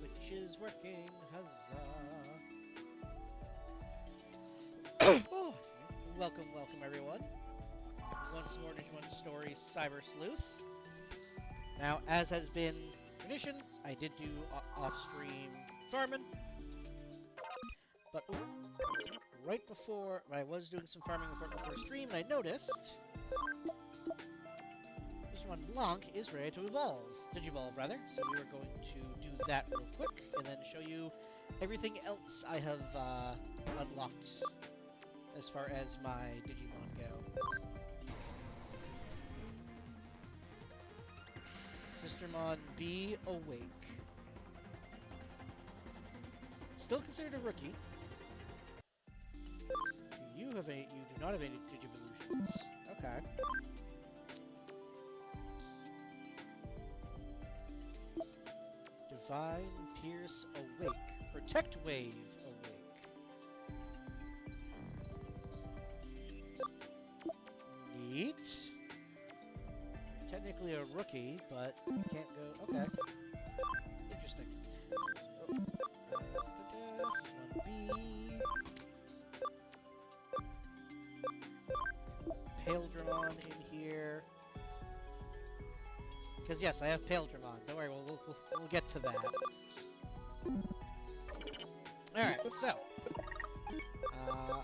Which is working, huzzah! Oh, welcome, everyone. Once more Digimon Story Cyber Sleuth. Now, as has been tradition, I did do off-stream farming, but right before I was doing some farming before stream, and I noticed Digimon Blanc is ready to evolve. Digivolve, rather. So we are going to do that real quick, and then show you everything else I have unlocked as far as my Digimon go. Sistermon, be awake. Still considered a rookie. You do not have any Digivolutions. Okay. Divine Pierce awake. Protect Wave awake. Neat. Technically a rookie, but you can't go. Okay. Interesting. Oh. B. Paildramon in here. Because yes, I have Paildramon. Don't worry, we'll get to that. Alright, so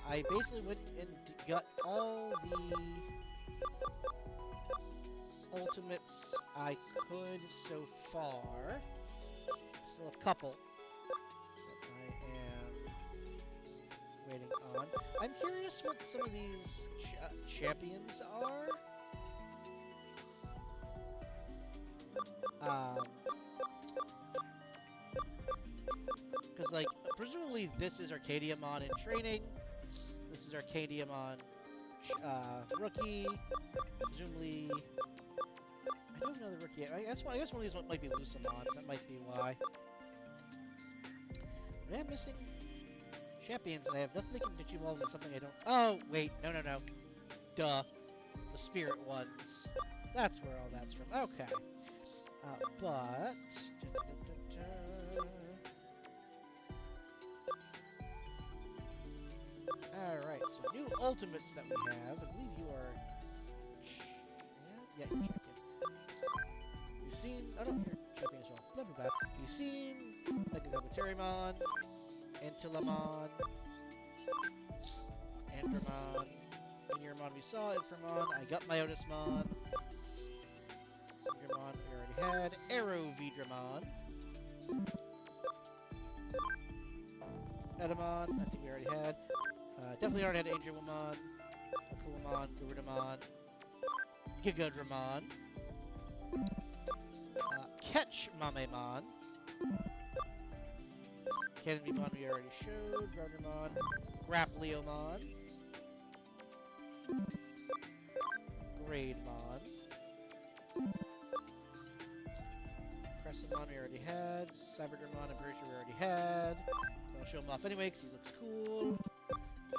I basically went and got all the ultimates I could so far. Still a couple that I am waiting on. I'm curious what some of these champions are. Because, like, presumably this is Arcadiamon in training. This is Arcadiamon rookie. Presumably, I don't know the rookie. I guess one of these might be Lucamon. That might be why. But I'm missing champions, and I have nothing that can Digivolve with something I don't. Oh wait, no. Duh, the spirit ones. That's where all that's from. Okay. But... Alright, so new ultimates that we have. I believe you are... Yeah, you're champion. You've seen... Oh no, you're champion as well. Blah blah blah. You've seen... Megagogoterimon, Antilamon, Andromon, Inirmon we saw, Inframon, I got my Otismon. Vidramon we already had. Aerovidramon. Edamon, I think we already had. Definitely already had Angelomon, Akuamon, Garudamon, Gigadramon. Catch Mamemon. Canonbemon we already showed. Groudramon. Grappleomon. Grademon. Crescentmon we already had. Cyberdramon and Berger we already had. I'll show him off anyway because he looks cool.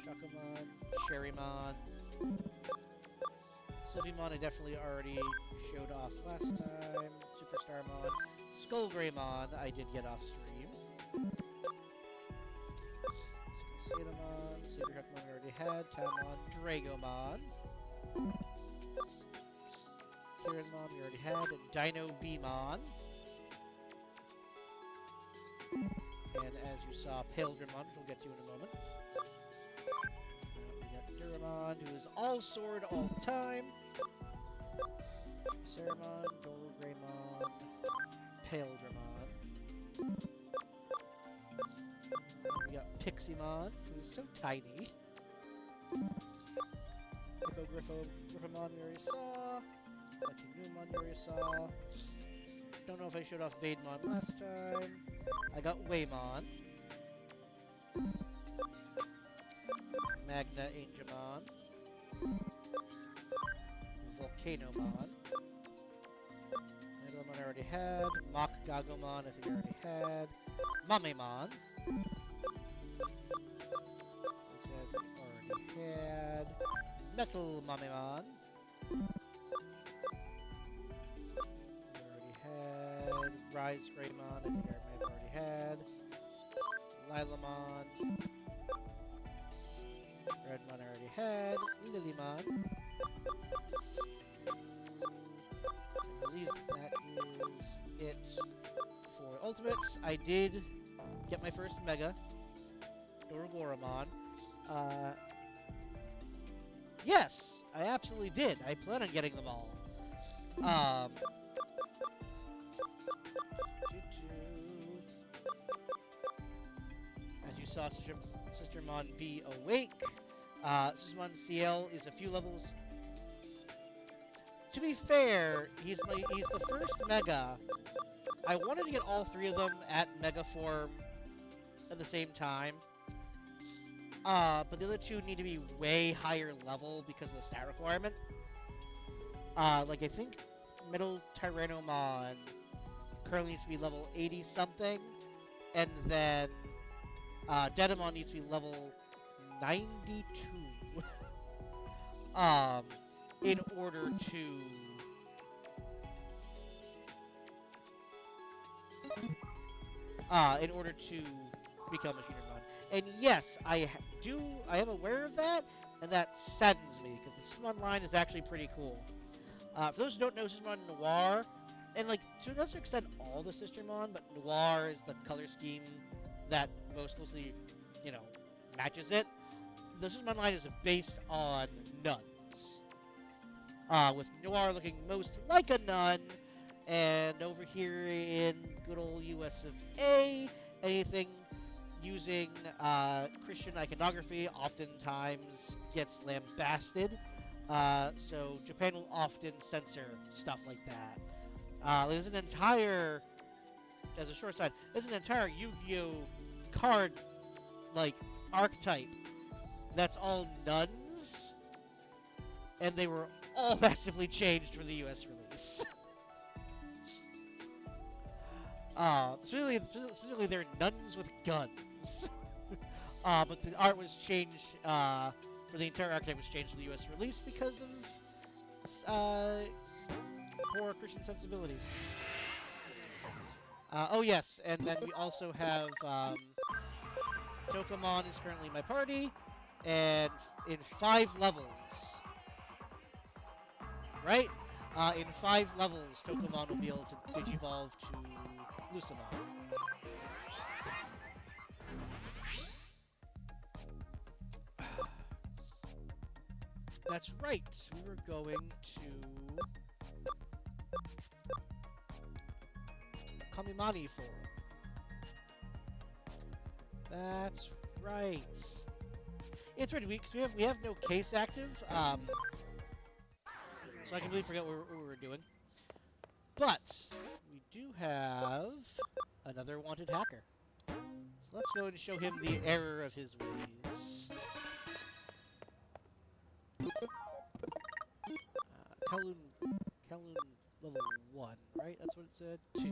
Shakamon. Sherrymon. Sylviemon I definitely already showed off last time. Superstarmon. Skullgreymon I did get off stream. Satamon. Saberhuckmon we already had. Tamon. Dragomon. Kirinmon we already had. Dino Beamon. And as you saw, Paildramon, which we'll get to in a moment. We got Duramon, who is all sword all the time. Saramon, Dorogreymon, Paildramon. We got Piximon, who is so tiny. Griffomon we already saw. Latinumon we already saw. Don't know if I showed off Vademon last time. I got Waymon. Magna Angemon. Volcanomon. Andromon I already had. Mach Gagomon I think I already had. Mamemon. These guys I already had. Metal Mamemon. Already had Rise Greymon, I think I might have already had. Lilamon. Redmon I already had. Lilymon. I believe that is it for Ultimates. I did get my first Mega. Dorogoramon. Yes, I absolutely did. I plan on getting them all. As you saw, Sistermon be awake. Sistermon CL is a few levels. To be fair, he's the first Mega. I wanted to get all three of them at Mega form at the same time. But the other two need to be way higher level because of the stat requirement. Like I think Middle Tyrannomon currently needs to be level 80 something, and then Dedamon needs to be level 92. In order to become a Shootermon. And yes, I am aware of that, and that saddens me, because the Sistermon line is actually pretty cool. For those who don't know Sistermon Noir, and like to a lesser extent all the Sistermon, but Noir is the color scheme that most closely, matches it. The Sistermon line is based on nuns. With Noir looking most like a nun, and over here in good old US of A, anything using Christian iconography oftentimes gets lambasted. So Japan will often censor stuff like that. There's an entire, as a short side, there's an entire Yu-Gi-Oh card, archetype that's all nuns, and they were all massively changed for the US release. Specifically, they're nuns with guns. But the art was changed, for the entire archetype was changed for the US release because of, poor Christian sensibilities. Oh yes, and then we also have, Tokamon is currently in my party, and in 5 levels, right? In 5 levels, Tokamon will be able to Digivolve to Lucamon. That's right, we were going to Kamimani form. That's right. It's pretty weak because we have no case active, so I completely forget what we were doing. But we do have another wanted hacker. So let's go and show him the error of his ways. Kowloon level 1, right? That's what it said? 2.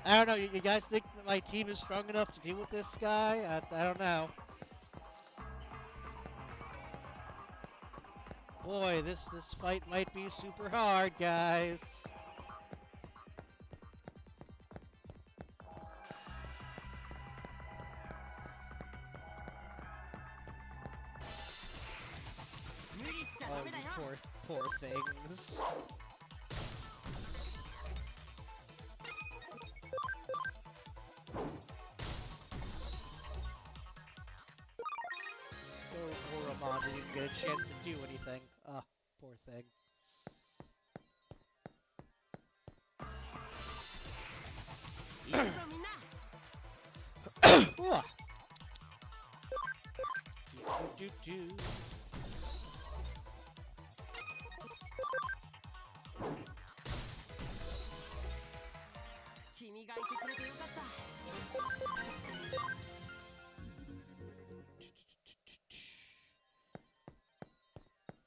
I don't know, you guys think that my team is strong enough to deal with this guy? I don't know. Boy, this fight might be super hard, guys. Oh, you poor things. Goramon didn't even get a chance to do anything. Ah, poor thing. Do.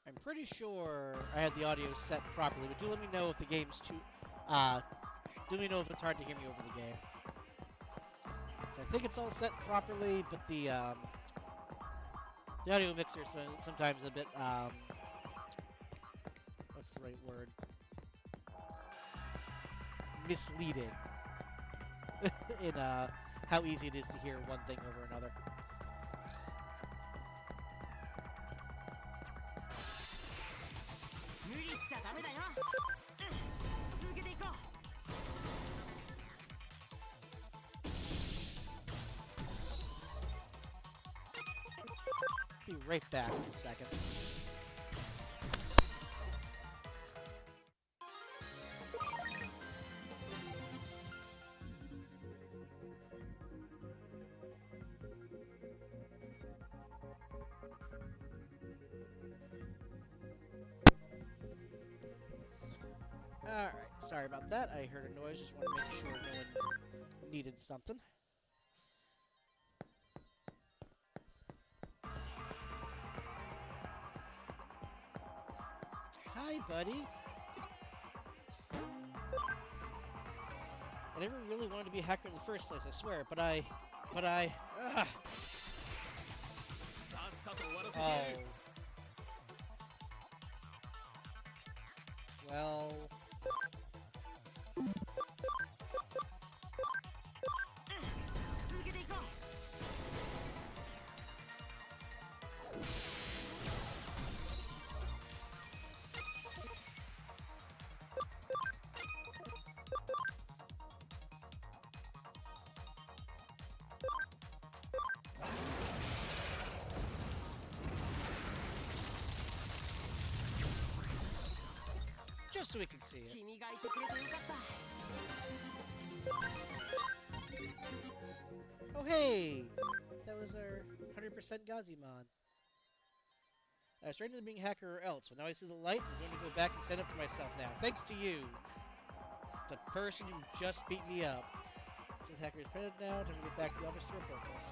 I'm pretty sure I had the audio set properly, but do let me know if the game's too. Do let me know if it's hard to hear me over the game. So I think it's all set properly, but the audio mixer is sometimes a bit what's the right word? Misleading in how easy it is to hear one thing over another. Be right back in a second. Alright, sorry about that. I heard a noise, just want to make sure no one needed something. Hi, buddy. I never really wanted to be a hacker in the first place, I swear, but I... Ugh. Oh. Well... just so we can see it. Oh hey! That was our 100% Gazimon. I was ready to being a hacker or else, but now I see the light, I'm going to go back and stand up for myself now. Thanks to you! The person who just beat me up. So the hacker is printed now, time to get back to the office to report this.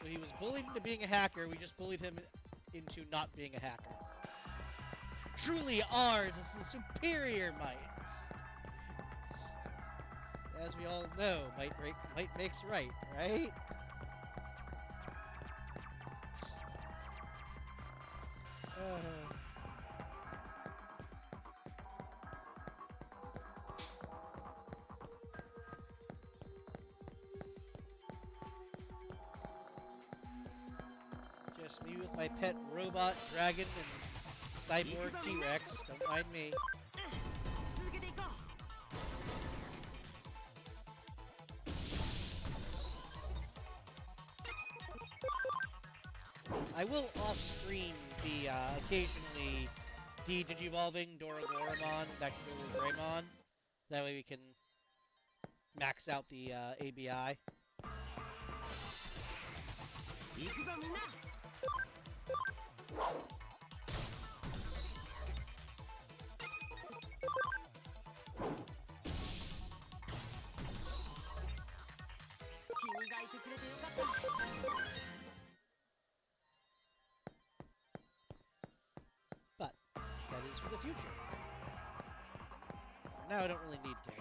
So he was bullied into being a hacker, we just bullied him into not being a hacker. Truly ours is the superior might. As we all know, might makes right, right? Just me with my pet robot, dragon, and cyborg T-Rex. Don't mind me. I will off-screen be occasionally de-digivolving Dorogoramon back to Greymon. That way we can max out the ABI. But that is for the future. For now, I don't really need to.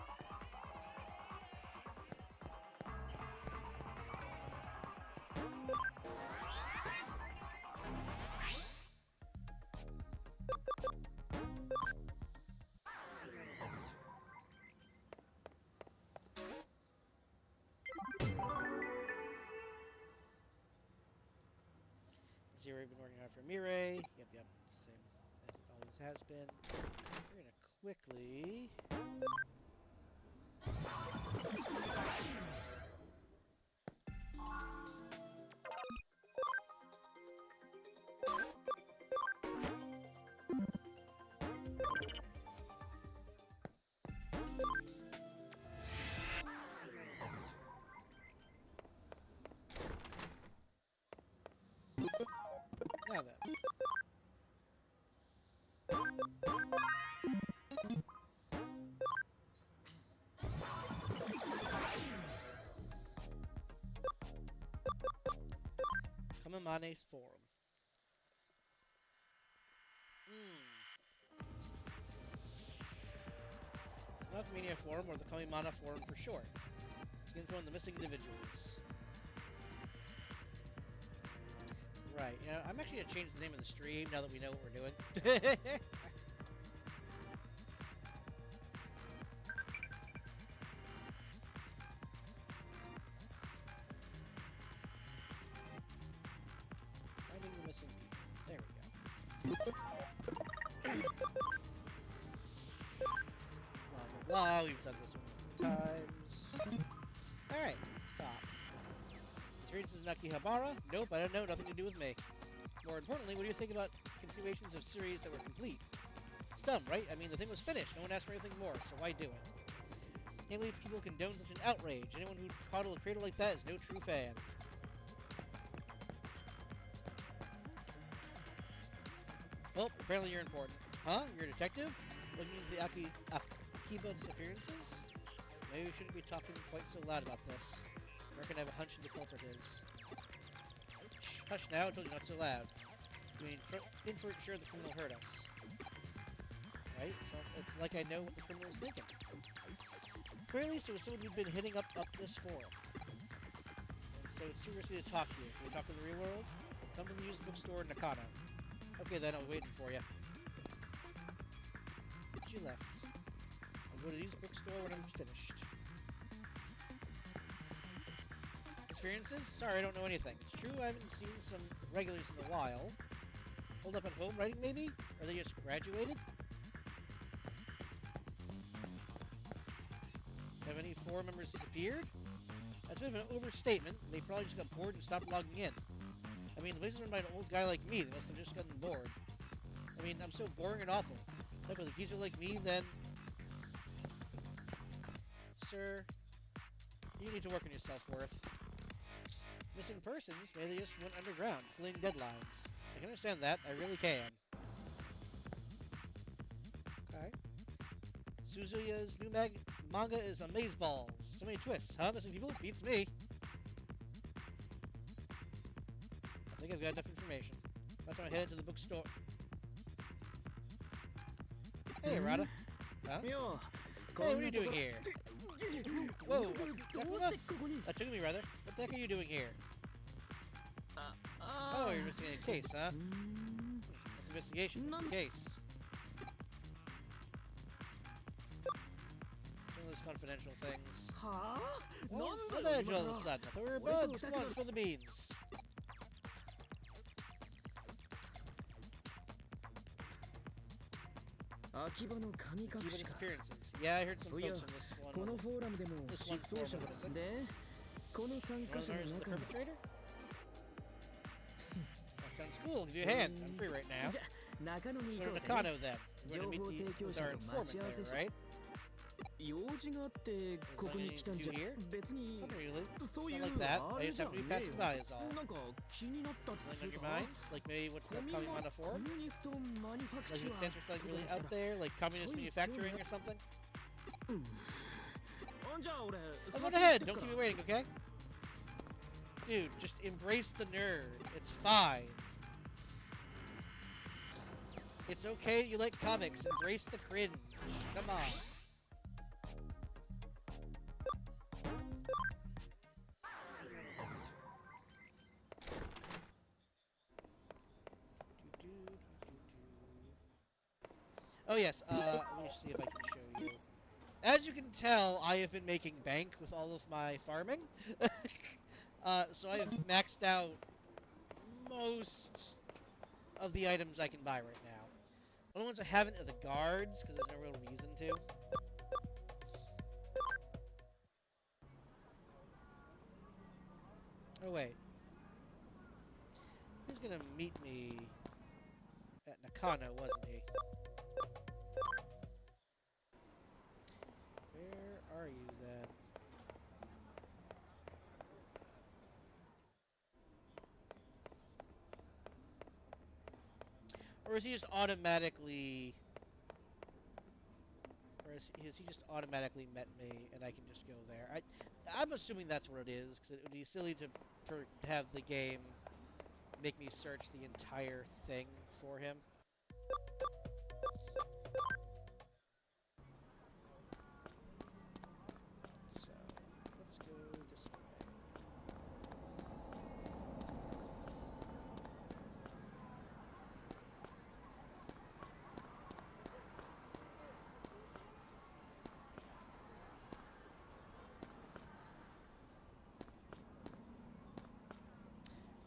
Zero been working hard for Mirai. Yep, same as it always has been. We're gonna quickly... Now then. Come Kamamane Forum. It's not Media Forum or the Kamimana Forum for short. It's info on the missing individuals. Right, you know, I'm actually going to change the name of the stream now that we know what we're doing. Finding the missing people. There we go. Blah, blah, blah. We've done this one times. Alright, stop. Experiences Nakihabara? Nope, I don't know. Nothing to do with me. More importantly, what do you think about continuations of series that were complete? It's dumb, right? I mean, the thing was finished. No one asked for anything more, so why do it? Can't believe people condone such an outrage. Anyone who'd coddle a creator like that is no true fan. Well, apparently you're important. Huh? You're a detective? Looking into the Akiba disappearances? Maybe we shouldn't be talking quite so loud about this. I reckon I have a hunch who the culprit is. Shh, hush now, I told you not so loud. I mean, infer sure the criminal heard us. Right? So it's like I know what the criminal is thinking. At the very least, it was someone who'd been hitting up this forum. And so it's too risky to talk to you. Can we talk in the real world? Come to the used bookstore in Nakano. Okay then, I'll be waiting for you. She left. I'll go to the used bookstore when I'm finished. Experiences? Sorry, I don't know anything. It's true I haven't seen some regulars in a while. Hold up at home writing, maybe? Or they just graduated? Have any forum members disappeared? That's a bit of an overstatement. They probably just got bored and stopped logging in. I mean, the place is run by an old guy like me. They must have just gotten bored. I mean, I'm so boring and awful. Like with a geezer like me, then... Sir, you need to work on your self-worth. Missing persons, maybe they just went underground, filling deadlines. I can understand that, I really can. Okay. Suzuya's new manga is Amazeballs. So many twists, huh? Missing people? Beats me. I think I've got enough information. I'm trying to head into the bookstore. Hey, Arata. Huh? Hey, what are you doing here? Whoa, that took me, rather. What the heck are you doing here? Oh, you're investigating a case, huh? What's investigation? What's the case? Some of those confidential things. What the hell all of a sudden? I thought we were buds. Come on, spill the beans. Akiba disappearances. Yeah, I heard some folks on this one. This one forum, what is it? One of the perpetrator? That sounds cool. I'll give you a hand. I'm free right now. Let's go to Nakano then. We're going to meet with our informant there, right? Is there anything to do here? Not really. It's not like that. I just have to be passing by is all. Something on your mind? Like maybe what's the Kamimana Forum? Like it stands for something really out there, like communist manufacturing or something? Oh, go ahead. Don't keep me waiting, okay? Dude, just embrace the nerd. It's fine. It's okay you like comics. Embrace the cringe. Come on. Oh yes, let me see if I can show you. As you can tell, I have been making bank with all of my farming. So I have maxed out most of the items I can buy right now. The only ones I haven't are the guards, because there's no real reason to. Oh wait. He was gonna meet me at Nakano, wasn't he? Where are you then? Or is he just automatically... Or has he just automatically met me and I can just go there? I'm assuming that's what it is, because it would be silly to have the game make me search the entire thing for him. So, let's go this way.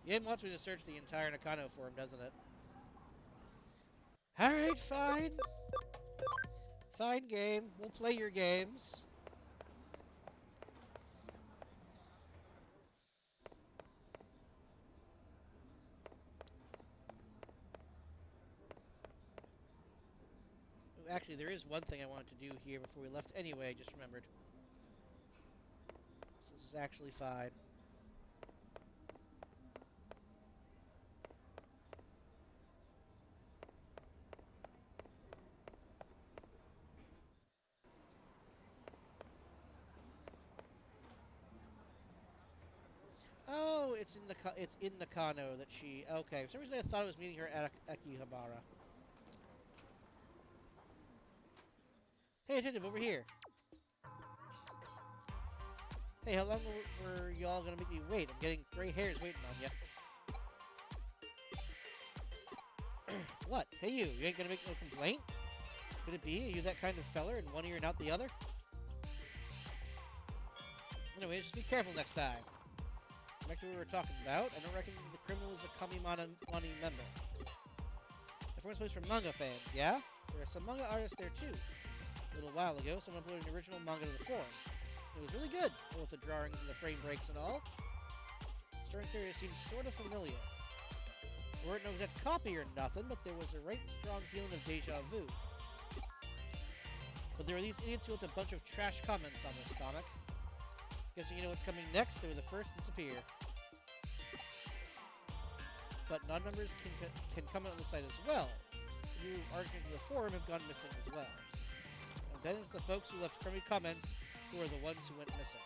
The game wants me to search the entire Nakano for him, doesn't it? Alright, fine. Fine game. We'll play your games. Actually, there is one thing I wanted to do here before we left anyway, I just remembered. So this is actually fine. Oh, it's in Nakano that she... Okay, for some reason I thought I was meeting her at Akihabara. Hey, attentive, over here. Hey, how long were y'all gonna make me wait? I'm getting gray hairs waiting on ya. What? Hey you ain't gonna make no complaint? Could it be? Are you that kind of feller in one ear and out the other? Anyways, just be careful next time. Back to what we were talking about, I don't reckon the criminal is a Kamimana Money member. The first place for manga fans, yeah? There are some manga artists there too. A little while ago, someone uploaded an original manga to the forum. It was really good, both the drawings and the frame breaks and all. The story theory seemed sort of familiar. We weren't no exact copy or nothing, but there was a right strong feeling of deja vu. But there were these idiots who left a bunch of trash comments on this comic. Guessing you know what's coming next, they were the first to disappear. But non-members can comment on the site as well. The new articles in the forum have gone missing as well. And then it's the folks who left crummy comments who are the ones who went missing.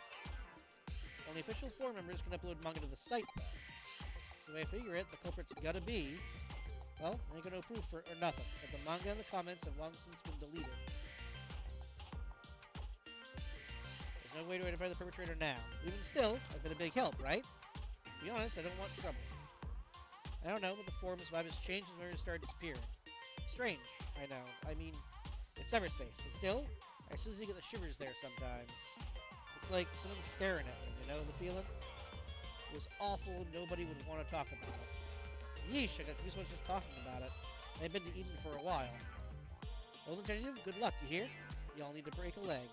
Only official forum members can upload manga to the site, though. So the way I figure it, the culprit's gotta be... Well, I ain't got no proof or nothing, but the manga and the comments have long since been deleted. There's no way to identify the perpetrator now. Even still, I've been a big help, right? To be honest, I don't want trouble. I don't know, but the forum's vibe has changed and members started disappearing. Strange, I know. I mean, it's cyberspace, but still, I seriously get the shivers there sometimes. It's like someone's staring at me, you know the feeling? It was awful, nobody would want to talk about it. Yeesh, I got goosebumps just talking about it. I've been to Eden for a while. Well, Lieutenant, good luck, you hear? Y'all need to break a leg.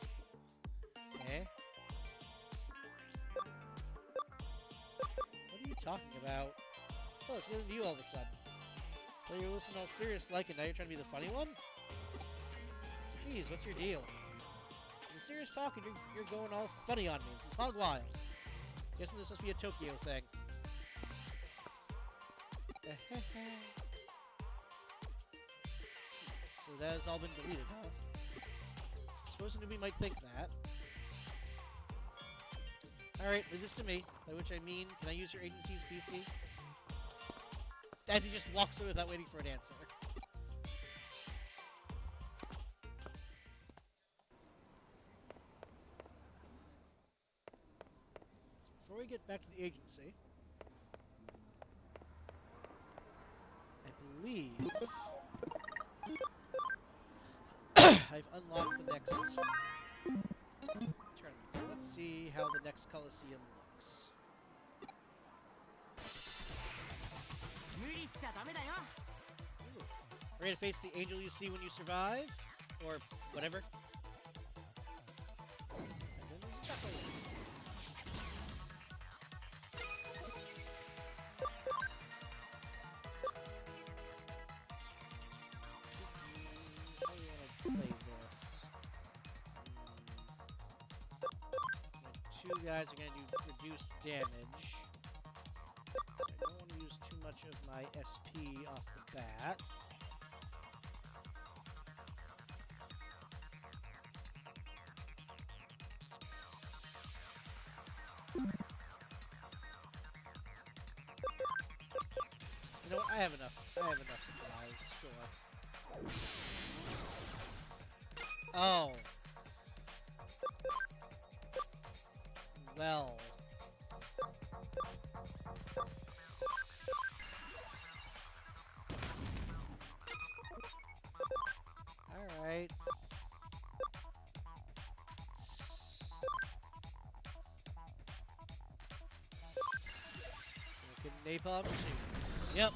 Eh? What are you talking about? Oh, it's getting to you all of a sudden. Well, you're listening all serious like it, now you're trying to be the funny one? Jeez, what's your deal? You're serious talking, you're going all funny on me. This is hog wild. Guessing this must be a Tokyo thing. So that has all been deleted, huh? Supposed to be might think that. Alright, leave this to me. By which I mean, can I use your agency's PC? As he just walks away without waiting for an answer. Before we get back to the agency, I believe I've unlocked the next tournament. So let's see how the next Coliseum looks. Ooh. Ready to face the angel you see when you survive? Or whatever. And then there's a chuckle. How do you want to play this? Two guys are going to do reduced damage. I don't want to use too much of my SP off the bat. You know what? I have enough. I have enough supplies. Sure. Oh. Well. Alright. Napalm machine. Yep.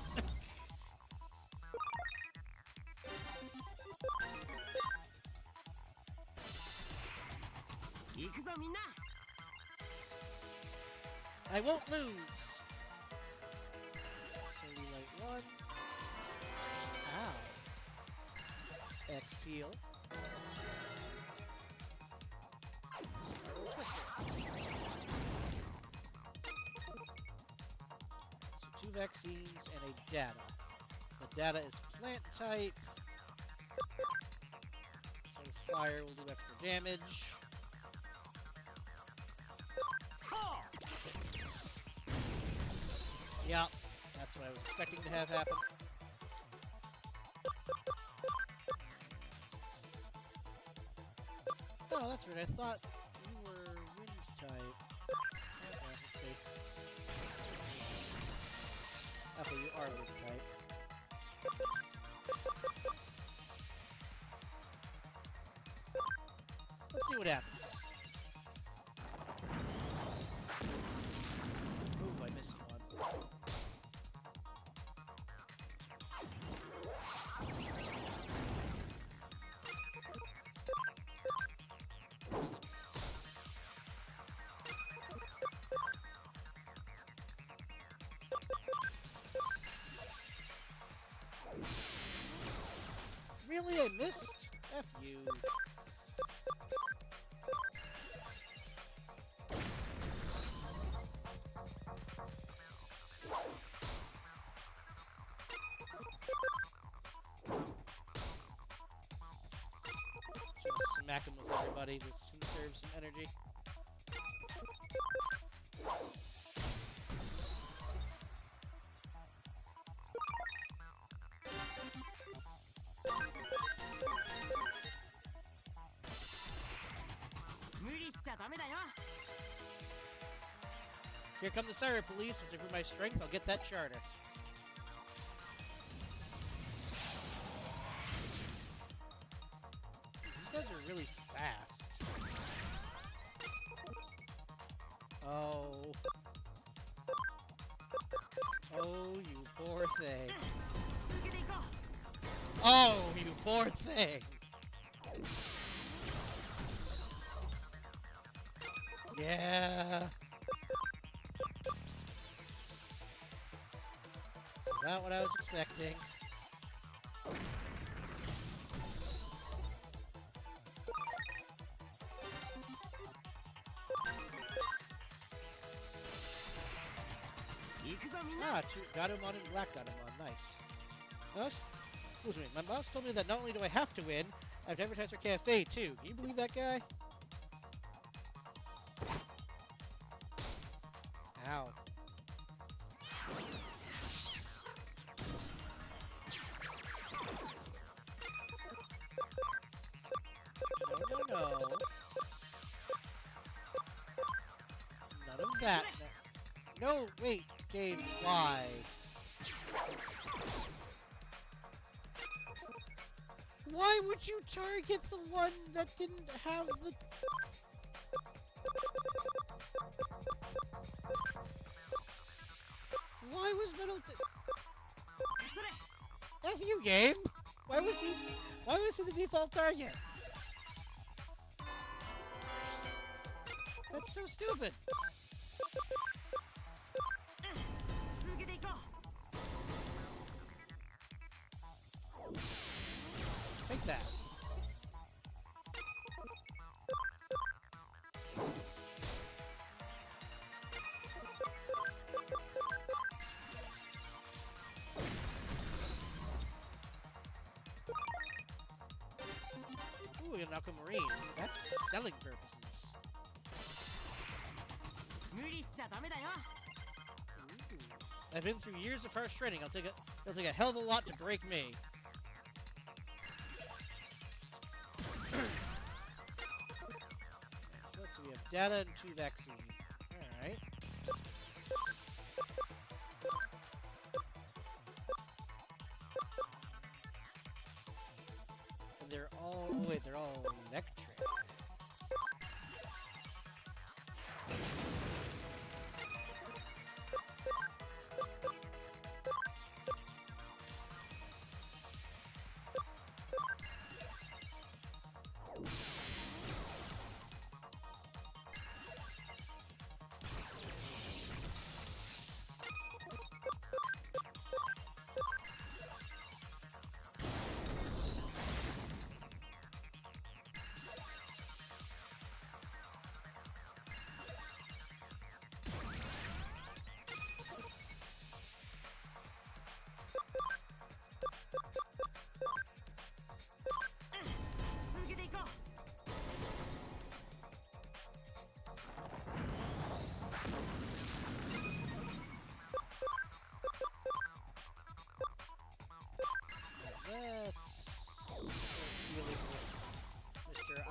行くぞみんな I won't lose. Holy light one. Ow. X heal. So 2 vaccines and a data. The data is plant type. So fire will do extra damage. Yeah, that's what I was expecting to have happen. Oh, that's right. I thought you were wind type. Okay, let's see. Okay, you are wind type. Let's see what happens. Ooh, I missed one. Really? I missed? F you. Just smack him with everybody to conserve some energy. Here come the Cyber Police, which for my strength, I'll get that charter. These guys are really fast. Oh. Oh, you poor thing. Oh, you poor thing. Yeah. Not what I was expecting. Ah, Gatomon and Black Gatomon, nice. Excuse me, my boss told me that not only do I have to win, I have to advertise for cafe too. Can you believe that guy? Ow. No. None of that. No, wait, game, why? Why would you target the one that didn't have the... Why was Middleton... F you, game! Why was he the default target? That's so stupid! Take that. Ooh, an Aquamarine. That's for selling purposes. Ooh. I've been through years of harsh training. It'll take a hell of a lot to break me. So let's see, we have data and 2 vaccine. Alright. And they're all... Oh wait, they're all electric.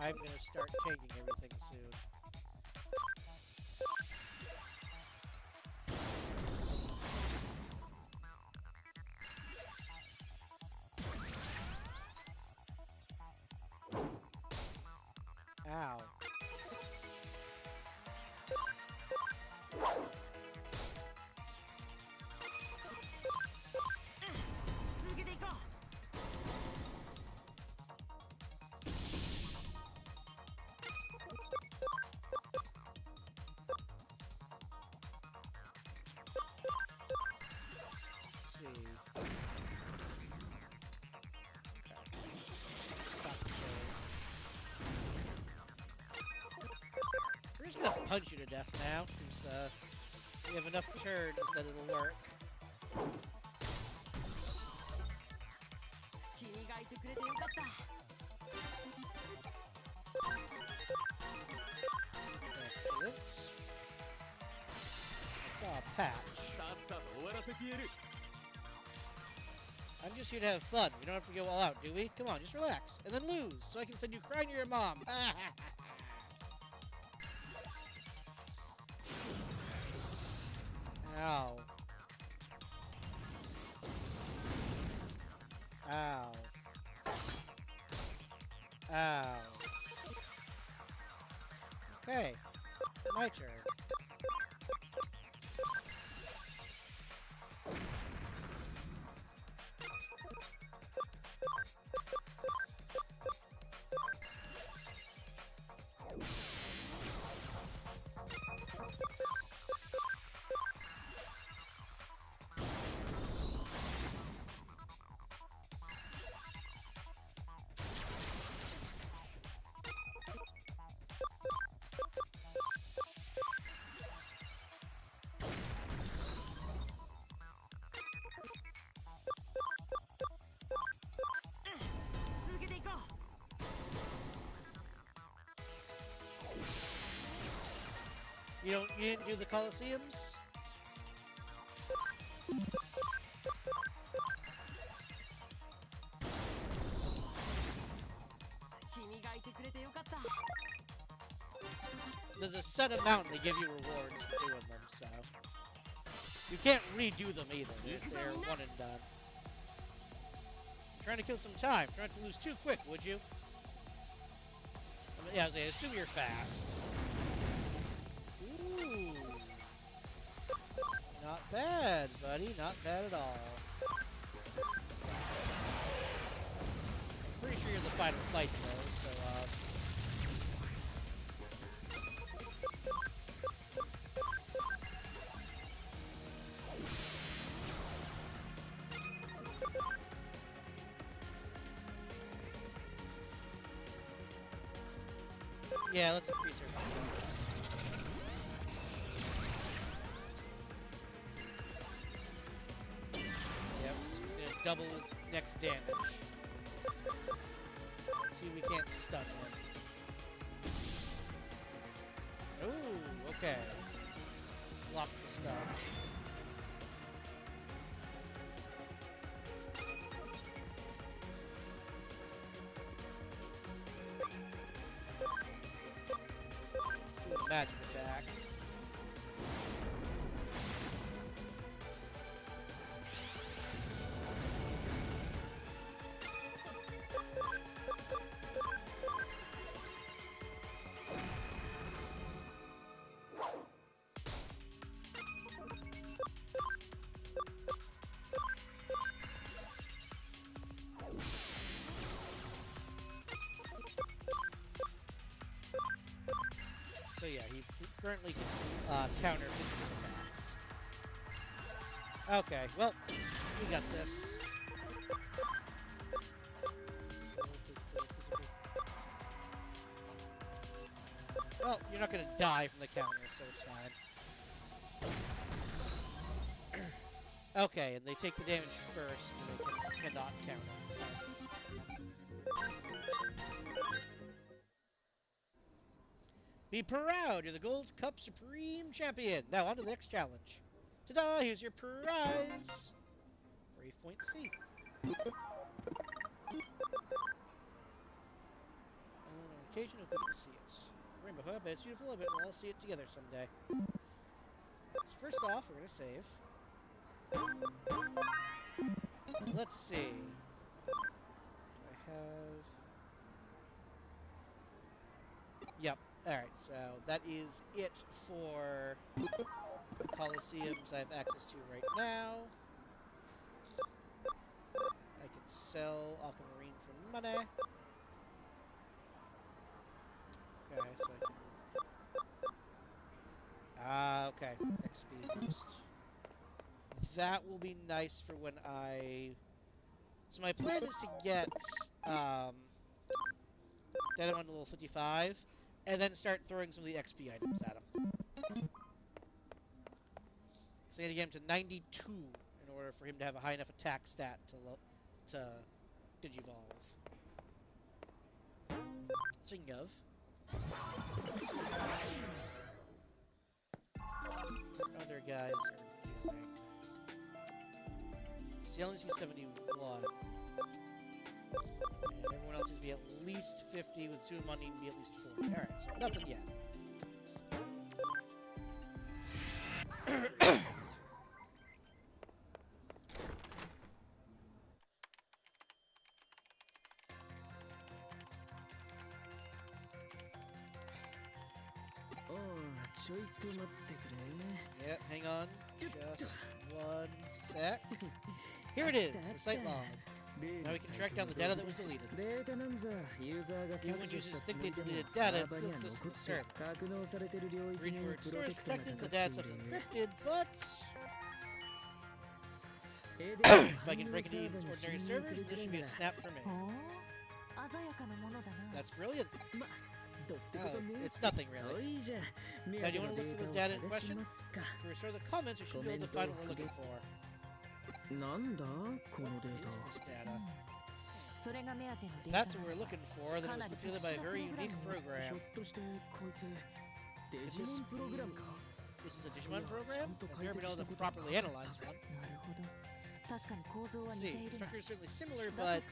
I'm gonna start taking everything soon. Ow. We're just gonna punch you to death now, because we have enough turns that it'll work. Excellent. I saw a patch. I'm just here to have fun. We don't have to go all out, do we? Come on, just relax. And then lose, so I can send you crying to your mom. Ow. Ow. Ow. Okay. My turn. You didn't do the Colosseums? There's a set amount they give you rewards for doing them, so... You can't redo them either. They're one and done. I'm trying to kill some time. Try not to lose too quick, would you? Yeah, I assume you're fast. Ooh. Not bad, buddy. Not bad at all. I'm pretty sure you're the final fight, though, so, yeah, let's increase our defense. Yep, it's gonna double his next damage. See if we can't stun him. Ooh, okay. Lock the stun. magic attack. So yeah, he currently can counter physical attacks. Okay, well, we got this. Well, you're not going to die from the counter, so it's fine. Okay, and they take the damage first, and they cannot counter. Be proud, you're the Gold Cup Supreme Champion. Now on to the next challenge. Ta-da, here's your prize. Brave Point C. On occasion, you'll get to see it. Rainbow Hub, it's beautiful, I bet we'll all see it together someday. So first off, we're going to save. Let's see. I have... Yep. Alright, so that is it for the Colosseums I have access to right now. I can sell Aquamarine for money. Okay, so I can... okay. XP boost. That will be nice for when I... So my plan is to get Digimon to level 55, and then start throwing some of the XP items at him. So I need to get him to 92 in order for him to have a high enough attack stat to Digivolve. Speaking of... other guys are doing... Ceiling is 71. And everyone else needs to be at least 50, with Suamon needing to be at least 40. Alright, so nothing yet. Yeah, hang on. Just one sec. Here it is, the site log. Now we can track down the data that was deleted. Even when users think they deleted data, it still exists in the server. Region where it stores protected, the data is encrypted, but... if I can break into even ordinary servers, this should be a snap for me. That's brilliant. Oh, it's nothing really. Now, do you want to look for the data in question? To restore the comments, you should be able to find what we're looking for. What is this data? That's what we're looking for, that it was put together by a very unique program. This is a Digimon program? I've never been able to properly analyze one. See, the structure is certainly similar, but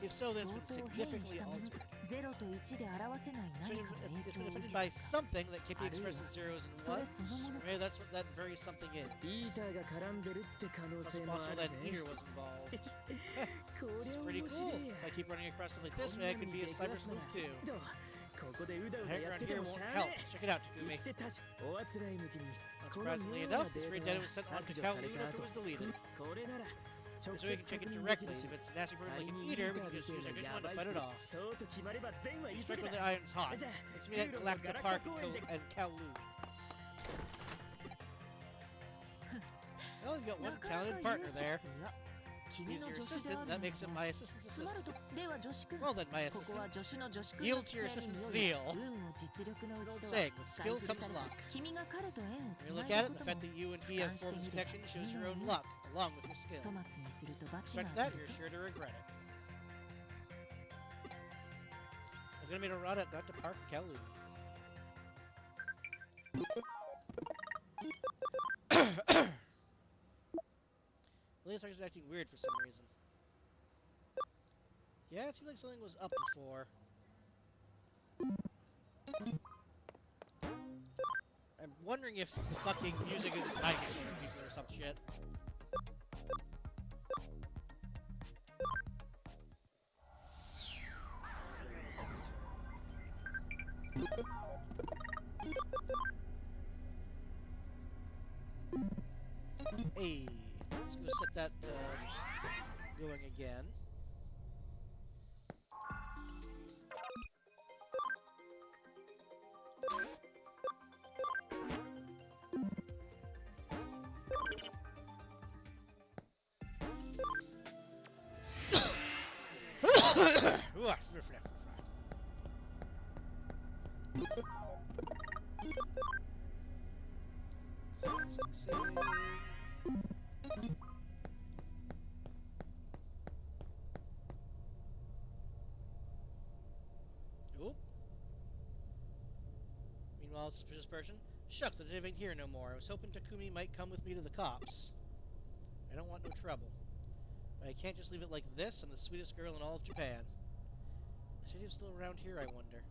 if so, then it's been significantly altered. So it's been affected by something that can be expressed as zeros and ones, or maybe that's what that very something is. It's possible that Eater was involved. This is pretty cool. If I keep running across stuff like this, maybe I could be a Cyber Sleuth too. Hang around here won't help. Check it out, Takumi. Unsurprisingly enough, this raid data was sent on to Kowloon after it was deleted. This way we can check it directly. If it's a nasty bird like an Eater, we can just use our Digimon to fight it off. Strike when the iron's hot. Let's meet at Galactica Park and Kowloon. Well, we've got one talented partner there. He's your assistant, that makes him my assistant's assistant. Well then, my assistant. Yield to your assistant's zeal. It's an old saying, with skill comes luck. When you look at it, the fact that you and he have formed this connection shows your own luck, along with your skill. Expect that, you're sure to regret it. I'm gonna make a run at Dr. Park Kowloon. Lily's is acting weird for some reason. Yeah, it seemed like something was up before. I'm wondering if the fucking music is dinosaur people or some shit. Hey, let's go set that going again. Oop. Meanwhile, suspicious person. Shucks, I didn't here no more. I was hoping Takumi might come with me to the cops. I don't want no trouble. But I can't just leave it like this. I'm the sweetest girl in all of Japan. Is she still around here, I wonder?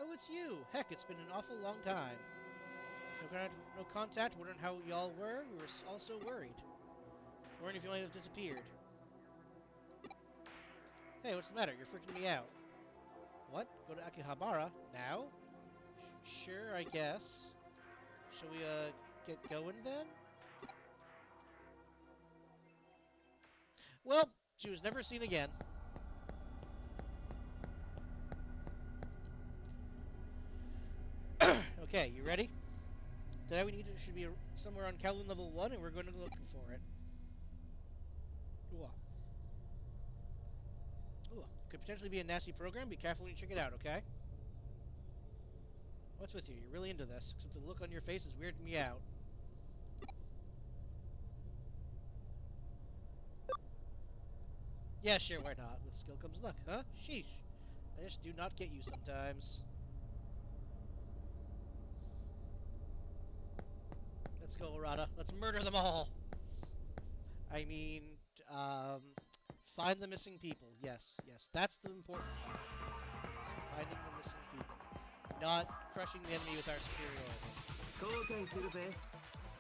Oh, it's you! Heck, it's been an awful long time. No contact, wondering how y'all were. We were all so worried. Wondering if you might have disappeared. Hey, what's the matter? You're freaking me out. What? Go to Akihabara? Now? Sure, I guess. Shall we, get going then? Well, she was never seen again. Okay, you ready? Today we need to should be somewhere on Kowloon level 1, and we're going to look for it. Ooh. Ooh. Could potentially be a nasty program. Be careful when you check it out, okay? What's with you? You're really into this. Except the look on your face is weirding me out. Yeah, sure, why not? With skill comes luck, huh? Sheesh. I just do not get you sometimes. Let's go, Arata. Let's murder them all! I mean, find the missing people. Yes, yes, that's the important part. So finding the missing people. Not crushing the enemy with our superiority.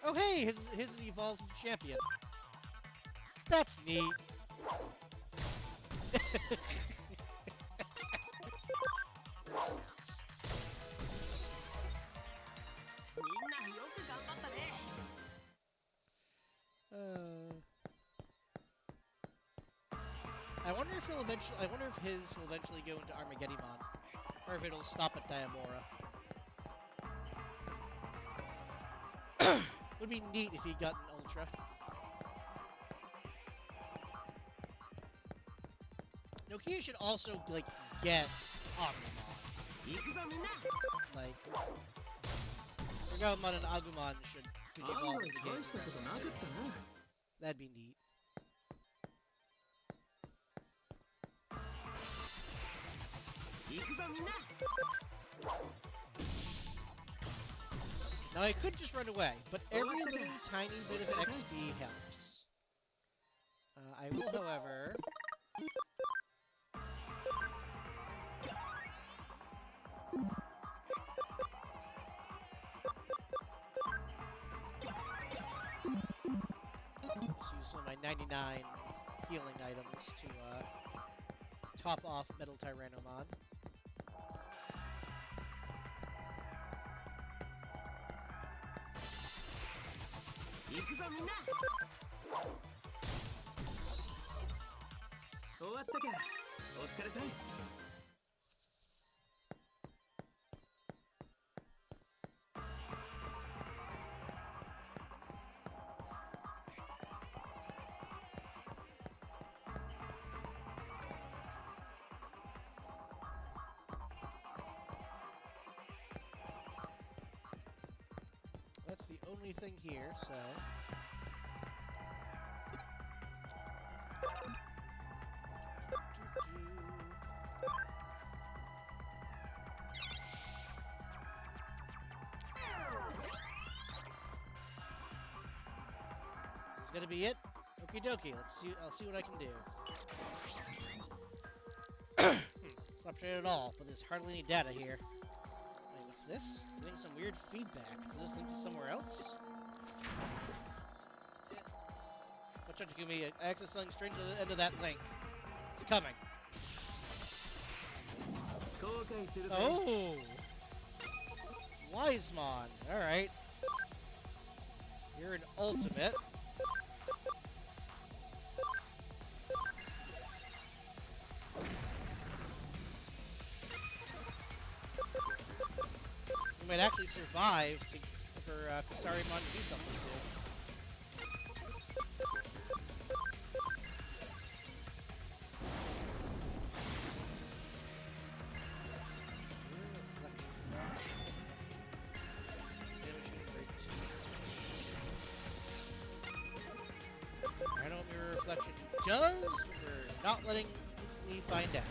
Oh hey, his evolved champion. That's neat. I wonder if his will eventually go into Armageddon, or if it'll stop at Diamora. Would be neat if he got an Ultra. Nokia should also like get Agumon. Like Agumon and Agumon should evolve in the game. That'd be neat. Now I could just run away, but every little tiny bit of XP helps. I will, however... use some of my 99 healing items to top off Metal Tyrannomon. That's the only thing here, so... This is gonna be it? Okie dokie, I'll see what I can do. not portrayed at all, but there's hardly any data here. Wait, what's this? Getting some weird feedback. Does this link to somewhere else? Watch out, Takumi. I access something strange at the end of that link. It's coming. Oh! Wisemon. Alright. You're an ultimate. You might actually survive for Kusarimon to do something to. I know what your reflection does, but we're not letting me find out.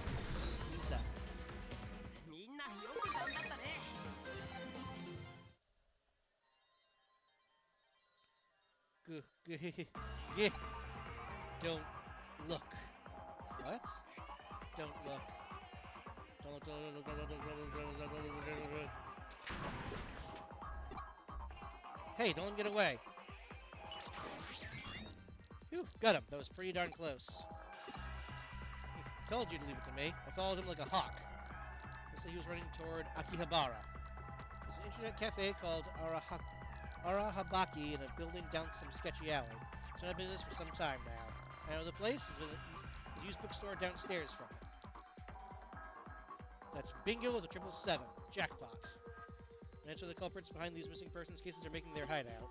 Use that. Yeah. Don't look. What? Don't look. Don't look. Hey, don't get away. Phew, got him. That was pretty darn close. I told you to leave it to me. I followed him like a hawk. Looks like he was running toward Akihabara. There's an internet cafe called Arahabaki in a building down some sketchy alley. It's been in business for some time now. I know the place. There's a used bookstore downstairs from it. That's bingo with a 777. Jackpot. Answer the culprits behind these missing persons cases are making their hideout.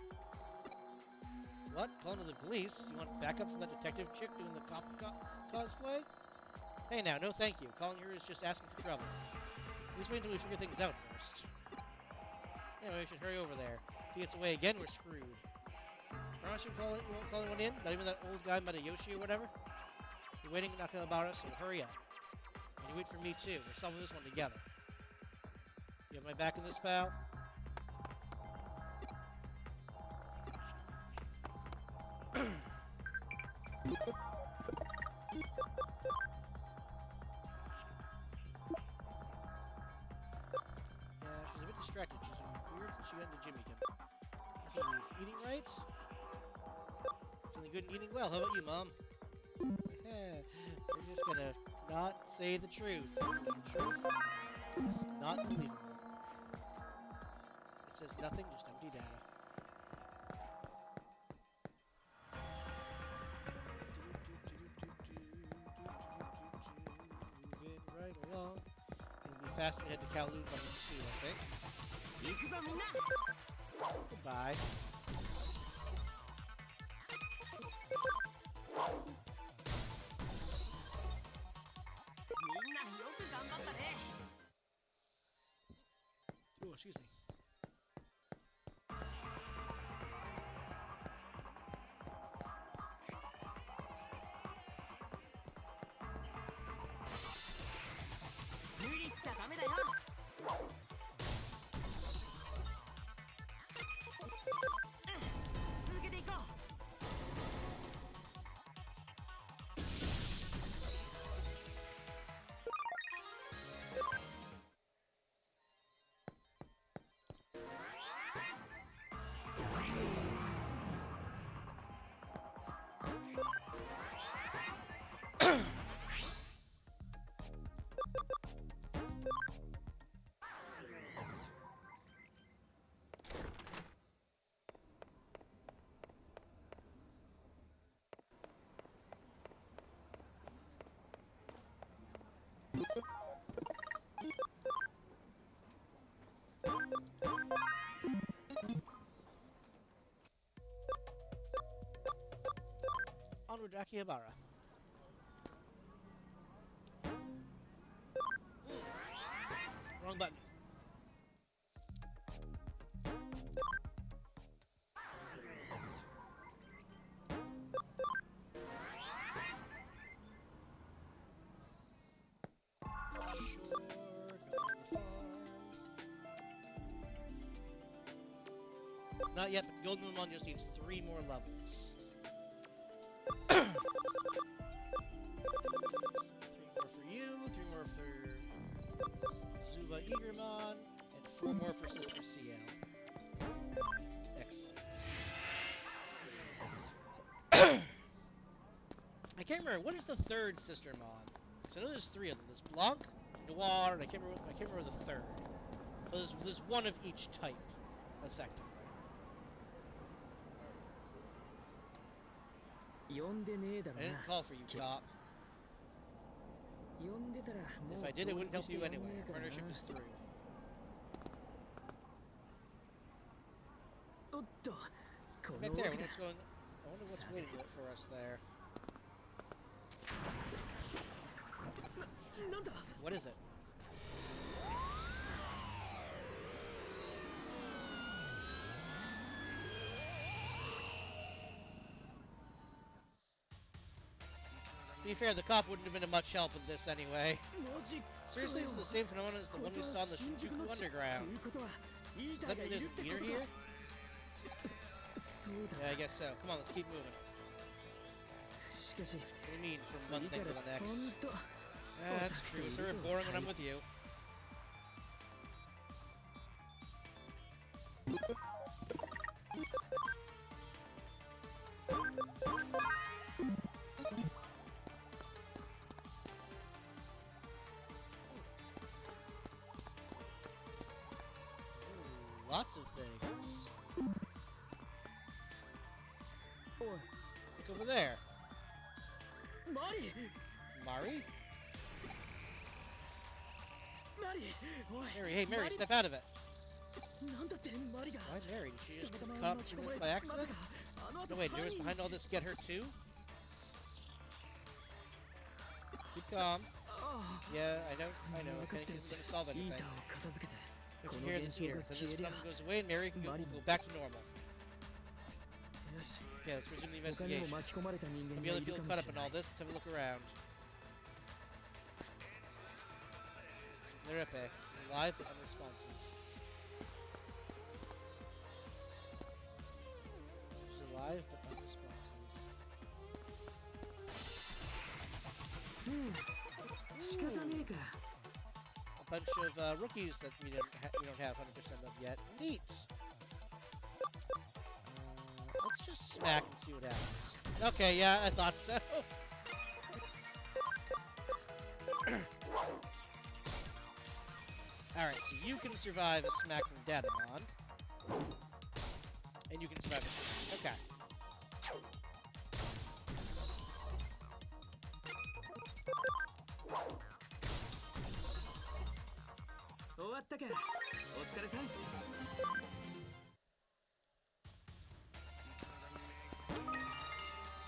What? Calling to the police? You want backup from that detective chick doing the cop cosplay? Hey now, no thank you. Calling her is just asking for trouble. Let's wait until we figure things out first. Anyway, we should hurry over there. If he gets away again, we're screwed. Promise you won't call anyone in? Not even that old guy Matayoshi or whatever? You're waiting in Akihabara, so hurry up. And you wait for me too. We're solving this one together. You have my back in this, pal? Yeah, she's a bit distracted. She's weird since she got into gym again. She's eating right? Feeling good and eating well. How about you, Mom? We're just gonna not say the truth. The truth is not believable. It says nothing, just empty data. Moving right along. It'll be faster to head to Kowloon by the speed, I think. Goodbye. Oh, excuse me. Onward to Akihabara. Wrong button. Not yet, but Golden Moon just needs 3 more levels. 3 more for you, 3 more for Zuba Eagermon, and 4 more for Sister CL. Excellent. I can't remember, what is the third Sister Mon? So I know there's 3 of them. There's Blanc, Noir, and I can't remember the third. But there's one of each type, effectively. I didn't call for you, cop. If I did, it wouldn't help you anyway. Our partnership is through. Back there, what's going? I wonder what's waiting for us there. What is it? To be fair, the cop wouldn't have been of much help with this anyway. Seriously, is it the same phenomenon as the one we saw in the Shinjuku Underground? Does that mean there's a meter here? Yeah, I guess so. Come on, let's keep moving. What do you mean, from one thing to the next? Yeah, that's true. It's sort of boring when I'm with you. Lots of things. Look over there. Mari? Mary, hey Mary, step out of it. Why Mary? Did she just come up to this by accident? No wait, did behind all this get her too? Keep calm. Yeah, I know. Panic isn't going to solve anything. If you hear this here, then this phenomenon goes away and Mary can go back to normal. Okay, let's resume the investigation. Some other people caught up in all this. Let's have a look around. They're epic. Alive but unresponsive. She's alive but unresponsive. A bunch of rookies that we don't have 100% of yet. Neat. Let's just smack and see what happens. Okay, yeah, I thought so. Alright, so you can survive a smack from Dadamon. And you can survive it. Okay.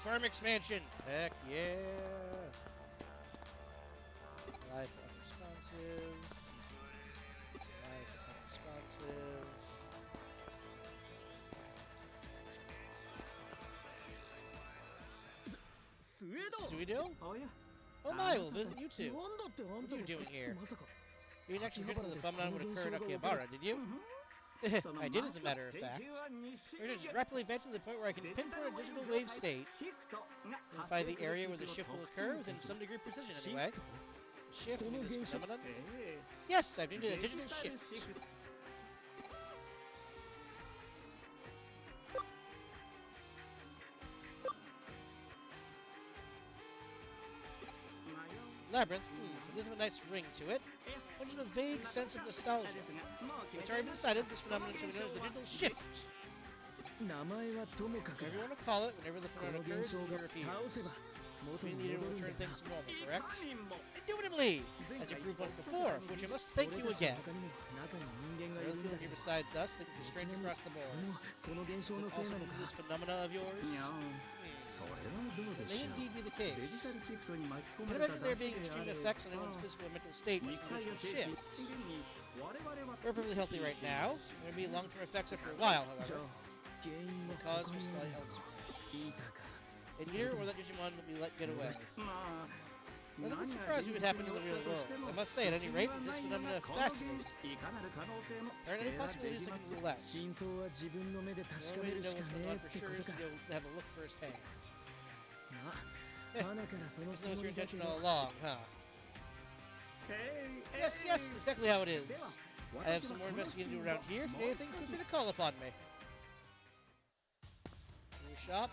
Farm expansion! Heck yeah! Life unresponsive. Life unresponsive. Suido? Oh my, we'll visit you two. What are you doing here? You didn't actually predict the phenomenon would occur in Akihabara, did you? I did, as a matter of fact. We're just rapidly advancing to the point where I can pinpoint a digital wave state and find the area where the shift will occur within some degree of precision, anyway. Shift, you mean this phenomenon? Yes, I've named it a digital shift. Labyrinth, it does have a nice ring to it. But just a vague sense of nostalgia. It's already been decided this phenomenon should be known as the digital shift. Whatever you want to call it, whenever the phenomenon occurs, it appears. We need to return things to normal, correct? Indubitably! As you proved once before, for which I must thank you again. There are other people here besides us, things are strange across the board. Is it also this phenomena of yours? It may indeed be the case. Can you imagine there being extreme effects on anyone's physical or mental state when you shift? We're perfectly healthy right now. There may be long-term effects after a while, however. The cause was slightly elsewhere. In here, or that Digimon will be let get away. I wouldn't be surprised what would happen in the real world. I must say, at any rate, this phenomenon fascinates me. There aren't any possibilities that can rule out. The only way to know what's going on for sure is to go have a look firsthand. This was your intention all along, huh? Yes, yes, exactly how it is. I have some more investigating to do around here. If you need anything, feel free to call upon me. In your shop,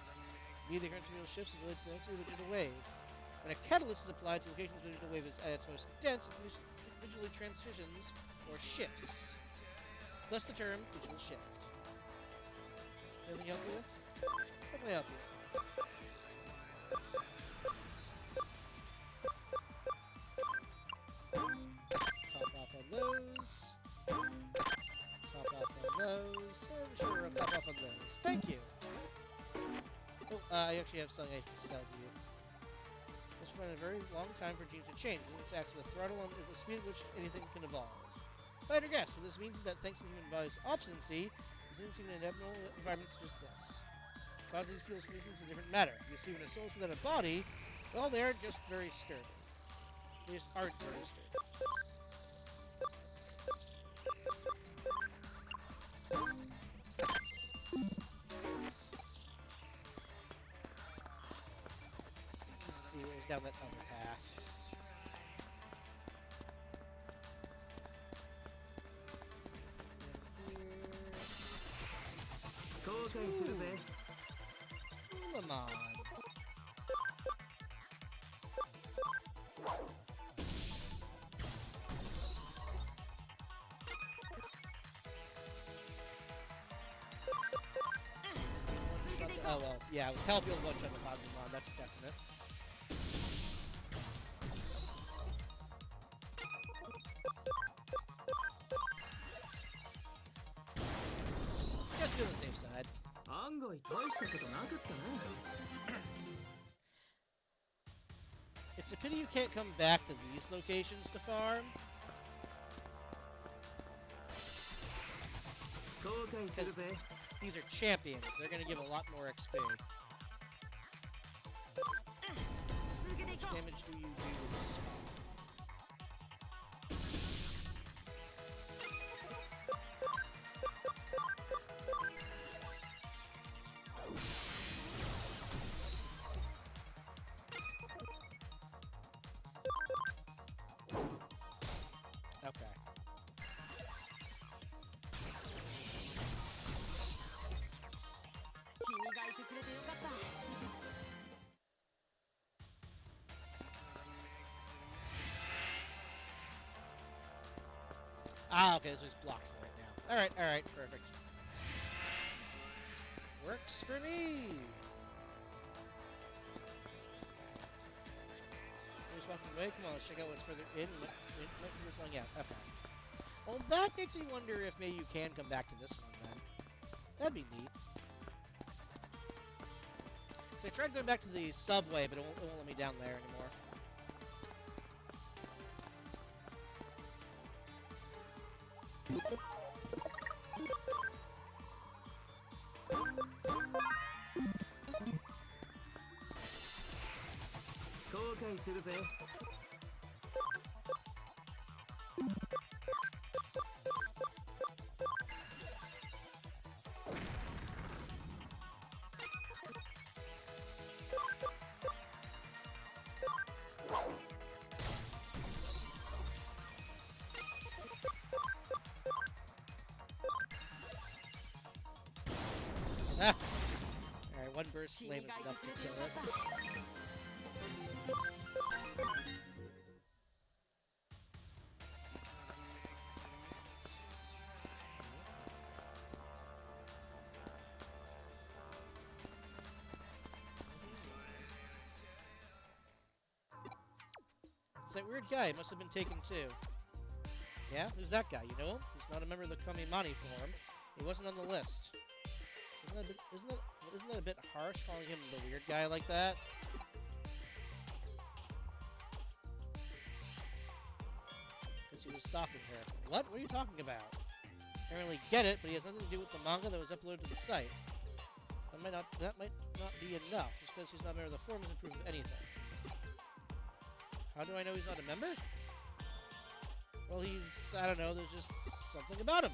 the current real shifts is related to the digital wave. When a catalyst is applied to locations where the digital wave is at its most dense, it produces digitally transitions or shifts. Thus the term digital shift. Anything help you with? What can I help you with? Top off on those. Top off on those. And sure, I'll top off on those. Thank you. Oh, I actually have something I can sell to you. This will run a very long time for genes to change, and this acts as a throttle on the speed at which anything can evolve. If I had to guess, what this means is that thanks to the human body's obstinacy, it's in an abnormal environment such as this. Causes these fuel conditions a different matter. You see, when a soul is without a body, well, they're just very sturdy. They just aren't very sturdy. Let's see, where's down that other path. Lemon. Oh well, yeah, with help you'll one shot the Bakemon, that's definite. Just do the safe side. It's a pity you can't come back to these locations to farm. These are champions. They're going to give a lot more XP. How much damage do you do with this? Okay. Ah, okay, so it's blocked for right now. Alright, perfect. Works for me! Just walking away, come on, let's check out what's further in. Might be going out. Okay. Well, that makes me wonder if maybe you can come back to this one then. That'd be neat. So I tried going back to the subway, but it won't let me down there anymore. Ah! Alright, one burst flame is enough to kill it. It's that weird guy. He must have been taken too. Yeah? Who's that guy? You know him? He's not a member of the Kamimani form. He wasn't on the list. Isn't that a bit harsh calling him the weird guy like that? Because he was stalking her. What? What are you talking about? I don't really get it, but he has nothing to do with the manga that was uploaded to the site. That might not be enough. Just because he's not a member of the form doesn't prove anything. How do I know he's not a member? Well, I don't know, there's just something about him.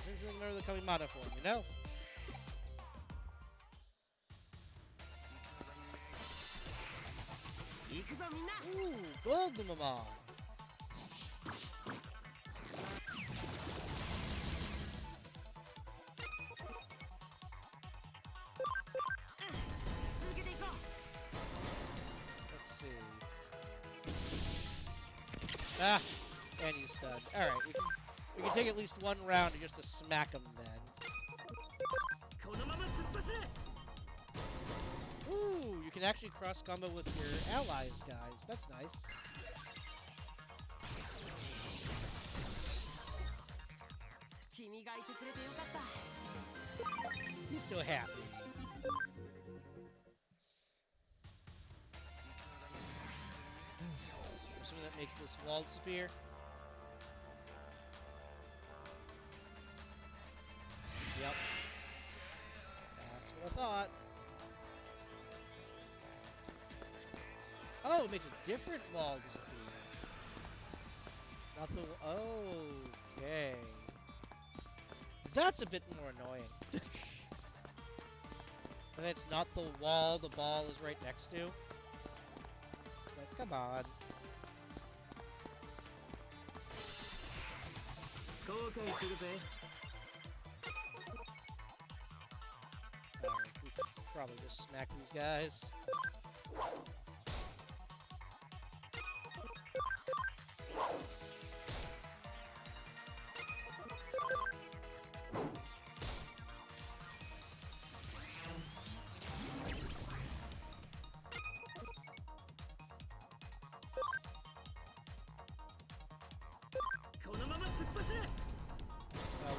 There's something a member of the Kamimana form, you know? Ooh, gold Digimon! Ah, and he's stunned. Alright, we can take at least one round just to smack him then. Ooh, you can actually cross combo with your allies, guys. That's nice. He's still happy. Something that makes this wall disappear. Yep. That's what I thought. Oh, it makes a different wall disappear. Not the... Okay. That's a bit more annoying. And it's not the wall the ball is right next to. But come on. We could probably just smack these guys.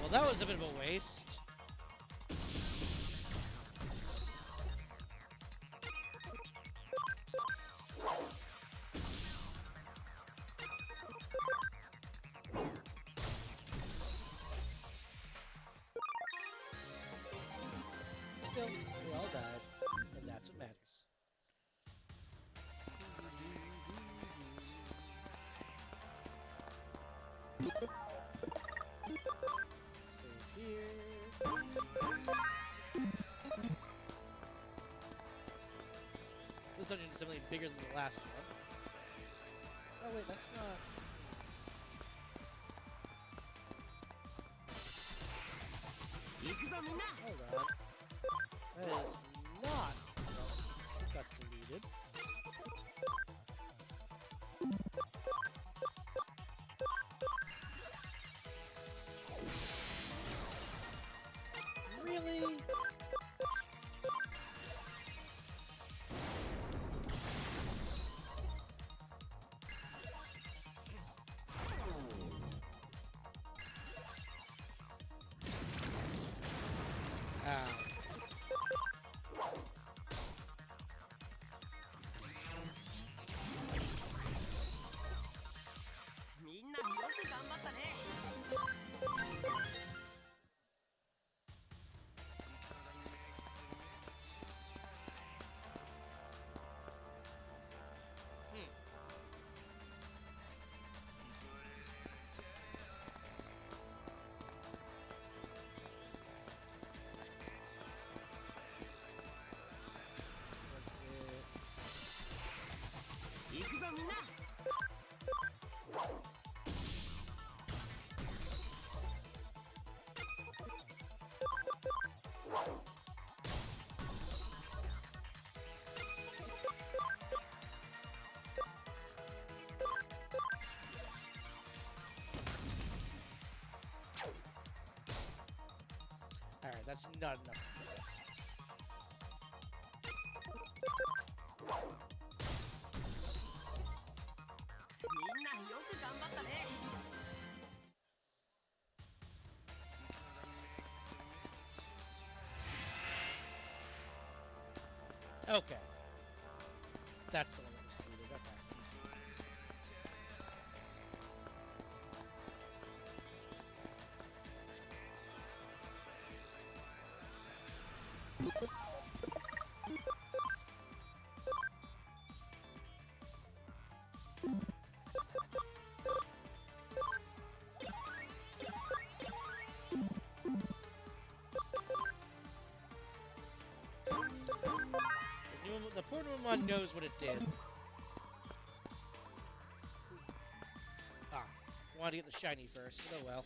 Well, that was a bit of a waste. Still, we all died, and that's what matters. Save here. This dungeon is definitely bigger than the last one. Oh wait, that's not... Hold on. That is not what got deleted. Really? Alright, that's not enough. Okay. That's the one that was deleted. Okay. The poor one knows what it did. Ah, wanted to get the shiny first, but oh well.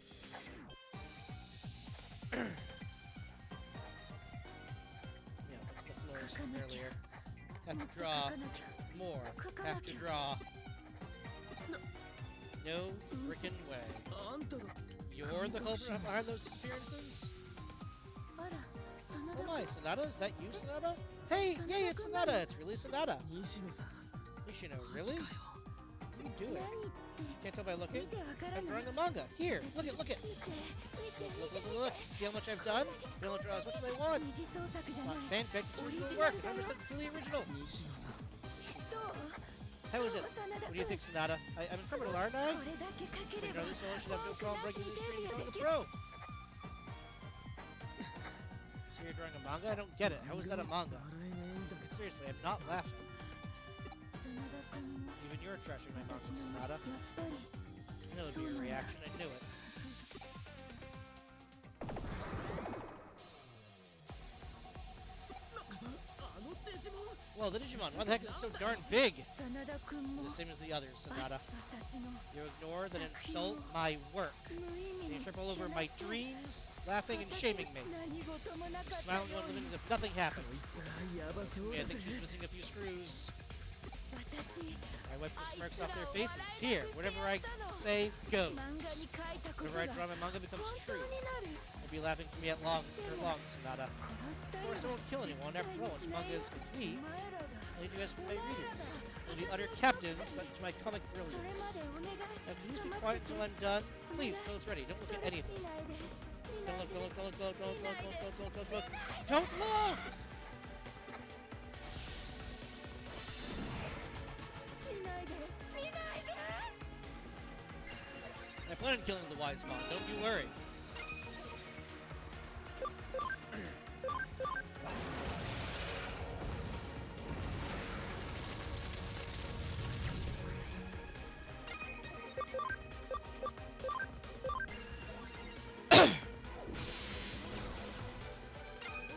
Yeah, that's the floors from earlier. Have to draw more. Have to draw. No frickin' way. You're the culprit behind those experiences? Oh my, Sonata? Is that you, Sonata? Hey, yay, it's Sonata! It's really Sonata! Nishino, really? What are you doing? Can't tell by looking? I'm drawing a manga. Here, look it, look it! Look. See how much I've done? They don't draw as much as I want! Not fanfic, it's original work, 100% fully original! How is it? What do you think, Sonata? I'm a criminal, aren't I? But you know, this fellow should have no problem breaking the stream and becoming a pro! So you're drawing a manga? I don't get it. How is that a manga? Seriously, I'm not laughing. Even you're trashing my manga, Sonata. I knew it would be your reaction. I knew it. Well, the Digimon, why the heck is it so darn big? The same as the others, Sonata. You ignore that insult my work. You trip all over my dreams, laughing and shaming me. Smiling on living as if nothing happened. Yeah, I think she's missing a few screws. I wipe the smirks off their faces. Here, whatever I say goes. Whenever I draw, my manga becomes true. You'll be laughing for me at long, Sonata. Of course, I won't kill anyone. After all, once manga is complete, I'll leave you guys with my readers. You'll be utter captives to my comic brilliance. Now, can you just be quiet until I'm done? Please, until it's ready. Don't look at anything. Don't look. Don't look! I plan on killing the wise mon, don't you worry.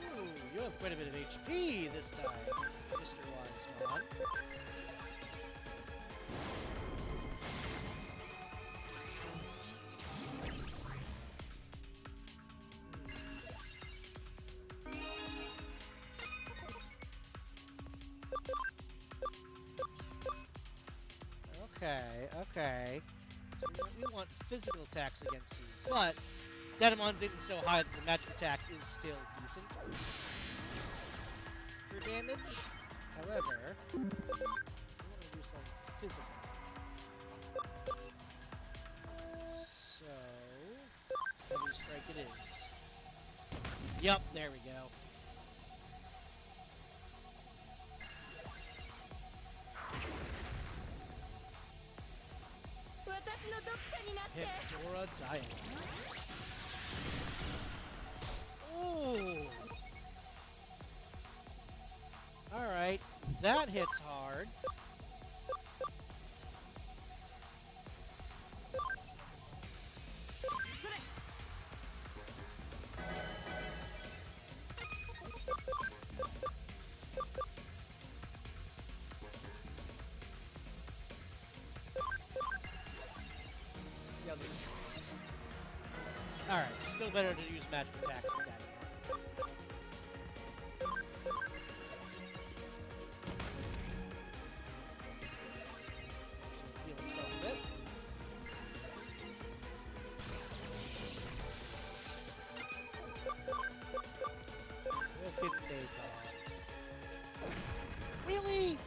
Ooh, you have quite a bit of HP this time, Mr. Wise Mon. Okay. So we want physical attacks against you, but Dedemon's even so high that the magic attack is still decent for damage. However, we want to do some physical. So, heavy strike it is. Yup, there we go. Hipdora Dialogue. Ooh! Alright, that hits hard. Alright, still better to use magic attacks with that. So heal himself a bit. Look at Bakemon. Really?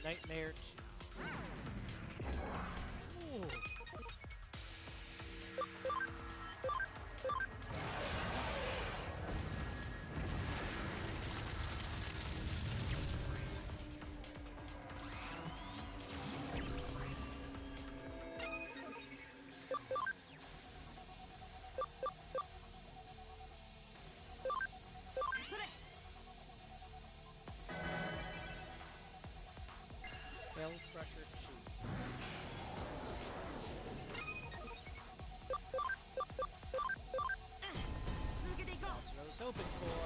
Nightmare 2. Ooh. Hell Crusher 2. That's what I was hoping for.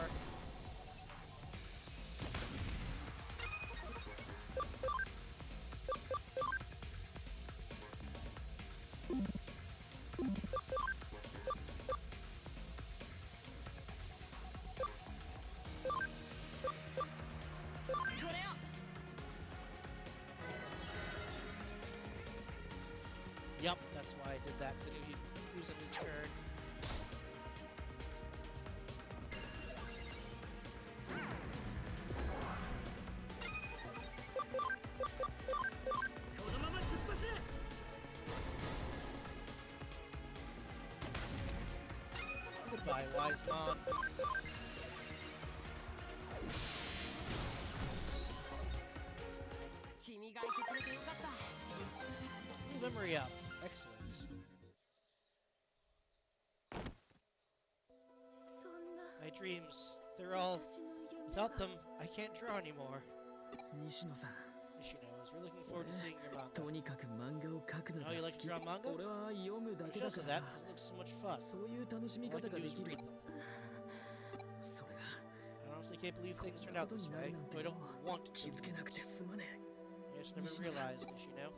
Yup, that's why I did that, because I knew he'd use up his turn. Goodbye, Wisemon. Memory up. Excellent. My dreams, they're all... Without them, I can't draw anymore. Nishino-san, I was really looking forward to seeing your manga. How you like to draw manga? There's also that, because it looks so much fun. All I can do is read them. I honestly can't believe things turned out this way, though I don't want to. I just never realized, Nishino.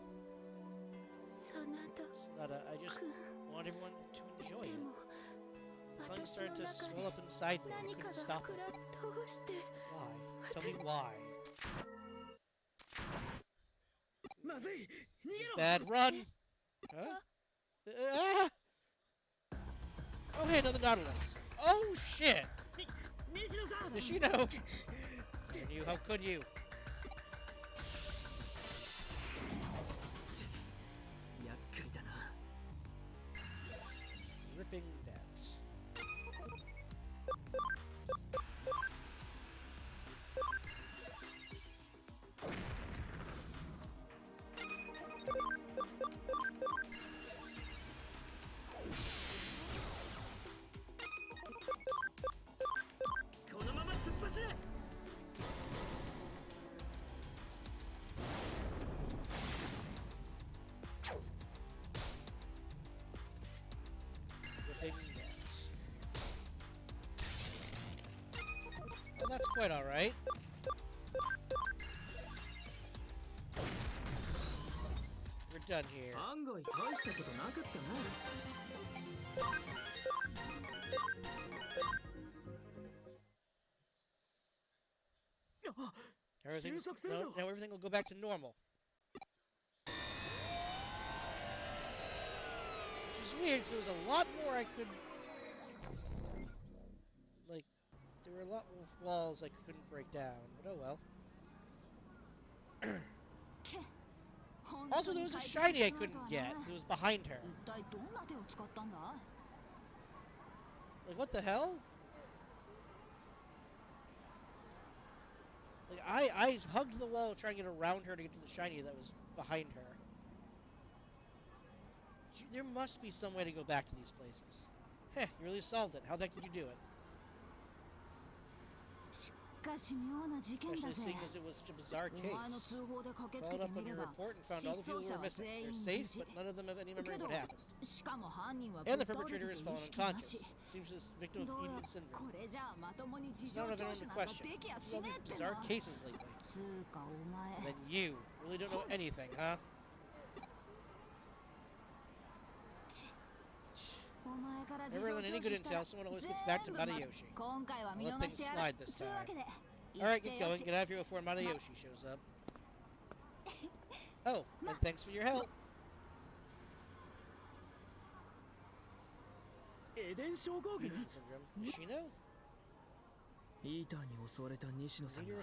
Sonata, I just want everyone to enjoy it. The feelings started to swell up inside me, and I couldn't stop it. Why? Tell me why. This is bad. Run! Huh? Ah! Oh, hey, another Nautilus. Oh, shit! Nishino! Darn you, how could you? Ripping that. Well, that's quite alright. We're done here. Now everything will go back to normal. Which is weird, because there was a lot more I could... Like, there were a lot more walls I couldn't break down, but oh well. Also, there was a shiny I couldn't get. It was behind her. Like, what the hell? Like, I hugged the wall trying to get around her to get to the shiny that was behind her. There must be some way to go back to these places. Heh, you really solved it. How the heck did you do it? Especially seeing as it was such a bizarre case. Followed up on your report and found all the people who were missing. They're safe, but none of them have any memory of what happened. And the perpetrator has fallen unconscious. Seems this victim of Eden syndrome. It's not what I've been on to question. All these bizarre cases lately. Then you really don't know anything, huh? Never learn any good intel, someone always gets back to Madayoshi. I'll let things slide this time. Alright, get going. Get out of here before Madayoshi shows up. Oh, and thanks for your help. Eden syndrome. Nishino? Leader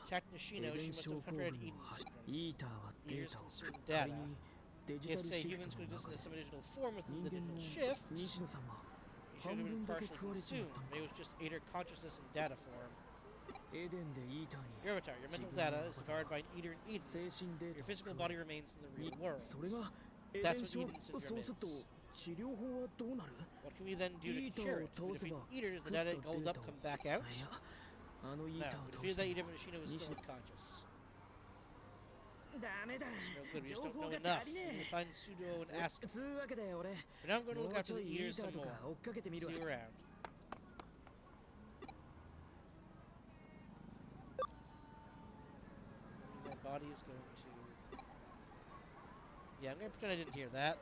attacked Nishino. She must have contracted Eden syndrome. Leaders consumed data. If, say, humans could exist in some additional form with the digital shift, it should have been partially consumed. Maybe it was just Eater consciousness in data form. Your avatar, your mental data is devoured by an Eater in Eden. Your physical body remains in the real world. That's what Eden syndrome is. What can we then do to cure it? If we defeat Eaters, the data gobbled up come back out? No, we defeated that Eater when Nishino was still unconscious. No good, we just don't know enough. We need to find Pseudo and ask him. For now I'm going to look after the Eaters some more. See you around. My body is going to... Yeah, I'm going to pretend I didn't hear that.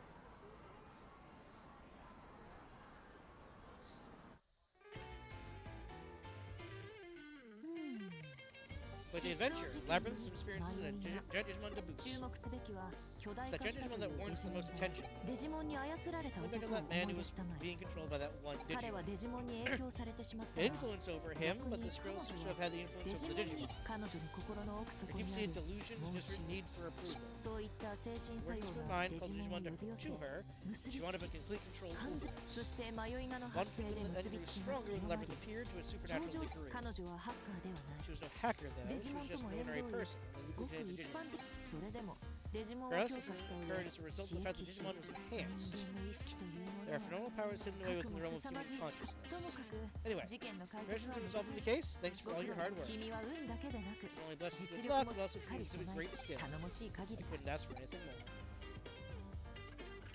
But did adventure, labyrinths of experiences, and Digimon to boot. 注目すべきは巨大 It's 化 that したと Digimon いう that デ warrants ジ the モン most で attention. デジモンに操られた Look 男 at を that 思 man い who 出 was したまえ being controlled by that one 彼は Digimon. デジモンに影響されてしまった The が influence over him, but this girl seems to have had the デ influence ジ over モ the ンに Digimon. 彼女の心の奥 There 底に keeps あ the る delusion, 妄 desperate 執 need for approval. そういった精神作 Works 用 to a が mind デ called ジモン Digimon を to, 呼び寄せ to her, 結 she びつ wanted け complete control 完 over 全 it. そして迷いがの One 発生 symptom で that 結 grew びつきが stronger 強 when the ま labyrinth り appeared to its 頂 supernatural 上 degree. 彼女はハッカーではない She was no hacker then, デ she ジモ was ンと just も an 縁 ordinary 遠い person. ご And く we 一 Digimon. 般的それでもデジモンを Her 強 essence 化した上 occurred as a result of 刺 the fact that 激し Digimon was 人 enhanced. 間の意識というも There の are は phenomenal powers hidden away 核 within も the realm of 凄ま human じいとも consciousness. かく Anyway, 事件の解 congratulations 決は on 無 resolving the 理 case. Thanks for all 僕 your ら hard work. 君は運だけでなく Not only blessed with 実 good 力 luck, も but しっ also かり exhibit 備 great えつつ skill. 頼もしい I 限りだ couldn't ask for anything more.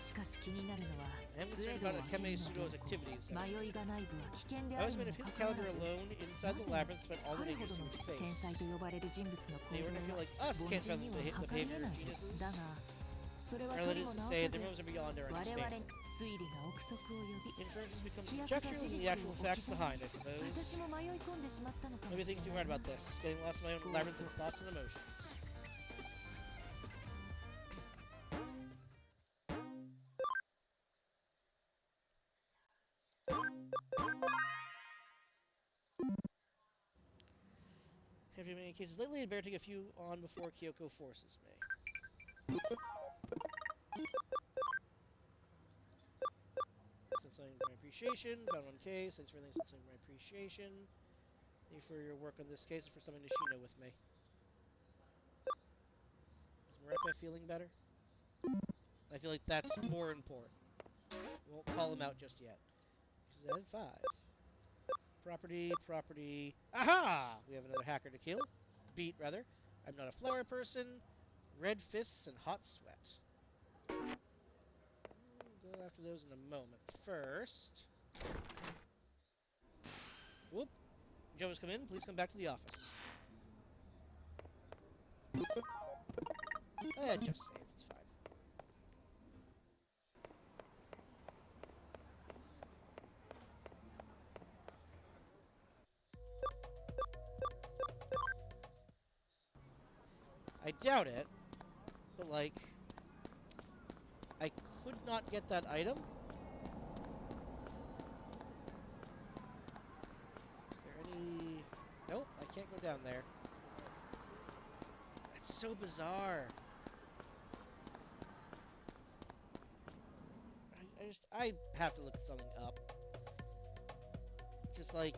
しかし気になるのは I am スウェ concerned ード about は Akeme 変 Sudo's の activities, 動 though. 向迷いがない部は危険で I あ was る meant に if も his かかわら calendar ず alone inside the なぜ labyrinth spent all the 彼ほ dangers ど he の would 天才 face. と呼ばれる人物の行 They were 動 gonna feel は like us 凡 can't 人 fathom に the, は the 計り behavior えな of い geniuses. だがそれは Or と that り is も to 直 say, さず the realms are beyond our 我々 understanding. 推理が憶測を呼び Inferences become 飛躍が conjecture 事 and 実 the を actual 置き facts 去り behind, I に suppose. 私も迷い込んでしまったのかも Maybe しれ thinking too な hard い about this, getting lost in my own labyrinth of thoughts and emotions. Have you many cases lately? I'd better take a few on before Kyoko forces me. Since something for my appreciation, found one case. Thanks for everything. Since something for my appreciation. Thank you for your work on this case and for summoning Nishino with me. Is Marepa feeling better? I feel like that's more important. We won't call him out just yet. She's at 5. Property, property. Aha! We have another hacker to kill. Beat, rather. I'm not a flower person. Red fists and hot sweat. We'll go after those in a moment. First... Whoop. Joe has come in. Please come back to the office. Just save. It's fine. I doubt it, but like, I could not get that item. Is there any... Nope, I can't go down there. That's so bizarre. I have to look something up. Just like,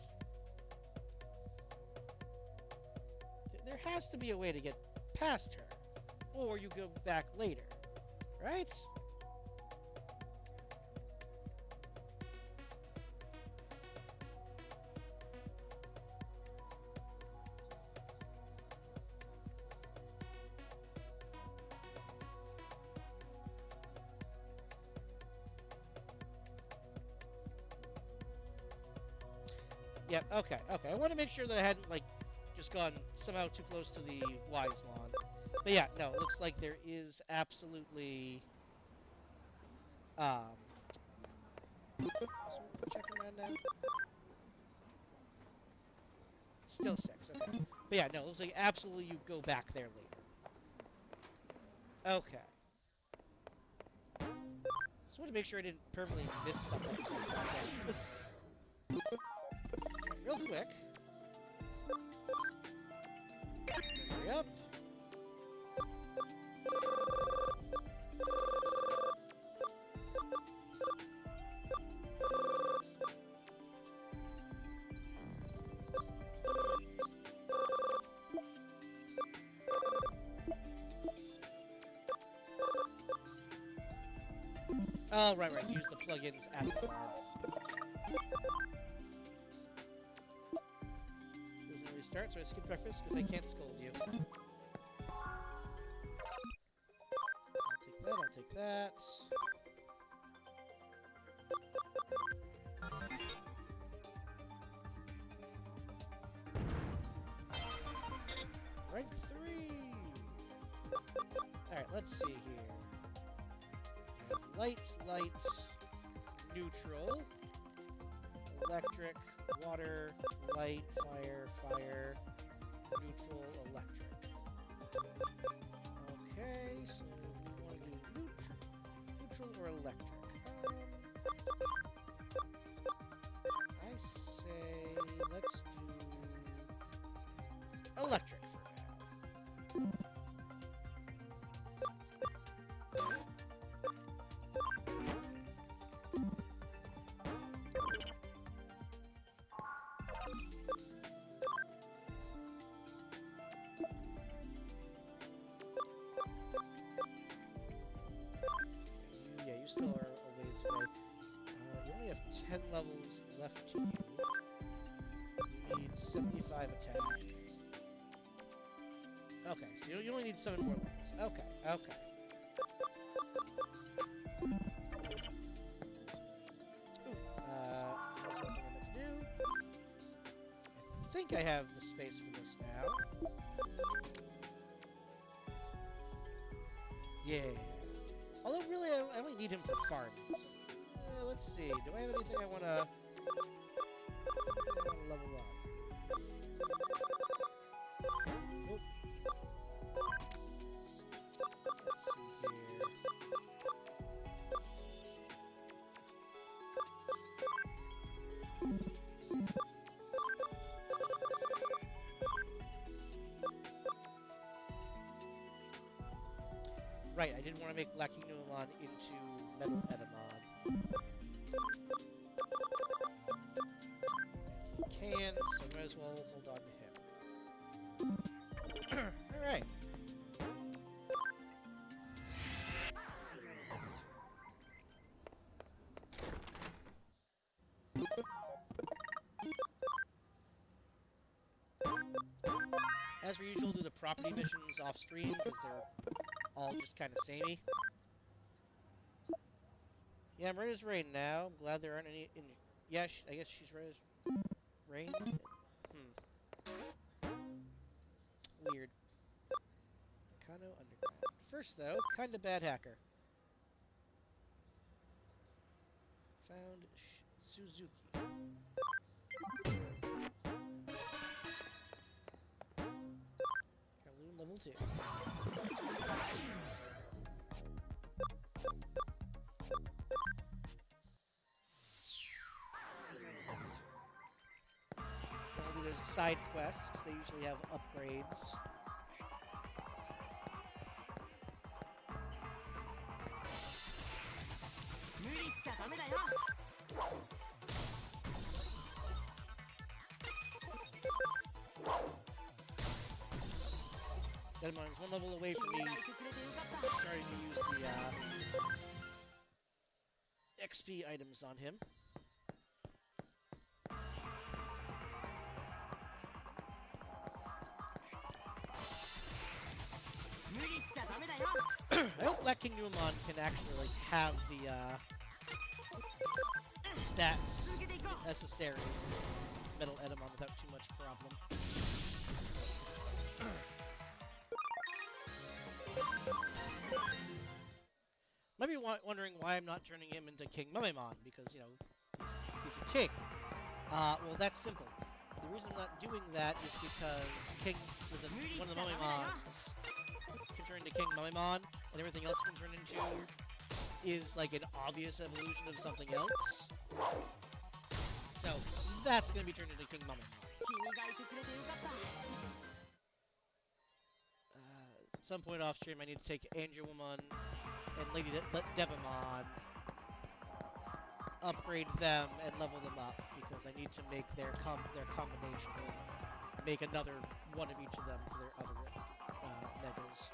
there has to be a way to get past her, or you go back later, right? Yep, okay. I want to make sure that I hadn't, like, just gone somehow too close to the Wisemon. But yeah, no, it looks like there is absolutely... Checking around now? Still 6, okay. But yeah, no, it looks like absolutely you go back there later. Okay. Just want to make sure I didn't permanently miss something. Real quick. Hurry up. Oh, right. Use the plugins at the farm. Doesn't restart, so I skipped breakfast because I can't scold you. I'll take that. Rank 3! Alright, let's see here. Light, neutral, electric, water, light, fire, neutral, electric. Okay, so we want to do neutral or electric. I say let's do electric for now. Yeah, you still are a ways away. You only have 10 levels left to you. You need 75 attack. Okay, so you only need 7 more levels. Okay, okay. Ooh, that's what I'm going to do. I think I have the space for this now. Yeah. Although, really, I only need him for farming. So, let's see. Do I have anything I want to level up? Nope. Let's see here. Right, I didn't want to make Lacking Nulon into Metal Edamon. He can, so might as well hold on to him. Alright. As per usual, do the property missions off stream because they're all just kind of samey. Yeah, I'm ready as rain now. I'm glad there aren't any. Yeah, I guess she's ready as rain. Weird. Kano Underground. First, though, kinda bad hacker. Found Suzuki. Kowloon level 2. I'll do those side quests. They usually have upgrades. Demon's one level away from me starting to use the XP items on him. I hope Black King Numon can actually like have the stats necessary Metal Edamon without too much problem. Might be wondering why I'm not turning him into King Mumemon, because, you know, he's a king. Well, that's simple. The reason I'm not doing that is because King, one of the Mumemons can turn into King Mumemon, and everything else can turn into is like an obvious evolution of something else. So, that's going to be turned into King Mumemon. At some point off stream, I need to take Angelwoman and Lady Devamon, upgrade them, and level them up, because I need to make their combination and make another one of each of them for their other megas.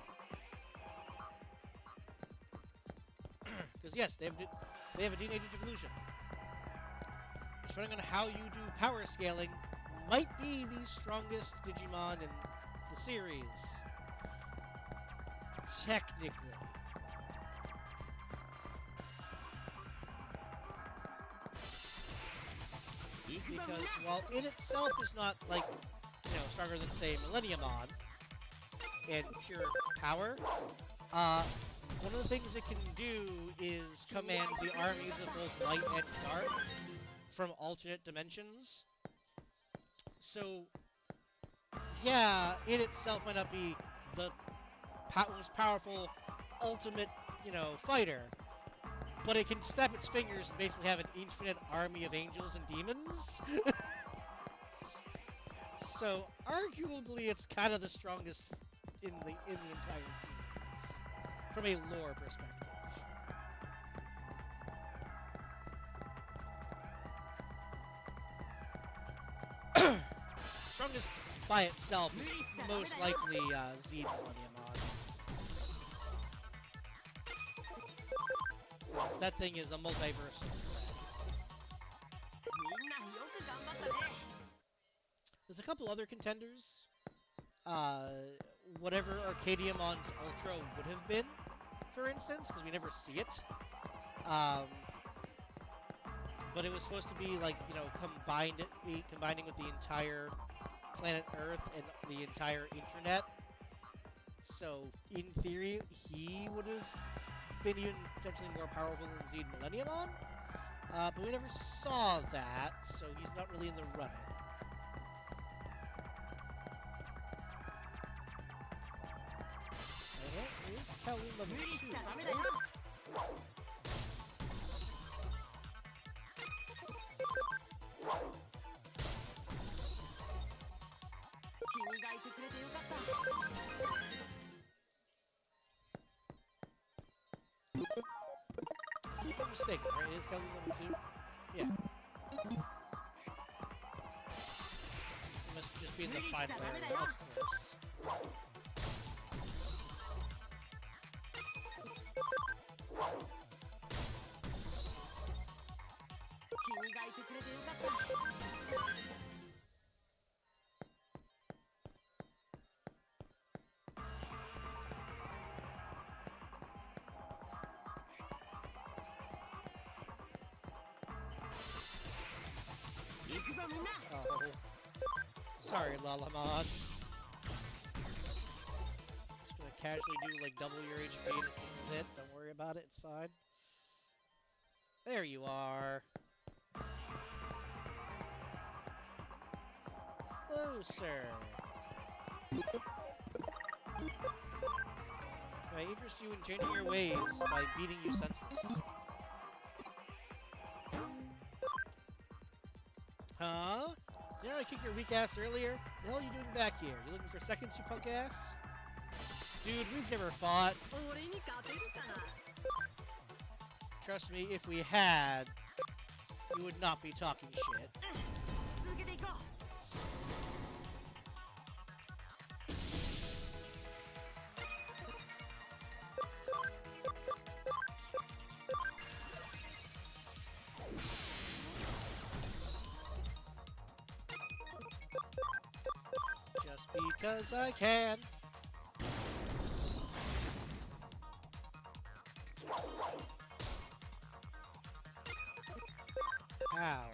Because yes, they have a denated evolution. Depending on how you do power scaling, might be the strongest Digimon in the series. Technically. Because while in itself is not, like, you know, stronger than, say, Millenniumon in pure power, one of the things it can do is command the armies of both light and dark from alternate dimensions. So, yeah, it itself might not be the most powerful, ultimate, fighter, but it can snap its fingers and basically have an infinite army of angels and demons. So arguably, it's kind of the strongest in the entire series from a lore perspective. Strongest by itself is most likely Z Millennium on. That thing is a multiversal. There's a couple other contenders. Whatever Arcadiamon's Ultra would have been, for instance, because we never see it. But it was supposed to be like, combining with the entire planet Earth and the entire internet. So, in theory, he would have been even potentially more powerful than Zed Millenniumon. But we never saw that, so he's not really in the running. If I'm mistaken, right? It is Kelly level 2? Yeah. It must just be in the final area, of course. Oh. Sorry, Lalamon. Just gonna casually do like double your HP and this thing will hit. Don't worry about it, it's fine. There you are. Hello, sir. Can I interest you in changing your ways by beating you senseless? Huh? Didn't I kick your weak ass earlier? The hell are you doing back here? You looking for seconds, you punk ass? Dude, we've never fought. Trust me, if we had, you would not be talking shit. Just because I can. Ow.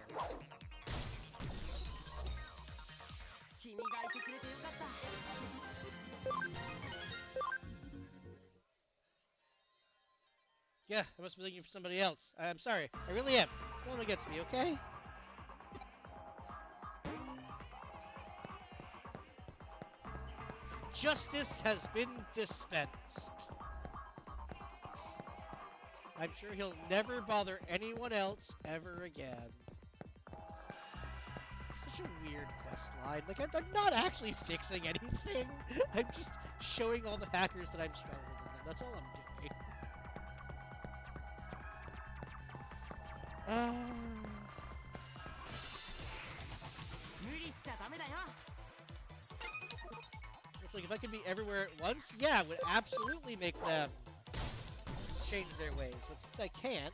Yeah, I must be looking for somebody else. I'm sorry. I really am. No one gets me, okay? Justice has been dispensed. I'm sure he'll never bother anyone else ever again. Such a weird quest line. Like, I'm not actually fixing anything. I'm just showing all the hackers that I'm stronger than them. That's all I'm doing. Like, if I could be everywhere at once, yeah, it would absolutely make them change their ways. But since I can't...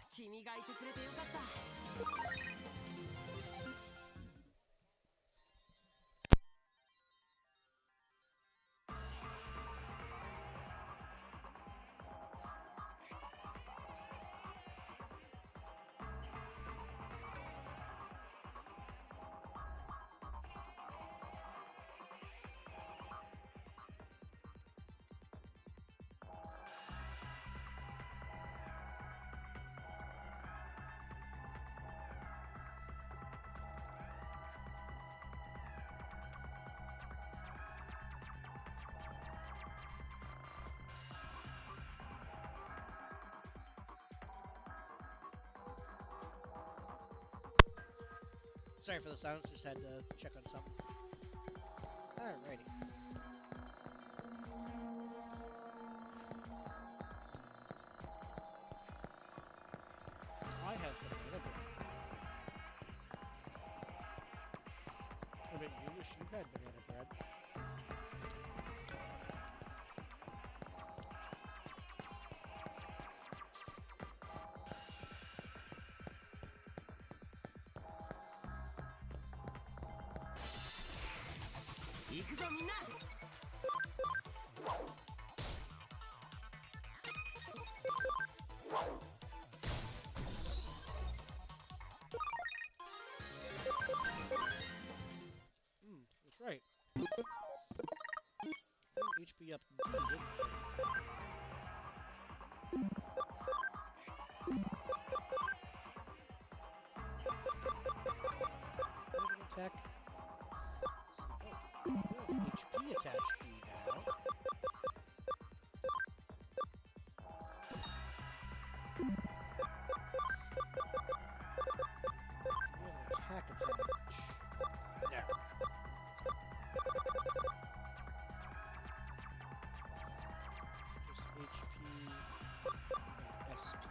Sorry for the silence, just had to check on something. Alrighty. I have banana bread. I bet you wish you had banana bread. That's right. HP up indeed. Attack. Oh, we have HP attached to you now. We have an attack attach. No. Just HP and SP.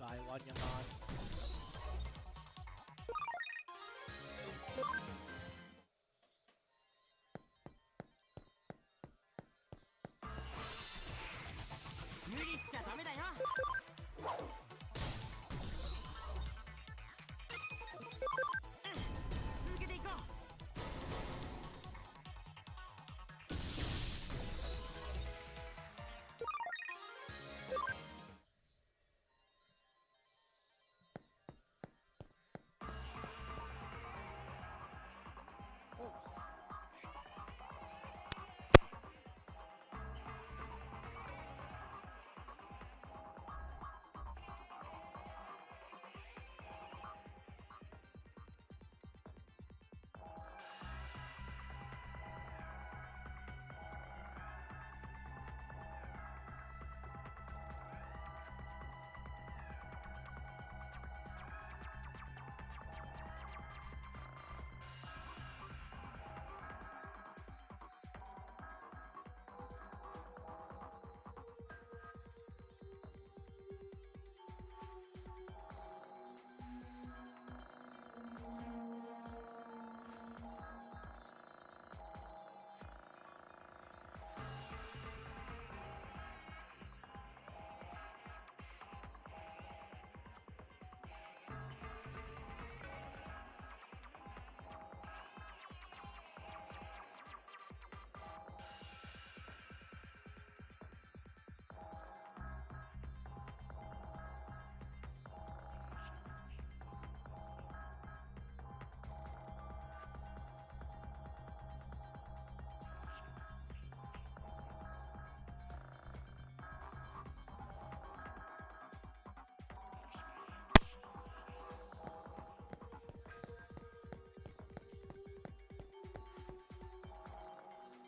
Bye, Wanyamon.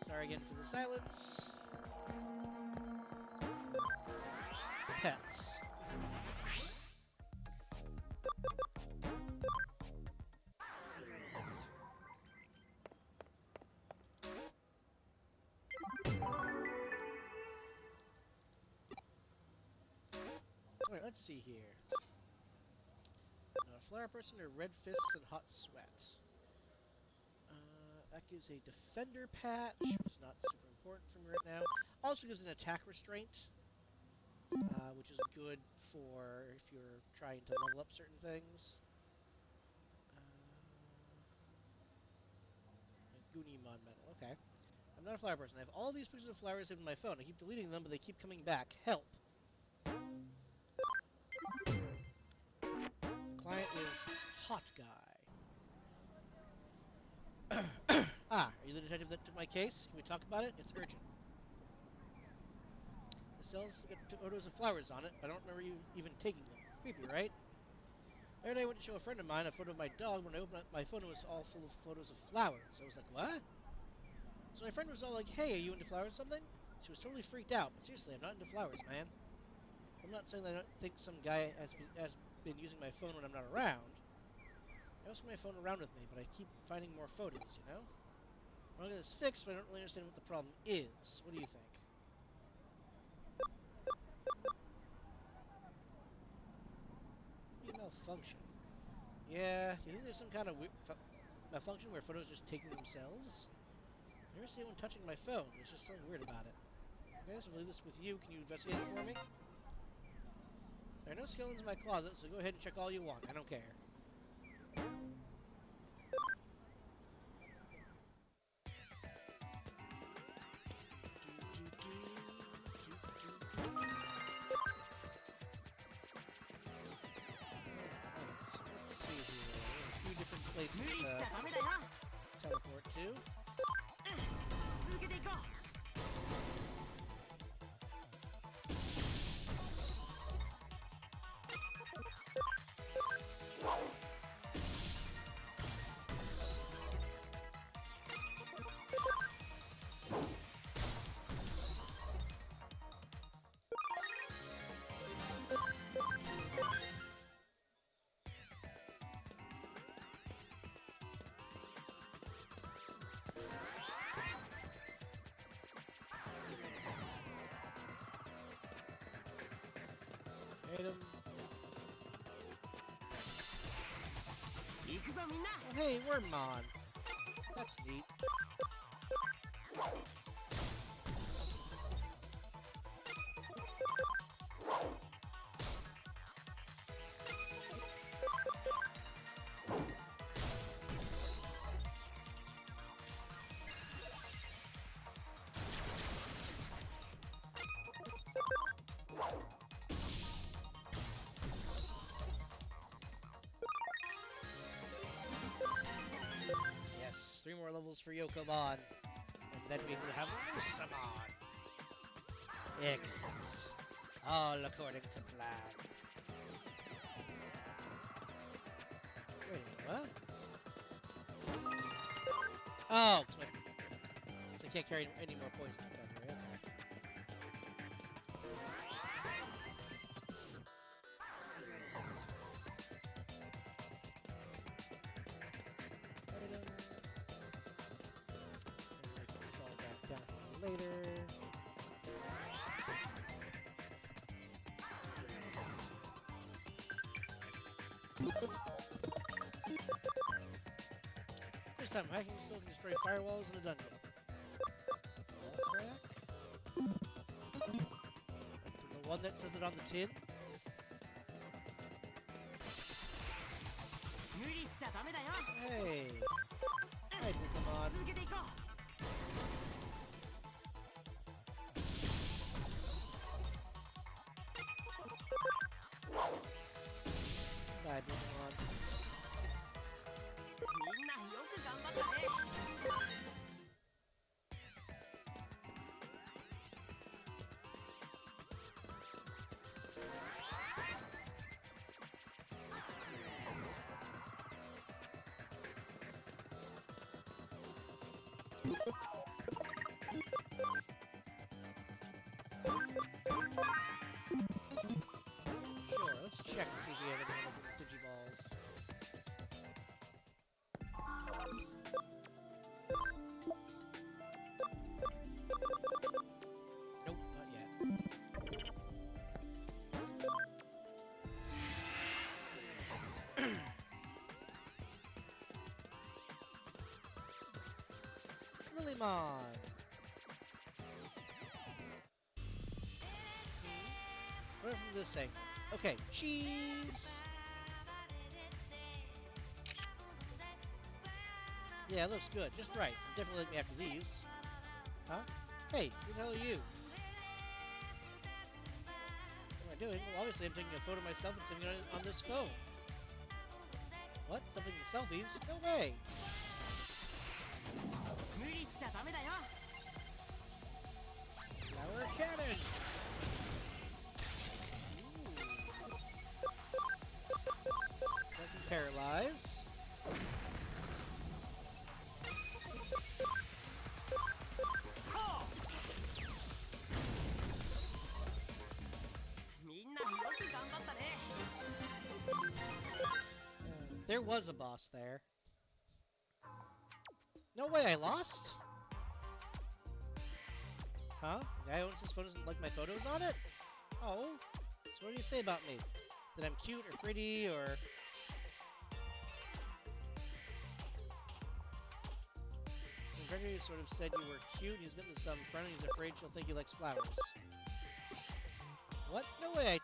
Sorry again for the silence. Pets. Alright, let's see here. Flower person or red fists and hot sweat. That gives a defender patch, which is not super important for me right now. Also gives an attack restraint, which is good for if you're trying to level up certain things. Gunimon medal, okay. I'm not a flower person. I have all these pictures of flowers in my phone. I keep deleting them, but they keep coming back. Help. Client is Hot Guy. Are you the detective that took my case? Can we talk about it? It's urgent. The cells got photos of flowers on it, but I don't remember you even taking them. Creepy, right? The other day I went to show a friend of mine a photo of my dog. When I opened up my phone, it was all full of photos of flowers. I was like, what? So my friend was all like, hey, are you into flowers or something? She was totally freaked out. But seriously, I'm not into flowers, man. I'm not saying that I don't think some guy has been using my phone when I'm not around. I also have my phone around with me, but I keep finding more photos, you know? I'm gonna get this fixed, but I don't really understand what the problem is. What do you think? Maybe malfunction. Yeah, do you think there's some kind of malfunction where photos just take themselves? I never see anyone touching my phone. There's just something weird about it. Okay, so I'll leave this with you. Can you investigate it for me? There are no skeletons in my closet, so go ahead and check all you want. I don't care. Places teleport to. Item. Oh, hey, Wormmon. That's neat. Yes, 3 more levels for Yokomon. And then we will have Musamon. Excellent. All according to plan. Wait a minute, what? Oh, so I can't carry any more poison down here. Later. This time, hacking still can destroy firewalls in a dungeon. The one that says it on the tin. Hey! Hi, Digimon. Bye, Digimon. Bakemon. What from this thing? Okay, cheese. Yeah, it looks good. Just right. Definitely like me after these. Huh? Hey, who the hell are you? What am I doing? Well, obviously I'm taking a photo of myself and sending it on this phone. What? Stop taking selfies? No way! Flower cannon! Second paralyze. There was a boss there. No way, I lost? Huh? The guy who owns this phone doesn't like my photos on it? Oh. So what do you say about me? That I'm cute or pretty or... Gregory sort of said you were cute. He's getting some friend and he's afraid she'll think he likes flowers. What? No way,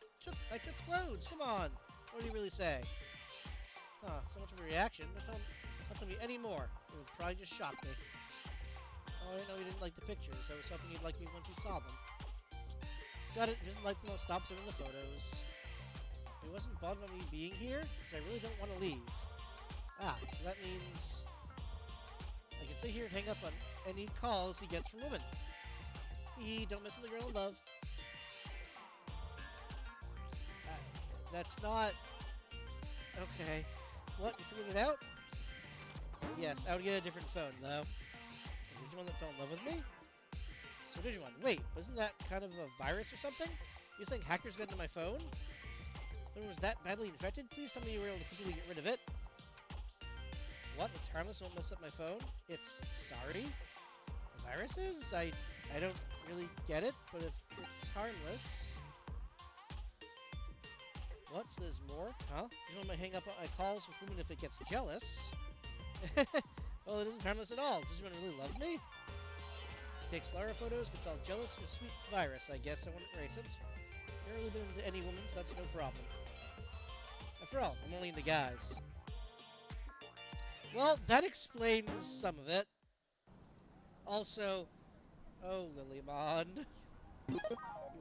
I took clothes. Come on. What do you really say? Huh, so much of a reaction. Don't tell me any more. It would probably just shock me. Oh, I didn't know he didn't like the pictures. I was hoping he'd like me once he saw them. Got it. Didn't like them. I'll stop sending the photos. He wasn't bothered about me being here, because I really don't want to leave. Ah, so that means I can sit here and hang up on any calls he gets from women. Hee, don't mess with the girl in love. That's not... Okay. What? You figured it out? Yes, I would get a different phone, though. Digimon that fell in love with me? So Digimon, wait, wasn't that kind of a virus or something? You're saying hackers got into my phone? When it was that badly infected? Please tell me you were able to completely get rid of it. What? It's harmless, won't mess up my phone? It's sorry? Viruses? I don't really get it, but if it's harmless... What? So there's more? Huh? Digimon might hang up on my calls with women if it gets jealous. Well, it isn't harmless at all. Does Digimon really love me? Takes flower photos, gets all jealous with a sweet virus, I guess. I wouldn't race it. Never really been into any woman, so that's no problem. After all, I'm only into guys. Well, that explains some of it. Also, oh, Lilymon. You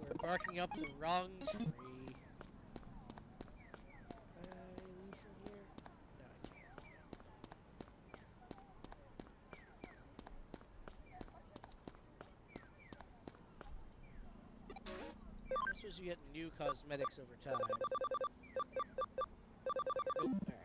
are barking up the wrong tree. Leave from here? No, I can't. I suppose you get new cosmetics over time. Oh, alright.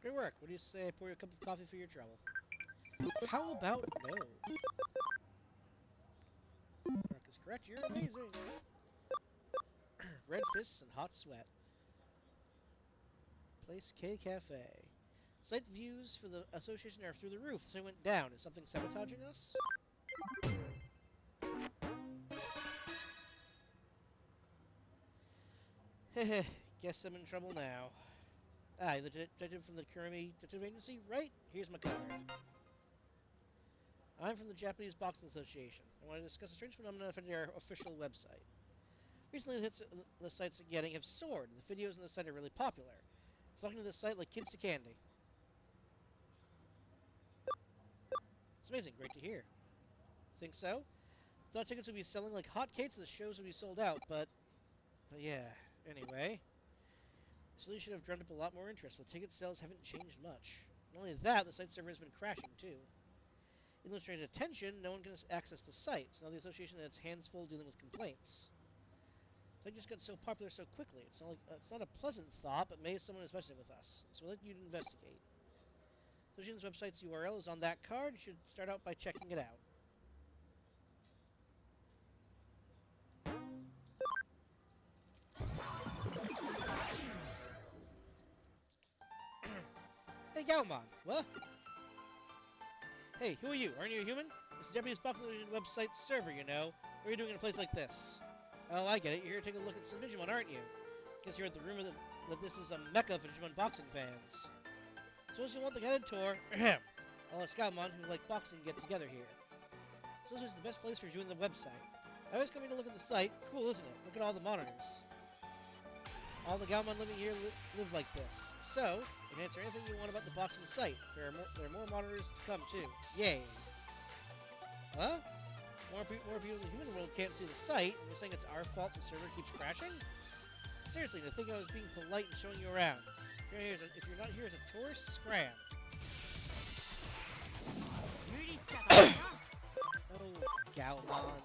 Great work. What do you say I pour you a cup of coffee for your trouble? How about no? Mark is correct. You're amazing. Red fists and hot sweat. Place K Cafe. Site views for the association are through the roof, so I went down. Is something sabotaging us? Heh, guess I'm in trouble now. Ah, you're the detective from the Kurumi Detective Agency? Right? Here's my card. I'm from the Japanese Boxing Association. I want to discuss a strange phenomenon affecting our official website. Recently, the hits the sites are getting have soared, and the videos on the site are really popular. Flocking to the site like kids to candy. It's amazing. Great to hear. Think so? Thought tickets would be selling like hotcakes and the shows would be sold out, but yeah. Anyway. So you should have drummed up a lot more interest, but ticket sales haven't changed much. Not only that, the site server has been crashing too. In illustrated attention, no one can access the site, so now the association has its hands full dealing with complaints. They just got so popular so quickly. It's not a pleasant thought, but maybe someone is messing with us. So we'll let you investigate. Solutions website's URL is on that card. You should start out by checking it out. Hey, Galmon. What? Hey, who are you? Aren't you a human? It's the Japanese population website server, you know. What are you doing in a place like this? Oh, I get it. You're here to take a look at some Digimon, aren't you? Guess you're at the rumor that this is a mecca for Digimon boxing fans. So as you want the guided tour, all the Scoutmon who like boxing get together here. So this is the best place for viewing the website. I always come here to look at the site. Cool, isn't it? Look at all the monitors. All the Galmon living here live like this. So, you can answer anything you want about the boxing site. There are more monitors to come, too. Yay. Huh? More people in the human world can't see the site, and you're saying it's our fault the server keeps crashing? Seriously, to think I was being polite and showing you around. If you're not here as a tourist, scram. Oh, Galmon.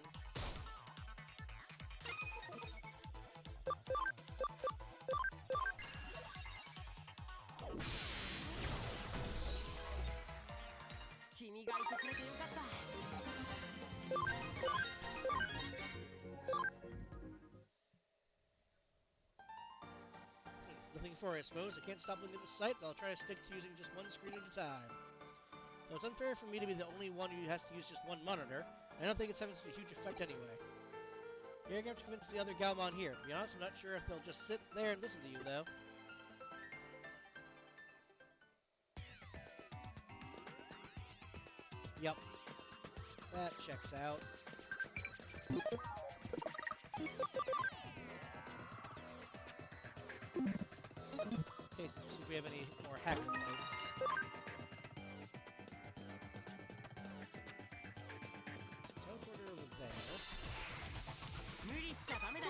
Nothing for it, I suppose. I can't stop looking at the site, but I'll try to stick to using just one screen at a time. Though it's unfair for me to be the only one who has to use just one monitor. I don't think it's having such a huge effect anyway. You're going to have to convince the other Galmon here. To be honest, I'm not sure if they'll just sit there and listen to you, though. Yep. That checks out. Okay, so see if we have any more hacker points. Teleporter over there.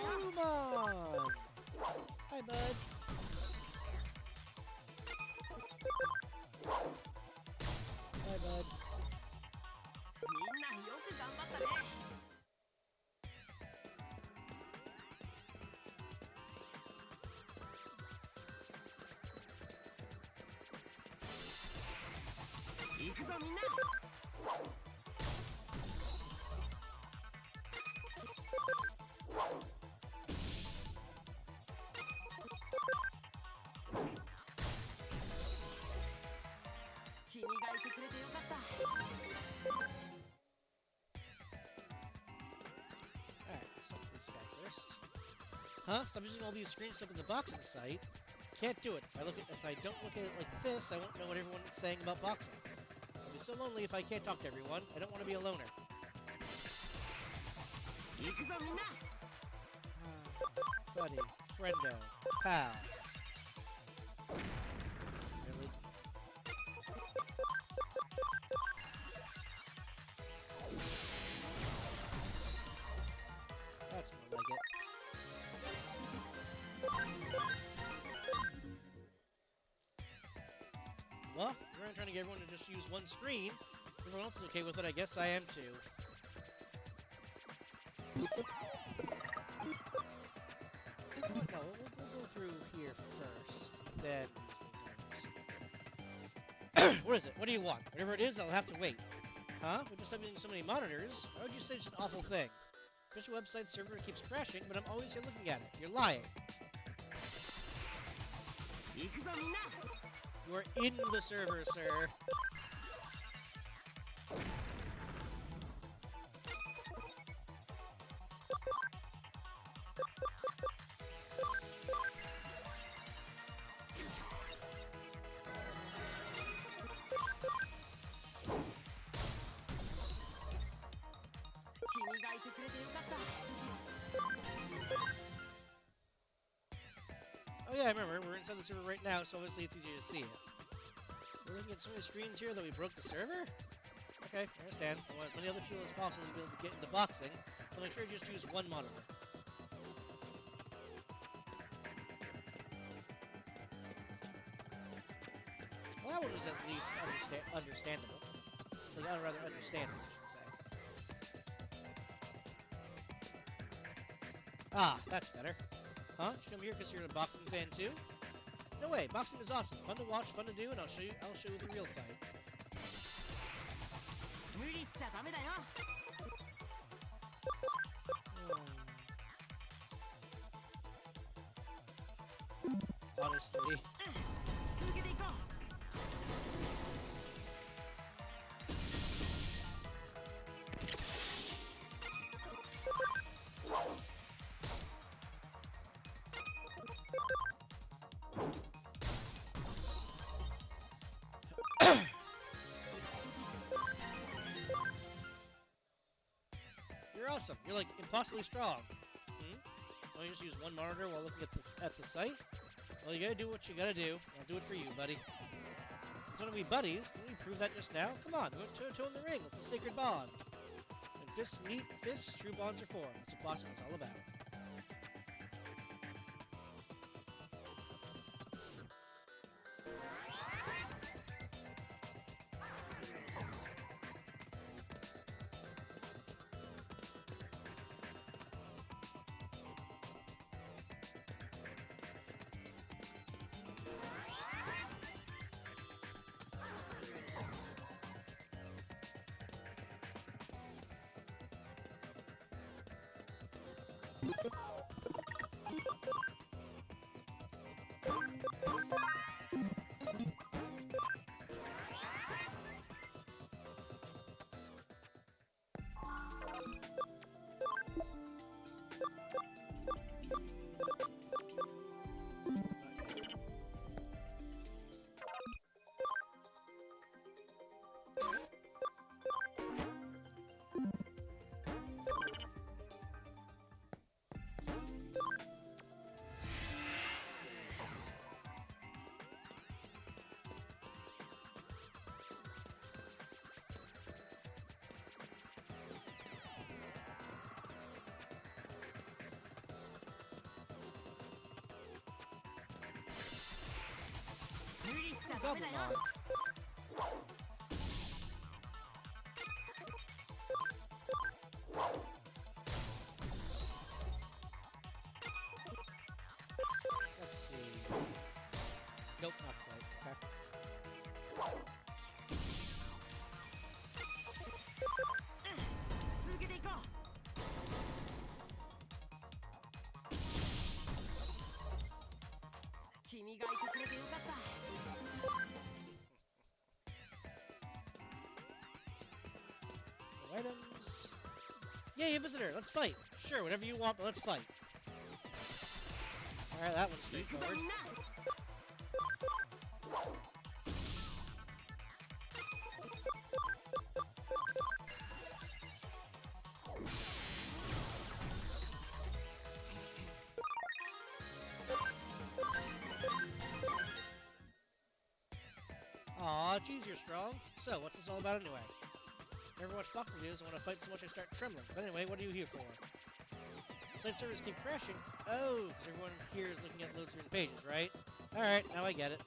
Come on! Hi, bud. Hi, bud. Alright, let's look at this guy first. Huh? Stop using all these screens to look at the boxing site. Can't do it. If I don't look at it like this, I won't know what everyone's saying about boxing. I'll be so lonely if I can't talk to everyone. I don't want to be a loner. Buddy, friendo, pal. Really? That's more like it. Well, you're trying to get everyone to just use one screen. If everyone else is okay with it, I guess I am too. No, we'll go through here first, then use these items. What is it? What do you want? Whatever it is, I'll have to wait. Huh? We're just having so many monitors. Why would you say such an awful thing? Official website server keeps crashing, but I'm always here looking at it. You're lying. You are in the server, sir. Oh yeah, I remember. We're inside the server right now, so obviously it's easier to see it. We're looking at so many screens here that we broke the server? Okay, I understand. I want as many other people as possible to be able to get into boxing, so make sure you just use one monitor. Well, that one was at least understandable. Like, I'd rather understand it, I should say. Ah, that's better. Huh? You come here because you're a boxing fan too? No way, boxing is awesome. Fun to watch, fun to do, and I'll show you the real fight. Honestly. You're awesome. You're like impossibly strong. Hmm? Don't you just use one monitor while looking at the site? Well, you gotta do what you gotta do. I'll do it for you, buddy. It's gonna be buddies. Didn't we prove that just now? Come on, go toe-to-toe in the ring. It's a sacred bond. When fists meet fists, true bonds are formed. That's what boxing is all about. Bakemon. Let's see. Nope, not quite. Okay. 続けていこう。君がいてくれてよかった。 Items. Yay, a visitor! Let's fight! Sure, whatever you want, but let's fight. Alright, that one's straightforward. Aw, geez, you're strong. So, what's this all about anyway? Never watch boxing videos and when I fight so much I start trembling. But anyway, what are you here for? Site servers keep crashing. Oh, because everyone here is looking at load screen pages, right? Alright, now I get it.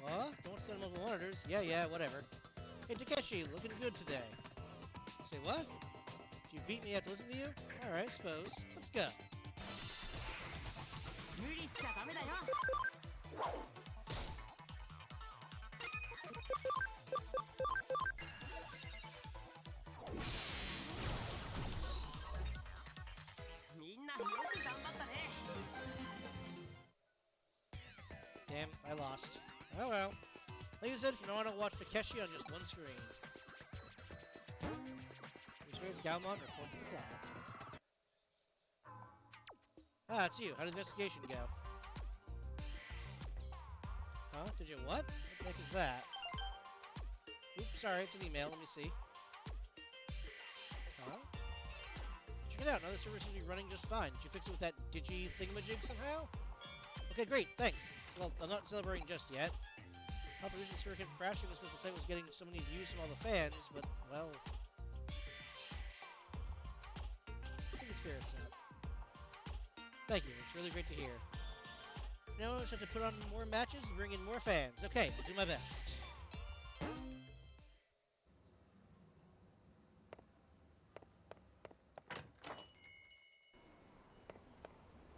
What? Don't stand on multiple monitors? Yeah, whatever. Hey, Takeshi, looking good today. Say what? You beat me, I have to listen to you? Alright, I suppose. Let's go. Damn, I lost. Oh well. Like I said, from now on I'll watch Takeshi on just one screen. Galmon, report to the cloud. Ah, it's you. How did the investigation go? Huh? Did you what? What the heck is that? Oops, sorry, it's an email. Let me see. Huh? Check it out. Now the server seems to be running just fine. Did you fix it with that digi thingamajig somehow? Okay, great. Thanks. Well, I'm not celebrating just yet. How the reason the server kept crashing was because the site was getting so many views from all the fans, but, well... spirits up. Thank you, it's really great to hear. No, just have to put on more matches and bring in more fans. Okay, I'll do my best.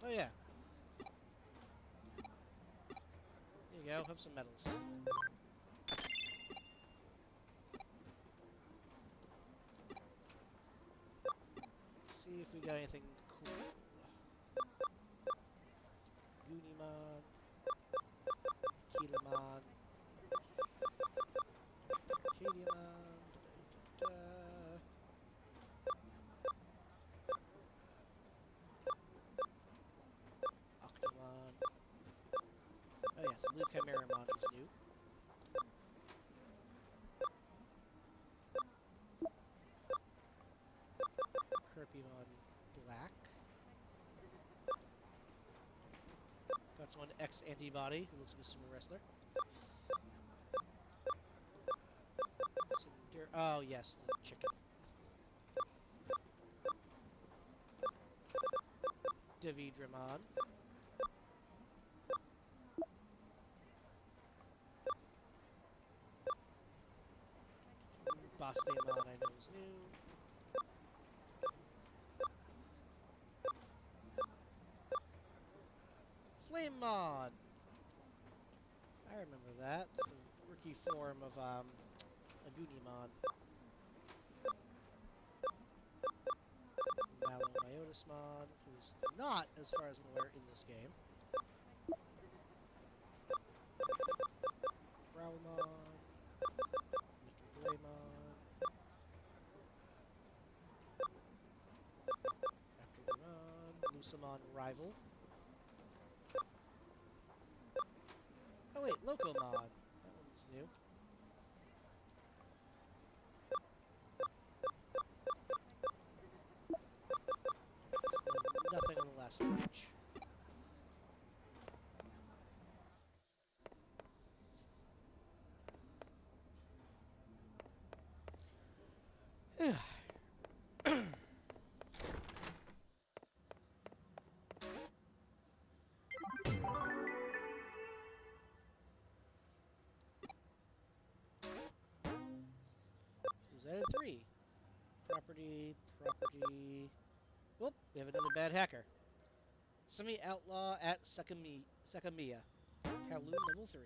Oh yeah. There you go, have some medals. See if we got anything cool. Goonimon, Kilamon, Arcadiamon, Octomon. Oh yes, Blue Chimeramon is new. Kirpymon Black. Got someone ex-antibody who looks like a sumo wrestler. Oh yes, the chicken. Davidramon. Bastemon I know is new. Flamemon! I remember that. It's the rookie form of Agunimon. Malomyotismon, who's not, as far as I'm aware, in this game. Growlmon. Metalgreymon. Raptorgreymon. Lucamon Rival. Oh wait, Locomon. That one's new. So nothing on the last page. This is edit 3. Property. Whoop, we have another bad hacker. Semi-outlaw at Sakamiya. Kowloon level 3.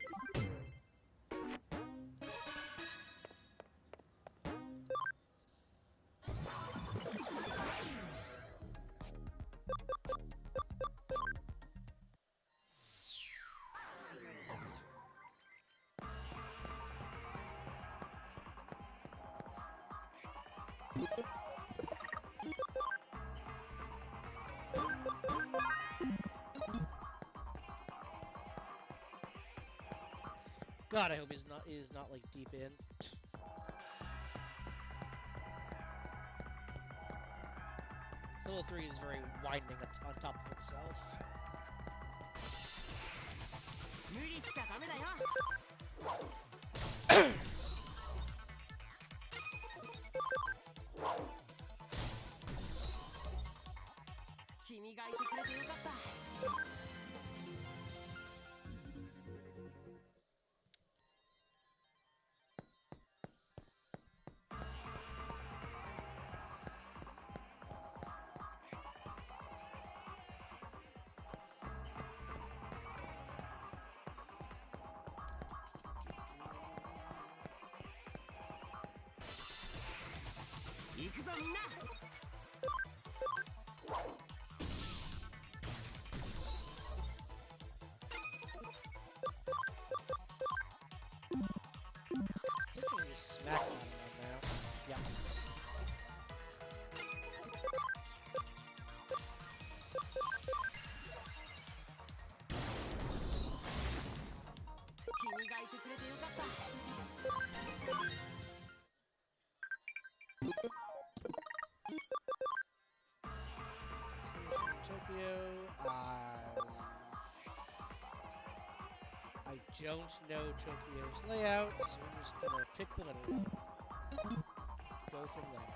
God, I hope he's not like deep in. Level 3 is very widening on top of itself. 無理しちゃダメだよ。君がいてくれてよかった。行くぞみんな。Smack on him right now. Yep. 君がいてくれてよかった。 Tokyo. I don't know Tokyo's layout, so we're just gonna pick the middle one. Go from there.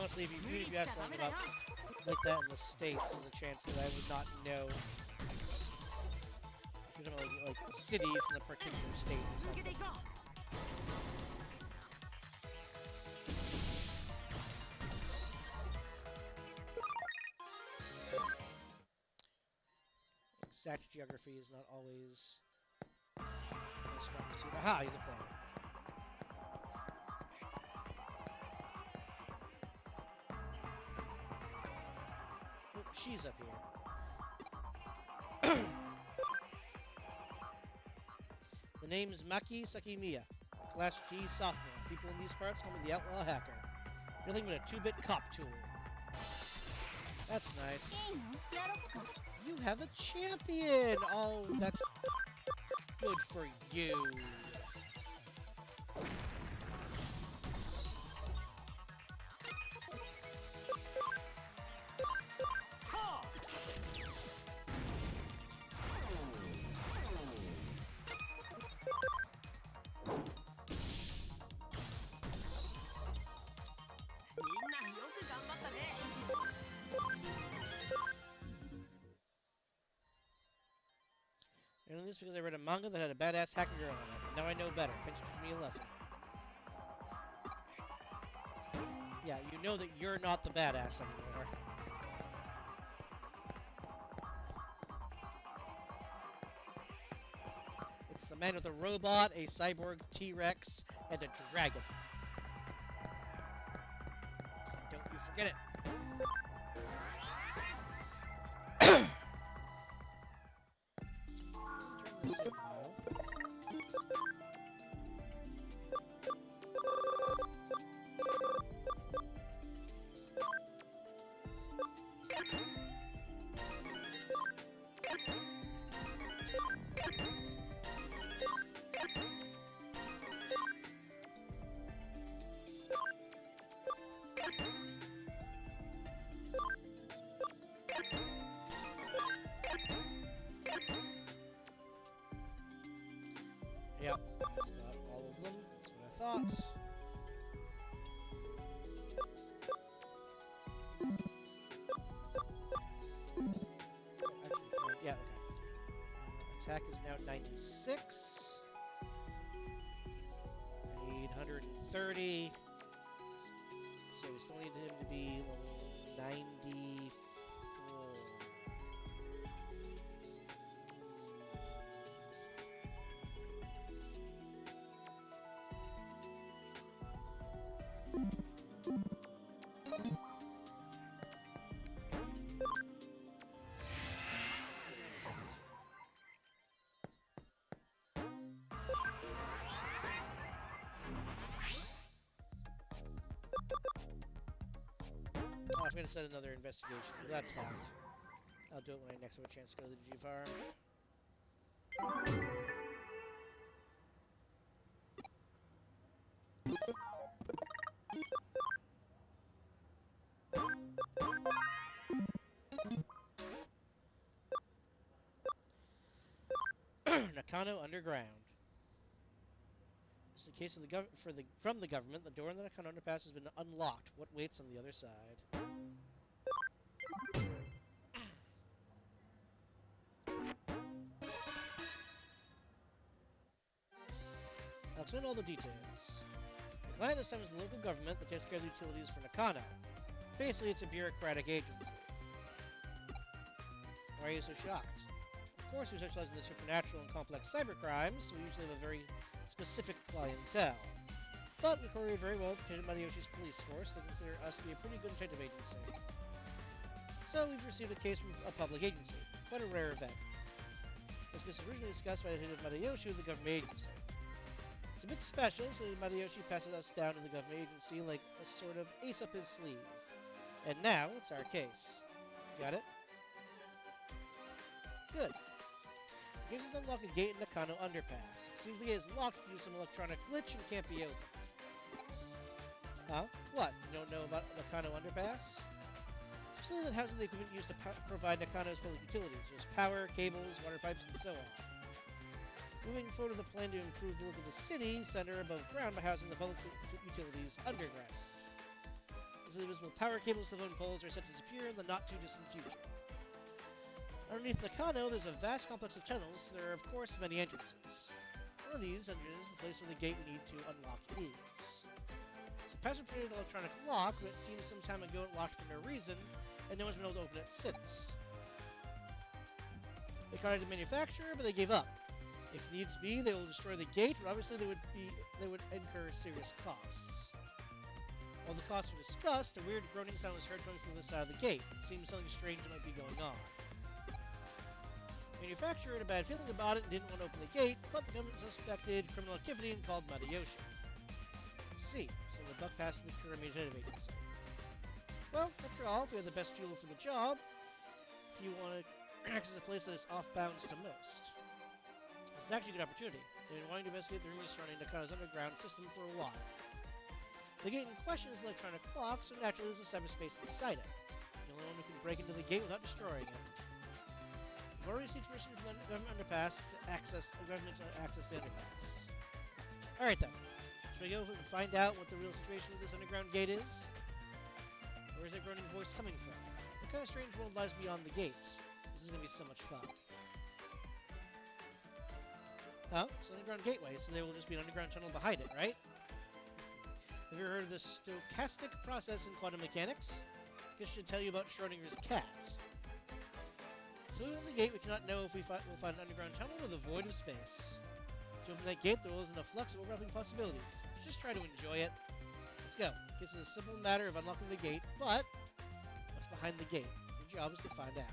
Honestly, if 無 you 理 if し you ち asked ゃダ something メだよ about like that in the States, there's a chance that I would not know. If you're talking like cities in a particular state or 続けて something. いこう Exact geography is not always my strong suit. Aha, he's up there. Oh, she's up here. The name is Maki Sakimiya, Class G sophomore. People in these parts call me the Outlaw Hacker. Nothing but a 2-bit cop tool. That's nice. いいのやろっか You have a champion! Oh, that's good for you. Ha! みんなよく頑張ったね I know this because I read a manga that had a badass hacker girl in it. Now I know better. Thanks for teaching me a lesson. Yeah, you know that you're not the badass anymore. It's the man with a robot, a cyborg T-Rex, and a dragon. Don't you forget it. Turn this in now. Yep, got all of them. That's what I thought. Actually, yeah, okay. Attack is now 96. I need 130. So we still need him to be level 94. Oh, I forgot to set another investigation, but that's fine. I'll do it when I next have a chance to go to the Digi Farm. Nakano Underground. This is the case of from the government. The door in the Nakano Underpass has been unlocked. What waits on the other side? I'll explain all the details. The client this time is the local government that takes care of the utilities for Nakano. Basically, it's a bureaucratic agency. Why are you so shocked? Of course, we specialize in the supernatural and complex cyber crimes, so we usually have a very specific clientele. But we coordinate very well with Madayoshi's police force. They consider us to be a pretty good detective agency. So we've received a case from a public agency. Quite a rare event. This case was originally discussed by the head of Madayoshi with the government agency. It's a bit special, so Madayoshi passes us down to the government agency like a sort of ace up his sleeve. And now, it's our case. Got it? Good. The case is to unlock a gate in Nakano Underpass. Seems the gate is locked due to some electronic glitch and can't be opened. Huh? What? You don't know about Nakano Underpass? It's a facility that houses the equipment used to provide Nakano's public utilities. There's power, cables, water pipes, and so on. Moving forward with a plan to improve the look of the city center above ground by housing the public utilities underground. until the visible power cables to the phone poles are set to disappear in the not-too-distant future. Underneath Nakano, there's a vast complex of tunnels, so there are, of course, many entrances. One of these entrances is the place where the gate we need to unlock is. It's a password-protected electronic lock, but it seems some time ago it locked for no reason, and no one's been able to open it since. They contacted the manufacturer, but they gave up. If needs be, they will destroy the gate, but obviously they would incur serious costs. While the costs were discussed, a weird groaning sound was heard coming from the side of the gate. It seemed something strange might be going on. The manufacturer had a bad feeling about it and didn't want to open the gate, but the government suspected criminal activity and called Media.Vision. See, so the buck passed the Pyramid Agency. Well, after all, if we have the best fuel for the job, if you want to access a place that is off-bounds to most. This is actually a good opportunity. They've been wanting to investigate the rumors surrounding Nakano's underground system for a while. The gate in question is an electronic clock, so naturally there's a cyberspace inside it. The only one who can break into the gate without destroying it. We've already received permission from the government underpass to access the underpass. Alright then. Shall we go and find out what the real situation with this underground gate is? Where is that groaning voice coming from? What kind of strange world lies beyond the gates? This is going to be so much fun. Oh, it's an underground gateway, so there will just be an underground tunnel behind it, right? Have you ever heard of the stochastic process in quantum mechanics? I guess I should tell you about Schrodinger's cat. So we open the gate, we cannot know if we'll find an underground tunnel or the void of space. To open that gate, there is enough flux of overlapping possibilities. Just try to enjoy it. Let's go. This is a simple matter of unlocking the gate, but what's behind the gate? Your job is to find out.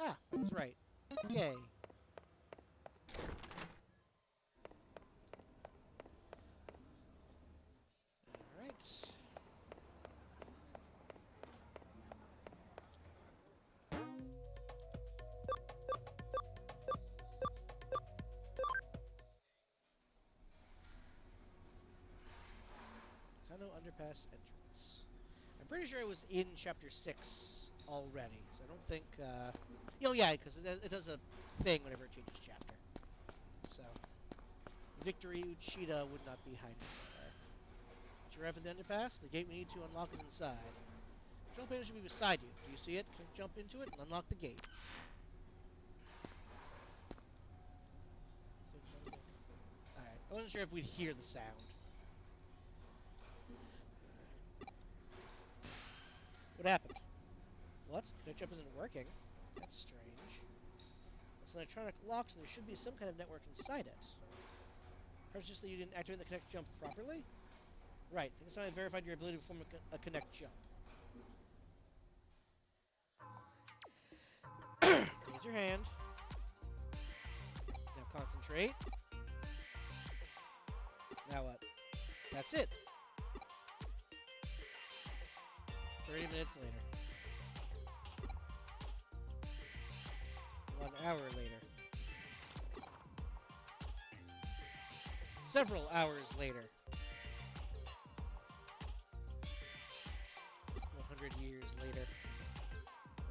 Ah, that's right. Yay. Alright. Kano Underpass entrance. I'm pretty sure it was in Chapter 6 already, so I don't think, oh yeah, because it does a thing whenever it changes chapter. So, Victory Uchida would not be hiding somewhere. Once you arrive at the underpass, the gate we need to unlock is inside. The control panel should be beside you. Do you see it? Jump into it and unlock the gate. Alright, I wasn't sure if we'd hear the sound. What happened? What? Connect jump isn't working? That's strange. It's an electronic lock, so there should be some kind of network inside it. Perhaps just that you didn't activate the connect jump properly? Right. I think it's time I verified your ability to perform a connect jump. Raise your hand. Now concentrate. Now what? That's it. 30 minutes later. 1 hour later. Several hours later. 100 years later.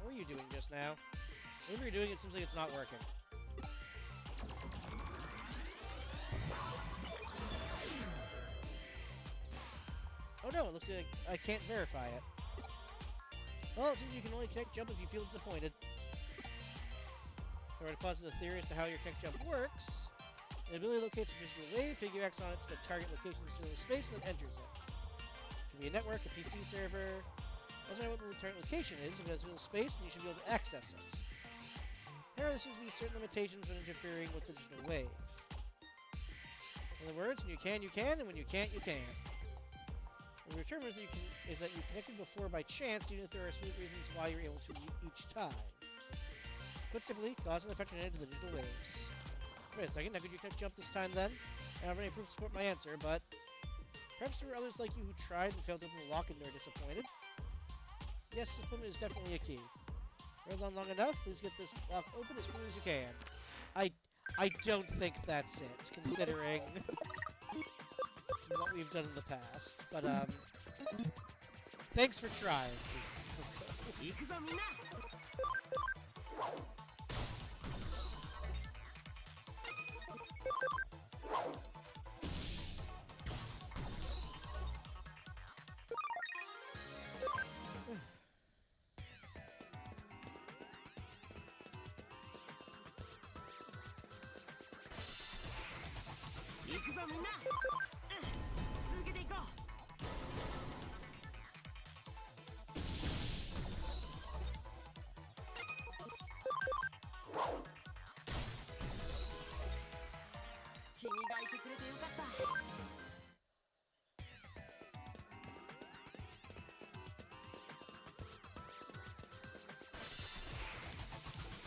What were you doing just now? Whatever you're doing, it seems like it's not working. Oh no, it looks like I can't verify it. Well, it seems you can only connect jump if you feel disappointed. If I were to posit a theory as to how your connect jump works, the ability locates a digital wave, piggybacks on it to the target location in the space, and then enters it. It can be a network, a PC server. Doesn't matter what the target location is, if it has a little space, then you should be able to access it. However, there seems to be certain limitations when interfering with the digital wave. In other words, when you can, and when you can't, you can't. What we determine is that you connected before by chance, even if there are smooth reasons why you're able to each time. Put simply, cause and effect related to the digital waves. Wait a second, now could you connect jump this time then? I don't have any proof to support my answer, but perhaps there were others like you who tried and failed to open the lock and they're disappointed. Yes, disappointment is definitely a key. Hold on long enough, please get this lock open as quickly as you can. I don't think that's it, considering what we've done in the past. But, thanks for trying. ぞみんな、続けていこう。君がいてくれてよかった。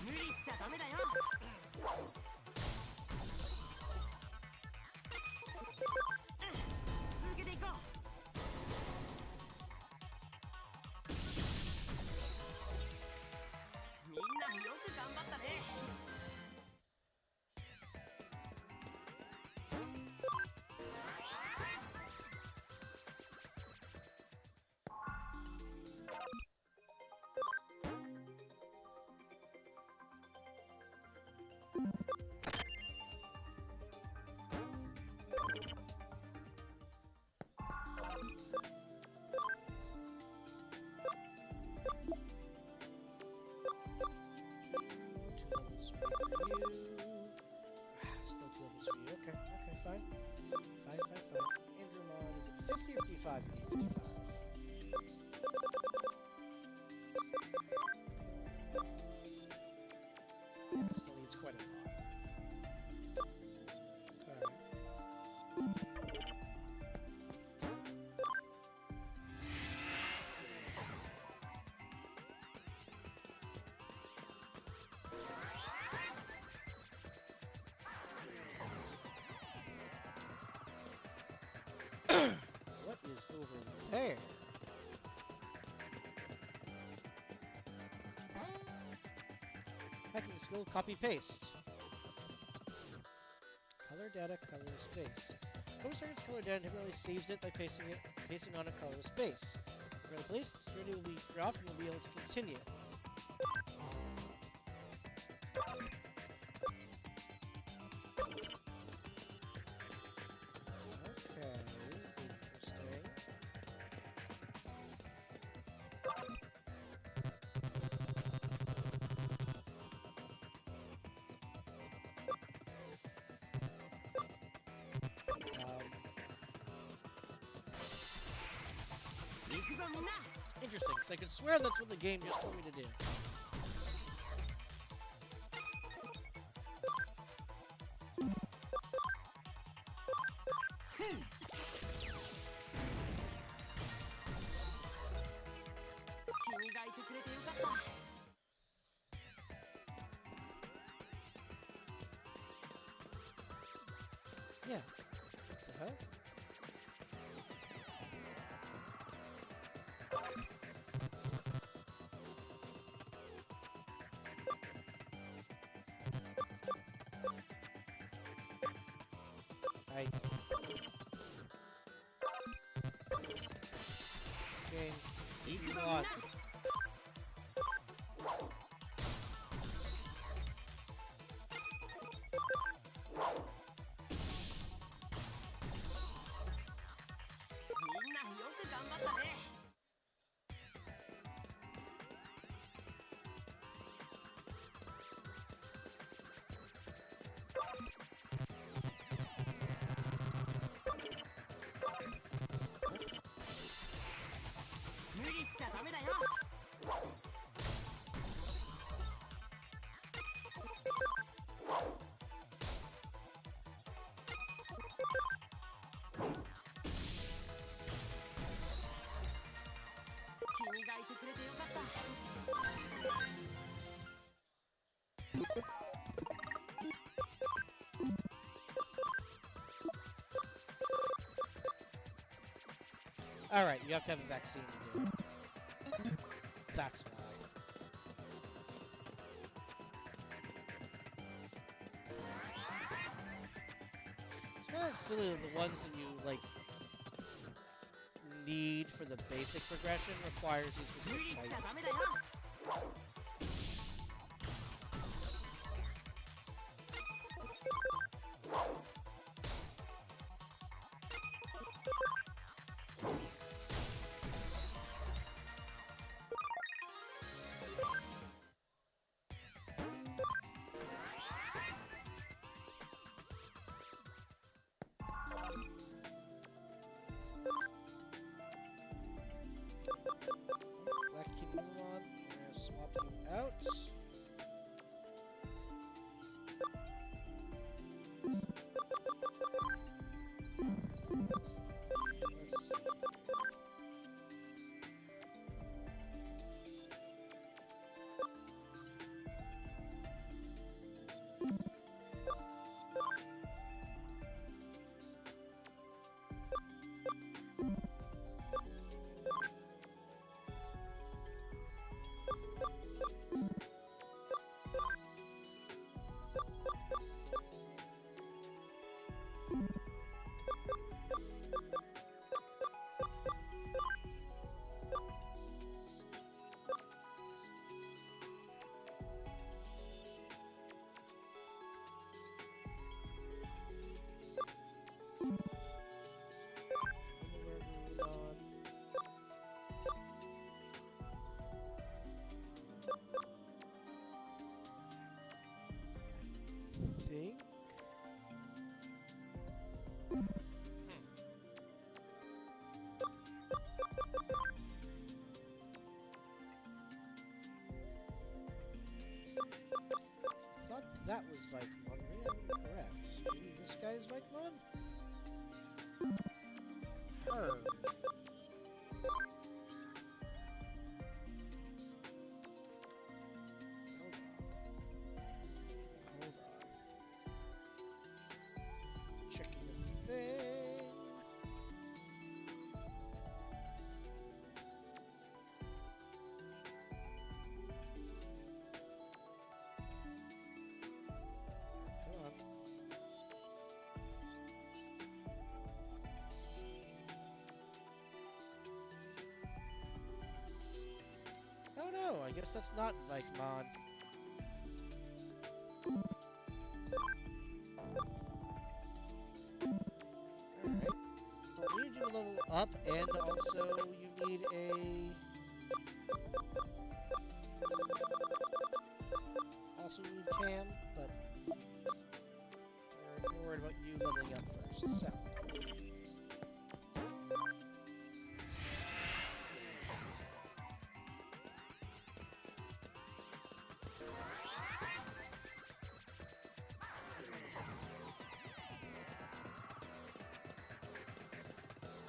無理しちゃダメだよ。続けていこう。みんなよく頑張ったね。Still 2 levels for you. Okay, okay, fine. Fine, fine, fine. Indramon, is it 50 or 55? 55. Still needs quite a lot. What is over there? Hacking skill, copy paste. Color data, color space. Close target's color data temporarily saves it by pasting on a color space. For the place, the security will be dropped and you'll be able to continue. Okay, interesting. Interesting, because I could swear that's what the game just told me to do. Yeah. What the hell? Game. Easy on. Alright, you have to have a vaccine to do it. That's why. It's kind of silly that the ones that you, like, need for the basic progression requires these specific types. Think. Thought that was Bakemon. Maybe I'm correct. Maybe this guy's Bakemon? Her. Hold on. Checking the thing. Come on. Oh no, I guess that's not Bakemon. Alright. Well, we need to do a level up, and also you need a... Also need Cam, but we're more worried about you leveling up first. So.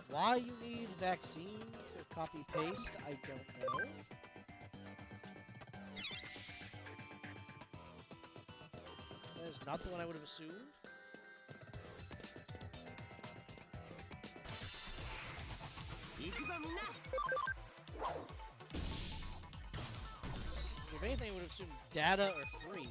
Why you need vaccine for copy paste, I don't know. That is not the one I would have assumed. If anything, I would have assumed data or free.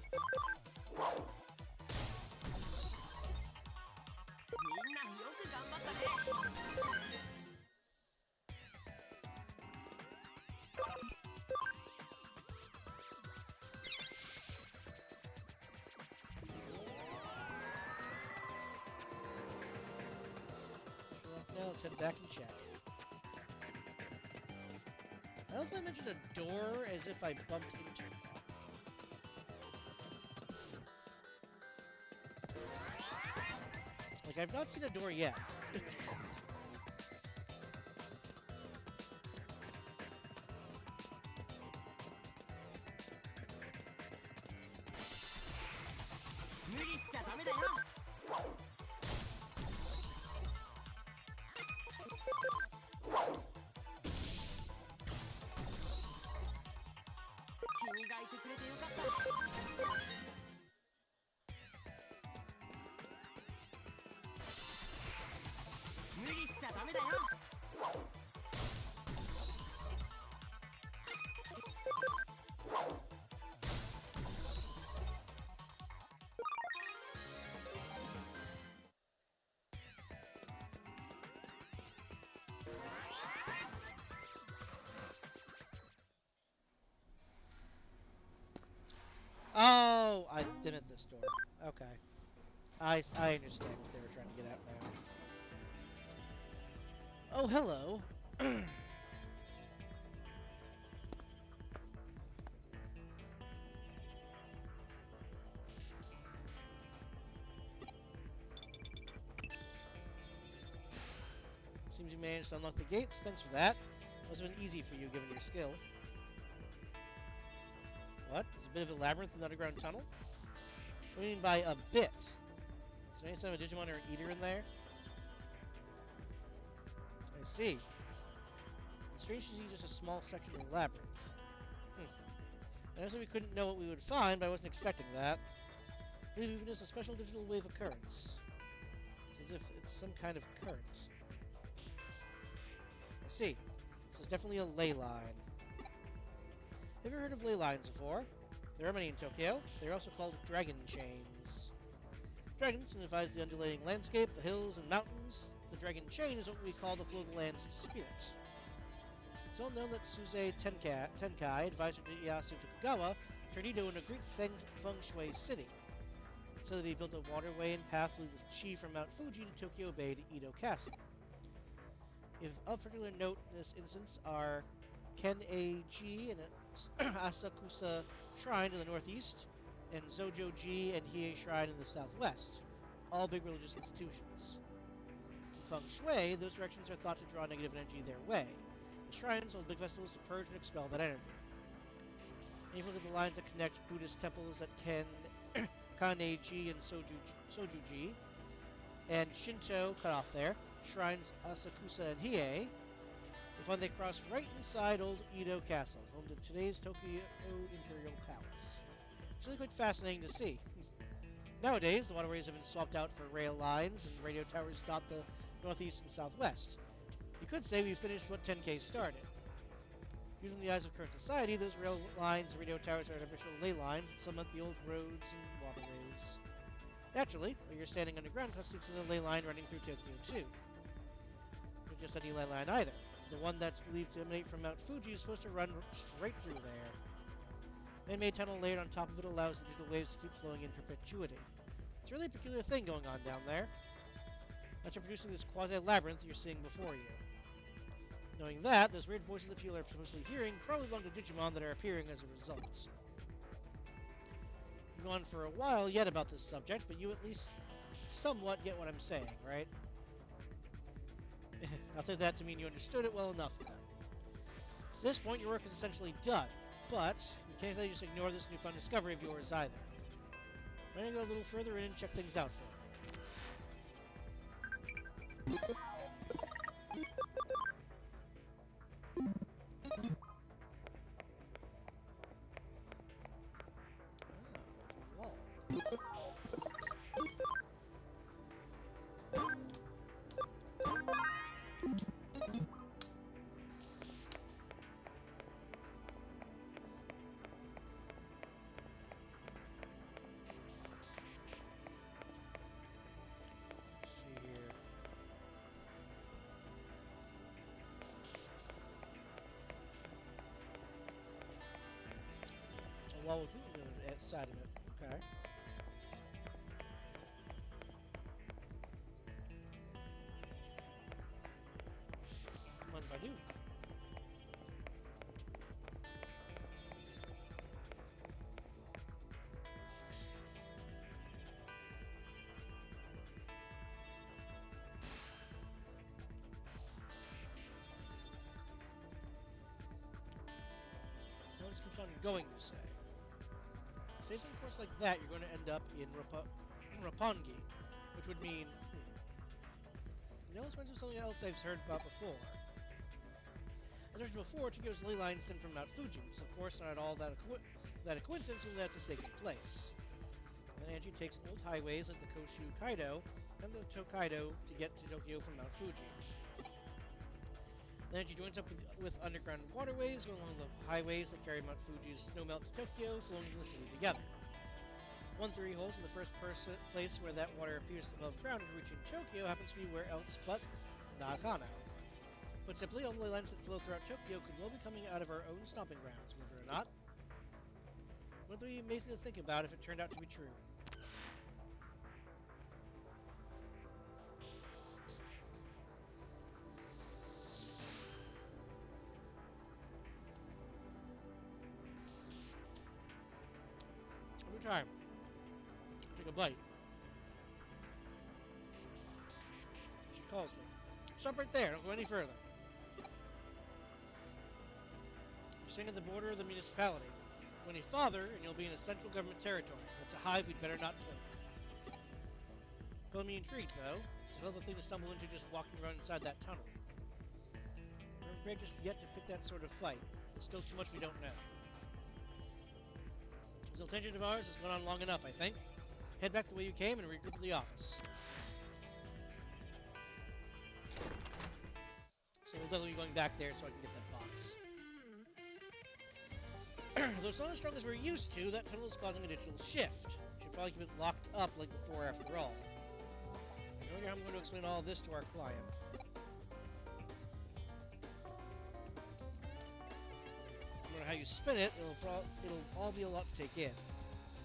Now let's head back and check. I don't think I mentioned a door as if I bumped into it. Like, I've not seen a door yet. Oh, I did it this door. Okay. I understand what they were trying to get at now. Oh, hello. Seems you managed to unlock the gates. Thanks for that. Must have been easy for you given your skill. What? It's a bit of a labyrinth in the underground tunnel? What do you mean by a bit? Is there any sign of a Digimon or an Eater in there? I see. It's strange to see just a small section of the labyrinth. I know we couldn't know what we would find, but I wasn't expecting that. I believe even as a special digital wave occurrence. It's as if it's some kind of current. I see. This is definitely a ley line. Have you ever heard of ley lines before? There are many in Tokyo. They're also called dragon chains. Dragon signifies the undulating landscape, the hills and mountains. The dragon chain is what we call the flow of the land's spirit. It's well known that Suze Tenkai, advisor to Ieyasu Tokugawa, turned Edo into a great feng shui city. So that he built a waterway and path leading the chi from Mount Fuji to Tokyo Bay to Edo Castle. If of particular note in this instance are Ken-A-ji and Asakusa Shrine in the northeast, and Zojo-ji and Hiei Shrine in the southwest, all big religious institutions. In feng shui, those directions are thought to draw negative energy their way. The shrines hold big festivals to purge and expel that energy. And if you look at the lines that connect Buddhist temples at Kane-ji and Soju-ji, and Shinto cut off there, shrines Asakusa and Hiei, you'll find they cross right inside old Edo Castle, home to today's Tokyo Imperial Palace. It's really quite fascinating to see. Nowadays, the waterways have been swapped out for rail lines, and radio towers dot the northeast and southwest. You could say we finished what 10K started. Using the eyes of current society, those rail lines and radio towers are artificial ley lines that cement the old roads and waterways. Naturally, where you're standing underground constitutes a ley line running through Tokyo too. Not just any ley line either. The one that's believed to emanate from Mount Fuji is supposed to run straight through there. A man-made tunnel layered on top of it allows the digital waves to keep flowing in perpetuity. It's a really peculiar thing going on down there. After producing this quasi-labyrinth you're seeing before you. Knowing that, those weird voices that people are supposedly hearing probably belong to Digimon that are appearing as a result. We've gone for a while yet about this subject, but you at least somewhat get what I'm saying, right? I'll take that to mean you understood it well enough then. At this point, your work is essentially done, but you can't exactly just ignore this newfound discovery of yours either. I'm going to go a little further in and check things out for you. Wall with the side of it. Okay. What if I do? So this keeps on going, you say? Say some course like that, you're going to end up in Roppongi, which would mean, You know, this reminds me of something else I've heard about before. As I mentioned before, Tokyo's ley lines stem from Mount Fuji, which is of course not at all that a coincidence when that's taking place. And then Angie takes old highways like the Koshu Kaido and the Tokaido to get to Tokyo from Mount Fuji. Then she joins up with underground waterways going along the highways that carry Mount Fuji's snowmelt to Tokyo, flowing into the city together. One theory holds that the first place where that water appears above ground and reaching Tokyo happens to be where else but Nakano. But simply, all the lines that flow throughout Tokyo could well be coming out of our own stomping grounds, believe it or not. Wouldn't it be amazing to think about if it turned out to be true? Every time. Take a bite. She calls me. Stop right there, don't go any further. You're staying at the border of the municipality. When he's father, and you'll be in a central government territory. That's a hive we'd better not poke. Got me intrigued, though. It's a hell of a thing to stumble into just walking around inside that tunnel. We're prepared just yet to pick that sort of fight. There's still too much we don't know. This little tension of ours has gone on long enough, I think. Head back the way you came and regroup at the office. So we'll definitely be going back there so I can get that box. Though it's not as strong as we're used to, that tunnel is causing a digital shift. We should probably keep it locked up like before after all. I wonder how I'm going to explain all of this to our client. No matter how you spin it, it'll all be a lot to take in.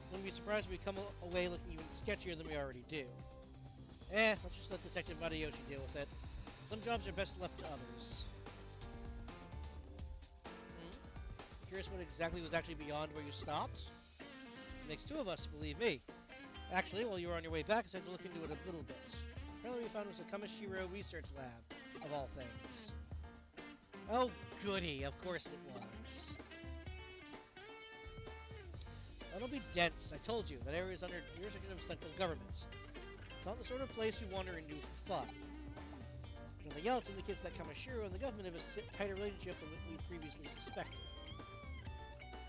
Wouldn't be surprised if we come away looking even sketchier than we already do. Let's just let Detective Matayoshi deal with it. Some jobs are best left to others. Curious what exactly was actually beyond where you stopped? It makes two of us, believe me. Actually, while you were on your way back, I decided to look into it a little bit. Apparently we found it was a Kamishiro research lab, of all things. Oh, goody, of course it was. That'll be dense, I told you. That area is under jurisdiction of central government. Not the sort of place you wander into for fun. If nothing else indicates that Kamishiro and the government have a tighter relationship than we previously suspected.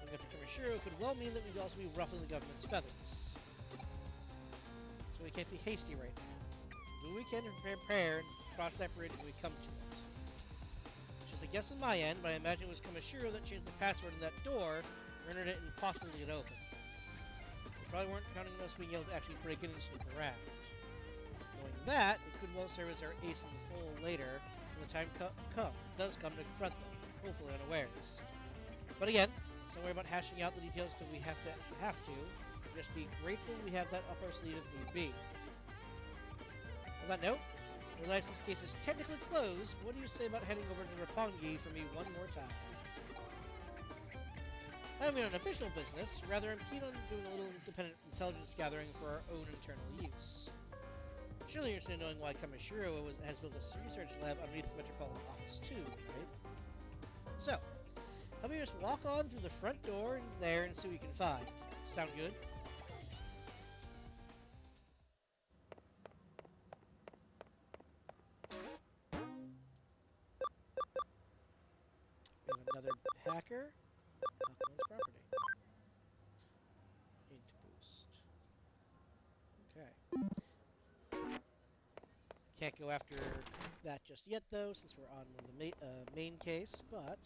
Looking after Kamishiro could well mean that we'd also be ruffling the government's feathers. So we can't be hasty right now. Do what we can to prepare and cross that bridge when we come to it. It's just a guess on my end, but I imagine it was Kamishiro that changed the password in that door, rendered it impossible to get open. They probably weren't counting on us being able to actually break in and snoop around. Knowing that, it could well serve as our ace in the hole later when the time does come to confront them, hopefully unawares. But again, don't worry about hashing out the details until we have to. Just be grateful we have that up our sleeve if need be. On that note, I realize this case is technically closed. What do you say about heading over to Roppongi for me one more time? I don't mean on official business. Rather, I'm keen on doing a little independent intelligence gathering for our own internal use. Surely you're interested in knowing why Kamishiro has built a research lab underneath the Metropolitan Office too, right? So, how about you just walk on through the front door and there and see what you can find. Sound good? We have another hacker. Bakemon's property. Int boost. Okay. Can't go after that just yet, though, since we're on one of the main case, but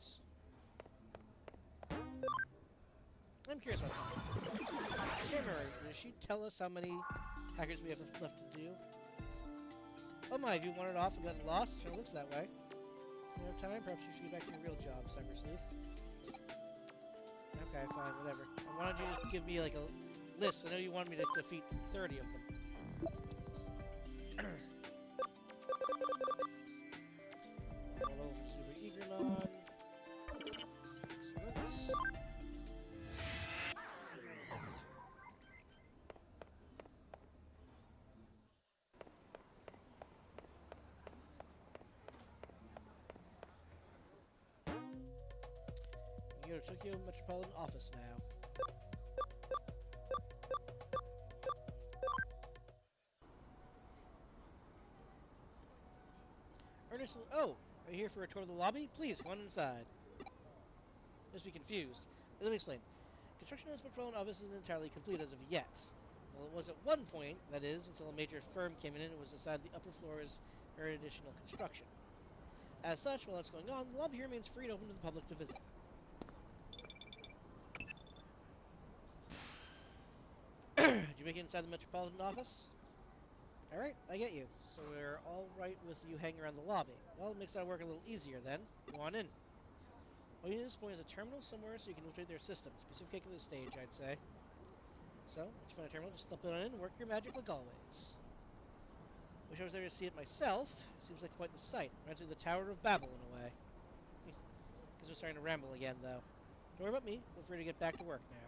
I'm curious about something. I can't remember. Did she tell us how many hackers we have left to do? Oh my, have you wandered off and gotten lost? It sure looks that way. You have time? Perhaps you should get back to your real job, Cyber Sleuth. Okay, fine, whatever. Why don't you just give me, like, a list? I know you wanted me to defeat 30 of them. Roll over Super Eagernod. Excellent. You go to Tokyo Metropolitan Office now. Ernest, oh, are you here for a tour of the lobby? Please, come on inside. Must be confused. Let me explain. Construction of this Metropolitan Office isn't entirely complete as of yet. Well, it was at one point, that is, until a major firm came in and it was decided the upper floors are additional construction. As such, while that's going on, the lobby here remains free and open to the public to visit. Did you make it inside the Metropolitan Office? Alright, I get you. So we're alright with you hanging around the lobby. Well, it makes our work a little easier then. Go on in. All you need at this point is a terminal somewhere so you can infiltrate their systems. Be careful of the stage, I'd say. So, once you find a terminal, just slip it on in and work your magic like always. Wish I was there to see it myself. Seems like quite the sight. Reminds me of the Tower of Babel in a way. Guess we're starting to ramble again, though. Don't worry about me. Feel free to get back to work now.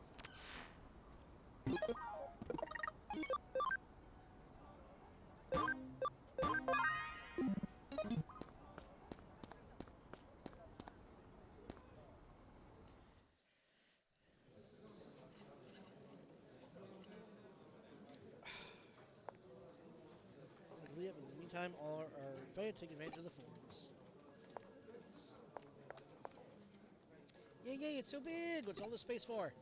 meantime, all are invited to take advantage of the forums. Yay, it's so big! What's all this space for?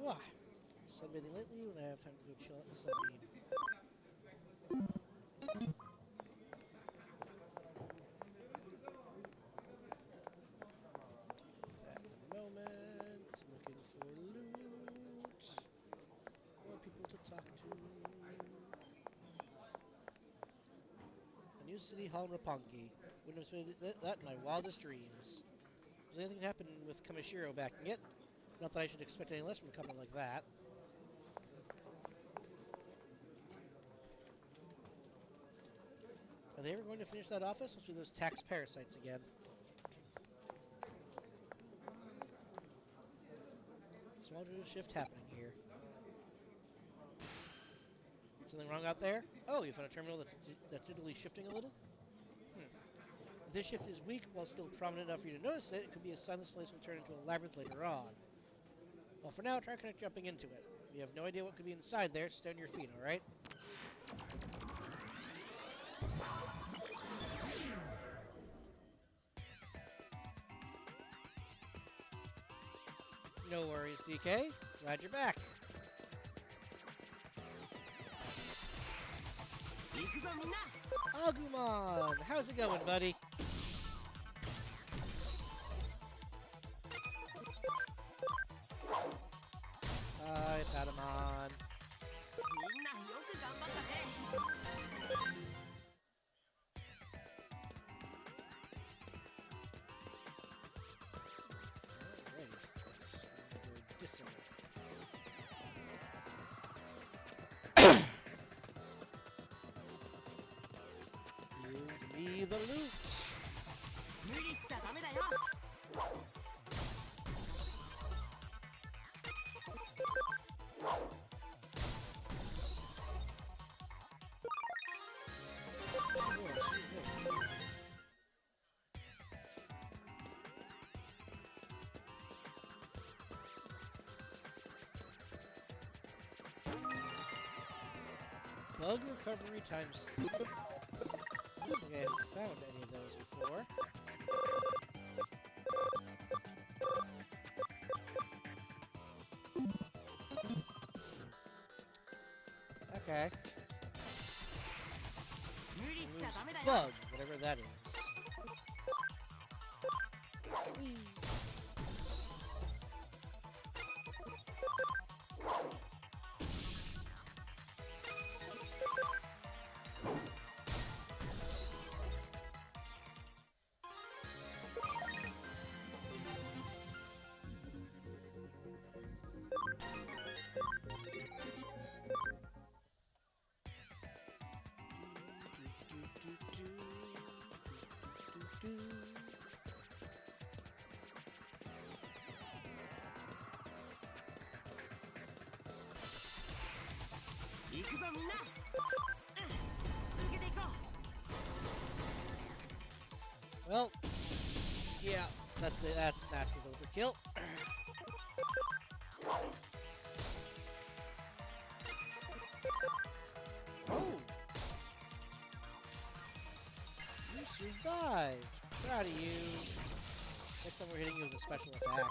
Wah. Sunbathing lately when I have time to go chill out in the sunbeam. At the moment, looking for loot. More people to talk to. A new city hall in Roppongi. Wouldn't have expected that in my wildest dreams. Does anything happen with Kamishiro backing it? Not that I should expect any less from a company like that. Are they ever going to finish that office? Must be those tax parasites again. Small shift happening here. Something wrong out there? Oh, you found a terminal that's digitally shifting a little? If this shift is weak while still prominent enough for you to notice it, it could be a sign this place will turn into a labyrinth later on. Well, for now, try kind of jumping into it. You have no idea what could be inside there, so stay on your feet, alright? No worries, DK. Glad you're back. Agumon! How's it going, buddy? Hi, Patamon. Give me the loot. Bug recovery times 3. I don't think I have found any of those before. Okay. Bug, whatever that is. Whee. Well, yeah, that's massive overkill. Oh! You survived! Proud of you. Next time we're hitting you with a special attack.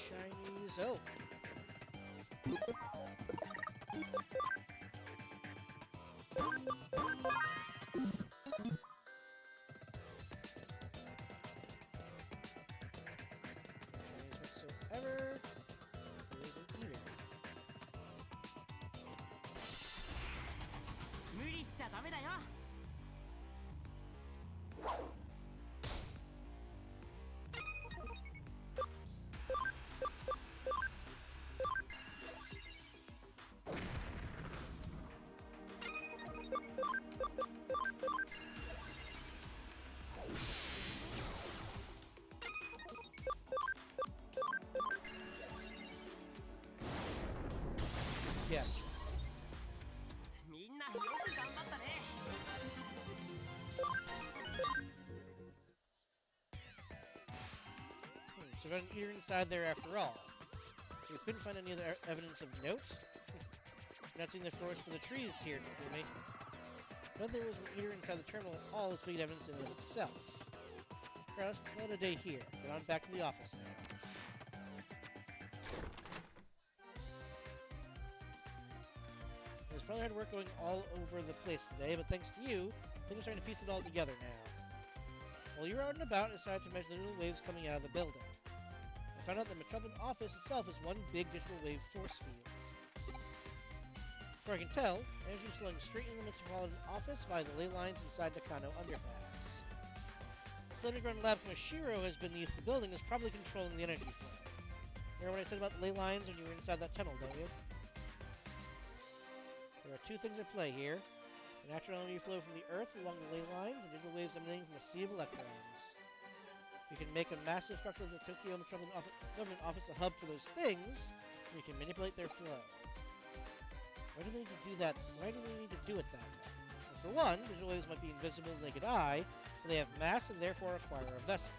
Shinies. Oh! Whatsoever. There isn't either. There's not an eater inside there after all. So we couldn't find any other evidence of note. Not seeing the forest for the trees here, Takumi. But there was an eater inside the terminal hall is big evidence in and of itself. Let's call it a day here. Get on back to the office now. There's probably hard work going all over the place today, but thanks to you, things are starting to piece it all together now. While you were out and about, I decided to measure the little waves coming out of the building. I found out that the Metropolitan office itself is one big digital wave force field. As far as I can tell, energy is flowing straight into the Metropolitan office via the ley lines inside the Kano underpass. The underground lab Mashiro has beneath the building is probably controlling the energy flow. Remember what I said about the ley lines when you were inside that tunnel, don't you? There are two things at play here. The natural energy flow from the Earth along the ley lines and digital waves emanating from a sea of electrons. We can make a massive structure of the Tokyo Metropolitan Government Office a hub for those things, and we can manipulate their flow. Why do we need to do that? Why do we need to do it that way? Well, for one, digital waves might be invisible to the naked eye, but they have mass and therefore require a vessel.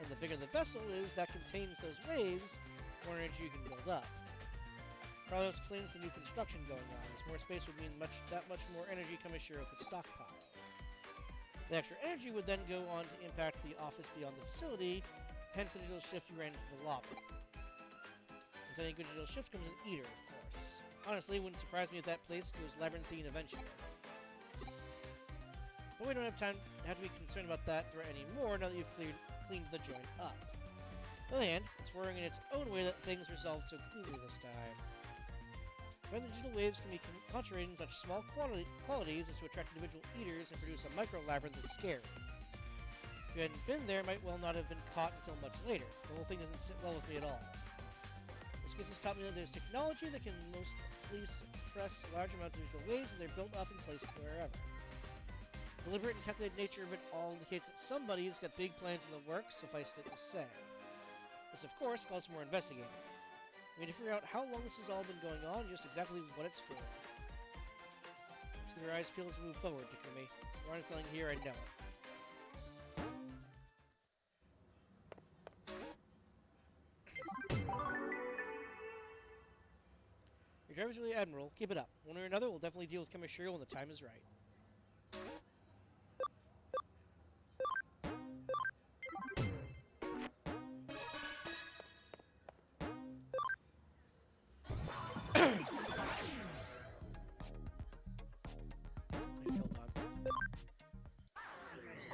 And the bigger the vessel is that contains those waves, the more energy you can build up. Carlos explains the new construction going on. This more space would mean that much more energy Kamishiro could stockpile. The extra energy would then go on to impact the office beyond the facility, hence the digital shift you ran into the lobby. With any good digital shift comes an eater, of course. Honestly, it wouldn't surprise me if that place goes labyrinthine eventually. But we don't have to be concerned about that threat anymore now that you've cleaned the joint up. On the other hand, it's worrying in its own way that things resolved so cleanly this time. When the digital waves can be concentrated in such small quantities as to attract individual eaters and produce a micro-labyrinth is scary. If you hadn't been there, it might well not have been caught until much later. The whole thing doesn't sit well with me at all. This case has taught me that there's technology that can mostly suppress large amounts of digital waves and they're built up and placed wherever. The deliberate and calculated nature of it all indicates that somebody's got big plans in the works, suffice it to say. This, of course, calls for more investigating. We need to figure out how long this has all been going on and just exactly what it's for. Let's give your eyes peeled as we move forward, Takumi. We're on something here, I know it. Your driver's really admirable. Keep it up. One way or another, we'll definitely deal with Kamishiro when the time is right.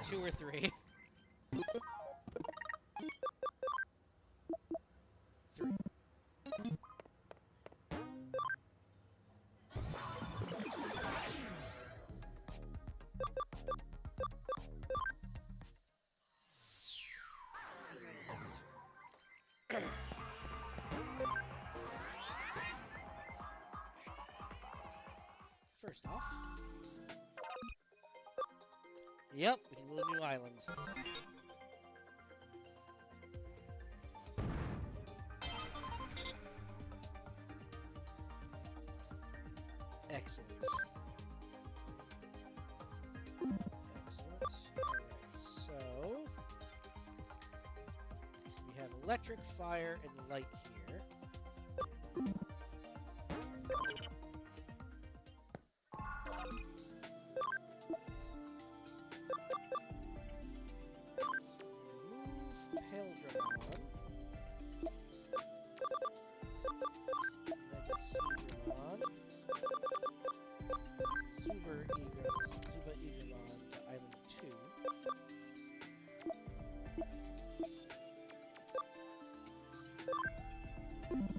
Two or three. First off, yep, we can build a new island. Excellent. Excellent. Alright, so we have electric, fire, and light here.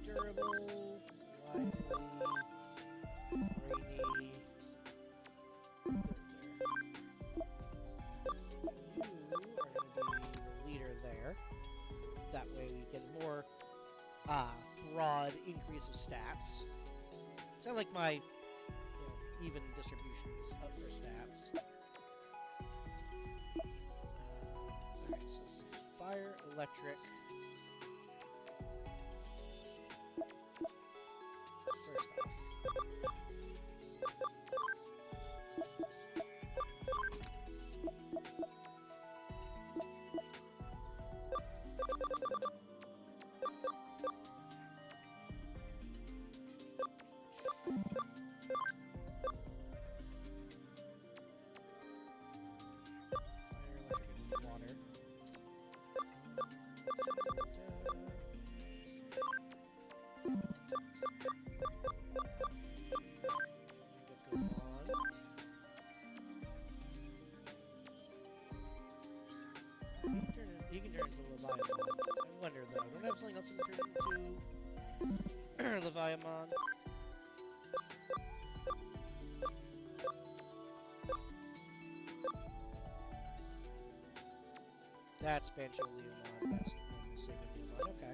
Durable, lively, brainy. You are going to be the leader there. That way we get a more broad increase of stats. Sound like my even distributions for stats. Alright, so it's fire, electric. He can turn into Leviathan. I wonder though. Don't I have something else he can turn into Leviathan? That's Bancho Leomon. That's normal Saber Leomon. Okay.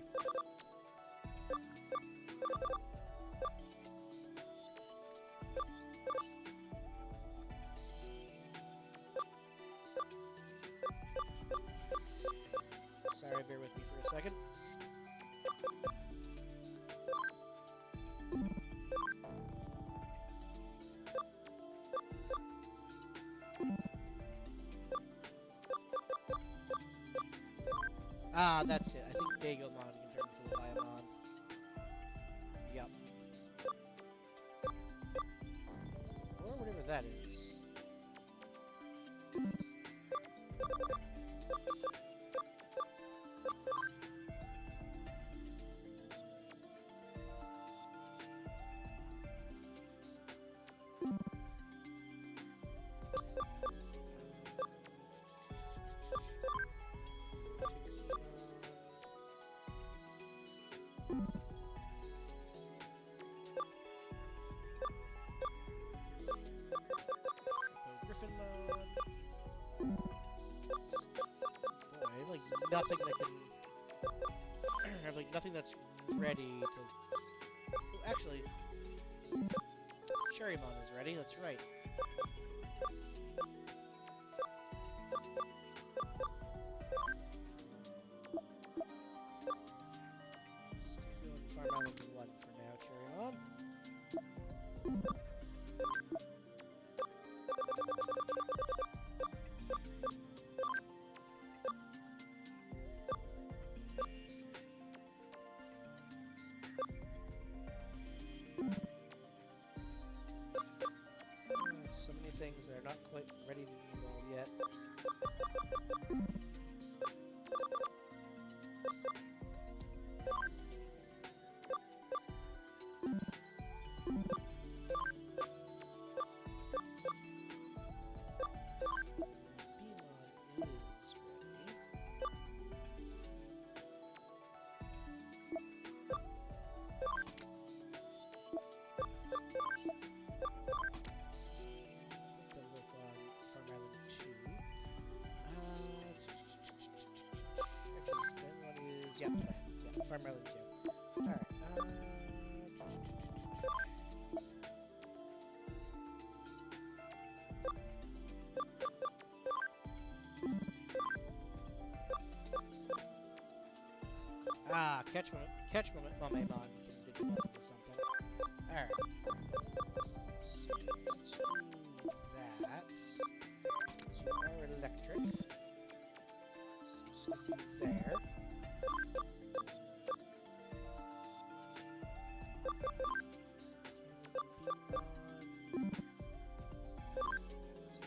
Sorry, bear with me for a second. Ah, that's it. I think Bagomon can turn into Leviathan. Yep. Or whatever that is. Nothing that can... I have, like, nothing that's ready to... Oh, actually... Sherrymon is ready, that's right. Farm Island 1 for now, Sherrymon. So many things that are not quite ready to evolve yet. Yeah, Farm Island 2. Alright, Catch Mamemon can Digimon into something. Alright. So let's do that. So you are electric. So stick you there.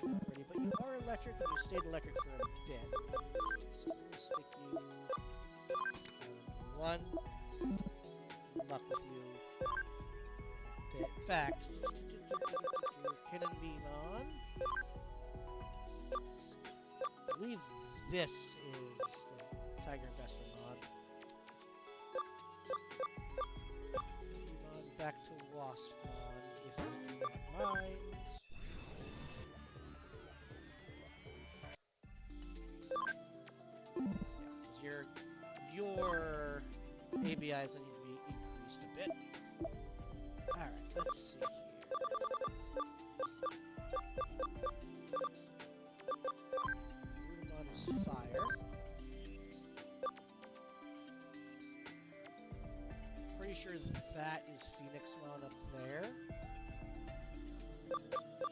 Ready, but you are electric and you stayed electric for a bit. So we'll stick you one. Luck with you. Okay. In fact, Kinenbeamon. I believe this is the Tiger Vestamon. Kinenbeamon back to Waspmon if you do not mind. Yeah, your ABIs need to be increased a bit. Alright, let's see here. Rudimon is fire. Pretty sure that is Phoenixmon up there.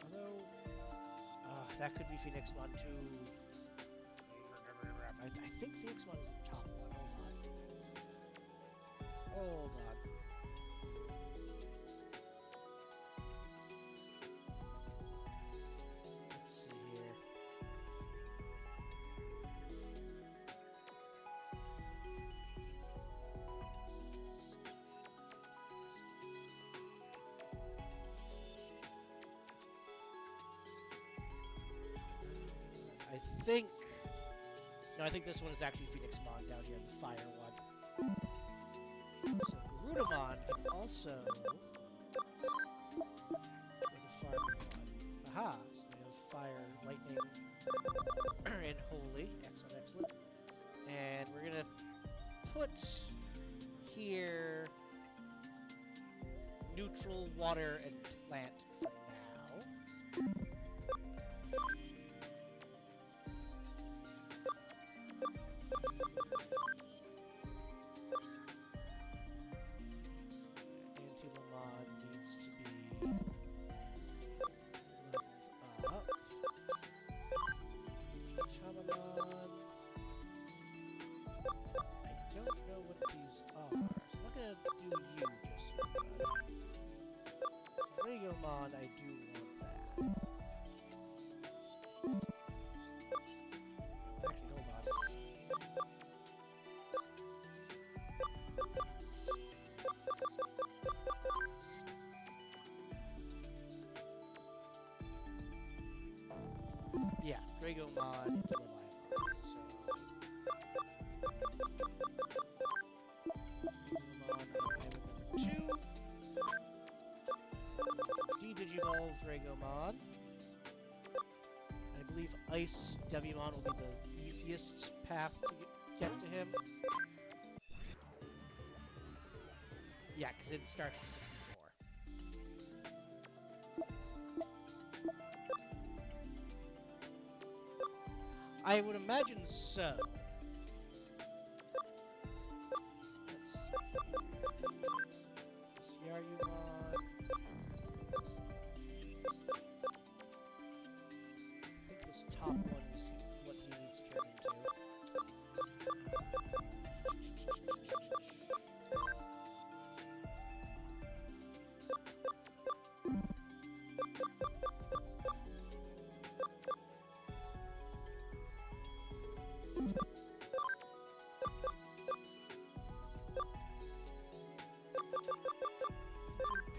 Although, that could be Phoenixmon too. I think Phoenixmon is the top one. Hold on. Let's see here. I think... No, I think this one is actually Phoenixmon down here, the fire one. So Garudamon can also go to fire one. Aha! So we have fire, lightning, and holy. Excellent, excellent. And we're gonna put here neutral, water, and plant for now. Antilamon needs to be leveled up. Chamamon. I don't know what these are, so I'm not gonna do you just yet. Dragomon, I do want that. Actually, hold on. Yeah, Dragomon into Leviathan. So Dragomon, number 2. De-Digivolve Dragomon. I believe Ice Devimon will be the easiest path to get to him. Yeah, because it starts at 64. I would imagine so. Let's see. Yaryumon. I think this top one is what he needs to turn into.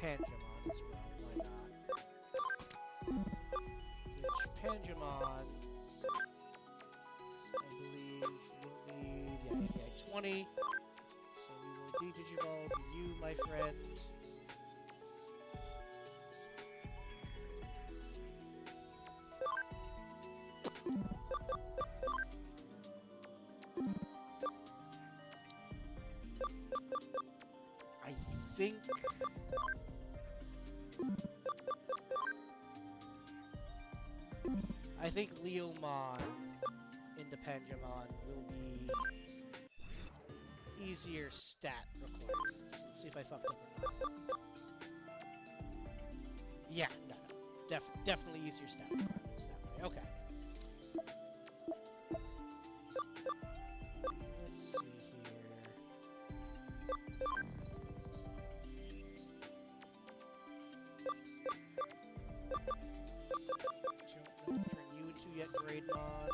Panjamon as well, why not? Which Panjamon, I believe, will need, yeah, 20. So we will de-digivolve you, my friend. I think Leomon in the Panjamon will be easier stat requirements. Let's see if I fucked up or not. Yeah, no. Definitely easier stat requirements that way. Okay. Let's see here. Don't know to turn you into yet, Greydmon.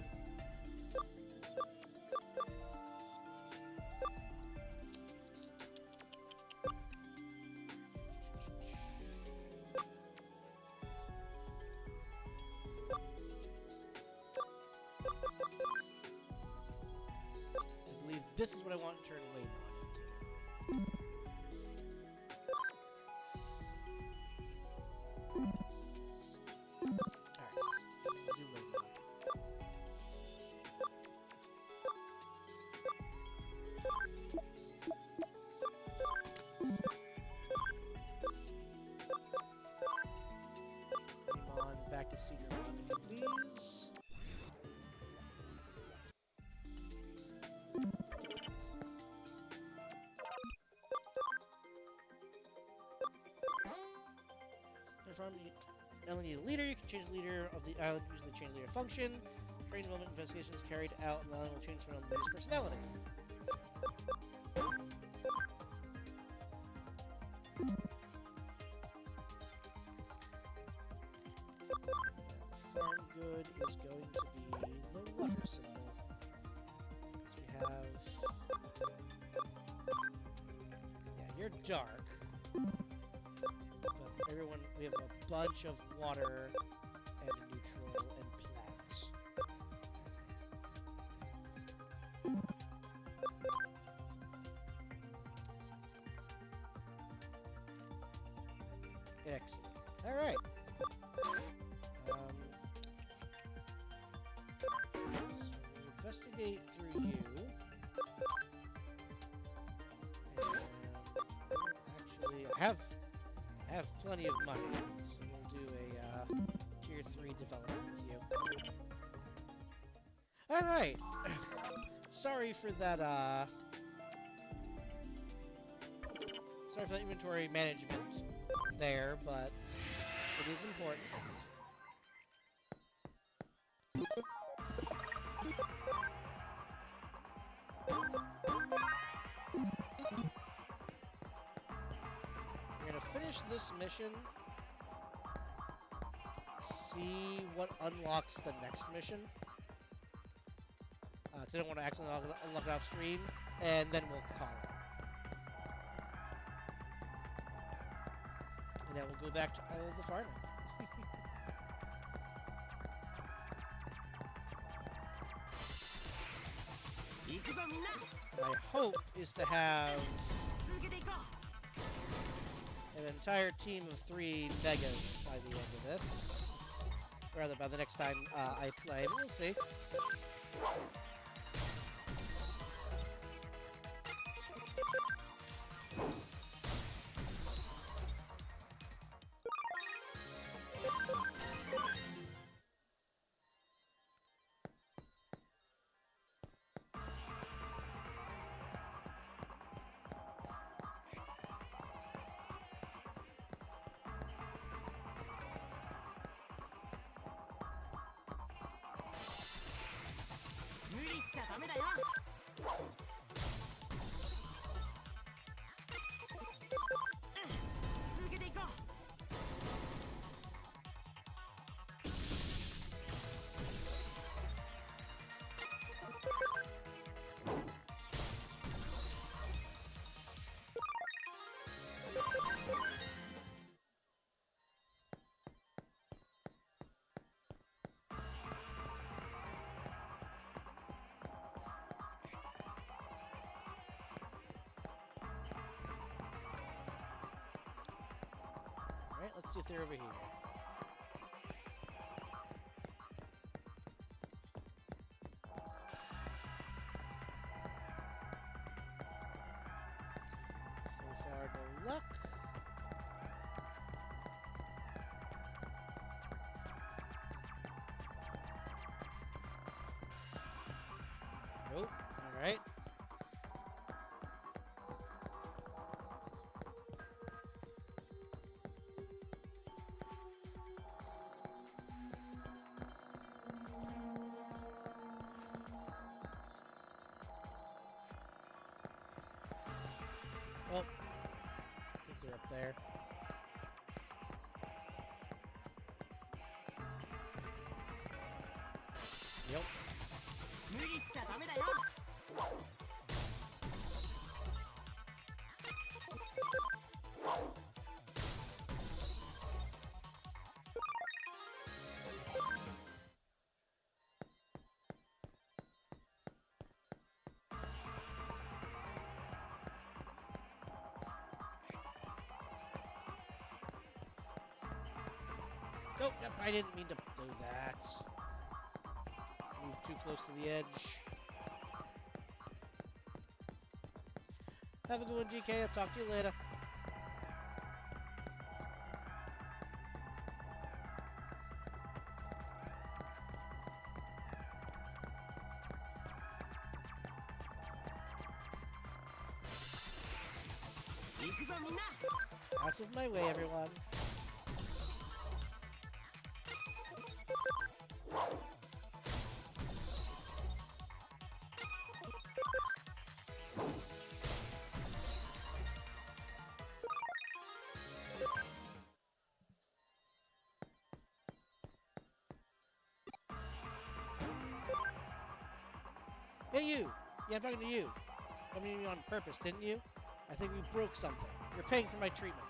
I believe this is what I want to turn Waymon into. Alright, do Waymon. Waymon, back to Seegermon, if you please. From the island need a leader, you can change the leader of the island using the change leader function. Train development investigation is carried out and the island will change from the leader's personality. Farm good is going to be the water symbol. So we have... Yeah, you're dark. But everyone, we have a bunch of water and neutral and plants. All right. So investigate through you. And actually, I have plenty of money, so we'll do a tier 3 development with you. All right. Sorry for that. Sorry for the inventory management there, but it is important. We're gonna finish this mission. See what unlocks the next mission. Because I don't want to accidentally unlock it off screen, and then we'll call it. And then we'll go back to all of the farming. My hope is to have an entire team of 3 megas by the end of this. Rather, by the next time I play. We'll see. Alright, let's see if they're over here. So far, no luck. Nope. Alright. Oh, I think they're up there. Yep. Nope, nope, I didn't mean to do that. Move too close to the edge. Have a good one, GK. I'll talk to you later. Out of my way, everyone. Hey, you! Yeah, I'm talking to you. I mean, on purpose, didn't you? I think we broke something. You're paying for my treatment.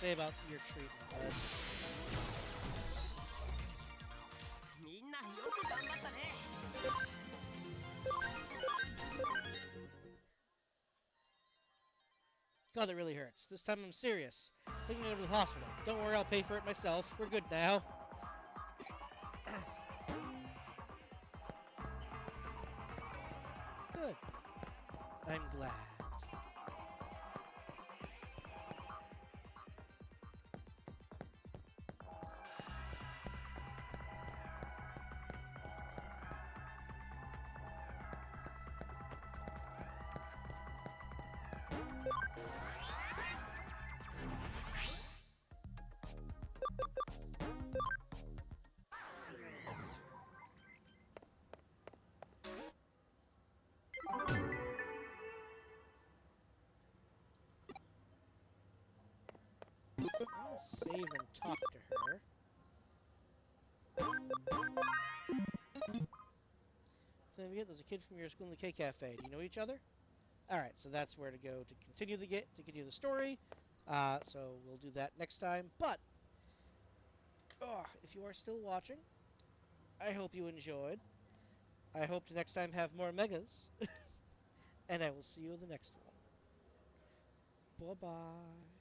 say about your treatment, bud? みんなよく頑張ったね。 God, that really hurts. This time I'm serious. Taking me to the hospital. Don't worry, I'll pay for it myself. We're good now. Good. I'm glad. I'll save and talk to her. So there's a kid from your school in the K Cafe. Do you know each other? Alright, so that's where to go to continue the story. So we'll do that next time. But if you are still watching, I hope you enjoyed. I hope to next time have more megas. And I will see you in the next one. Bye-bye.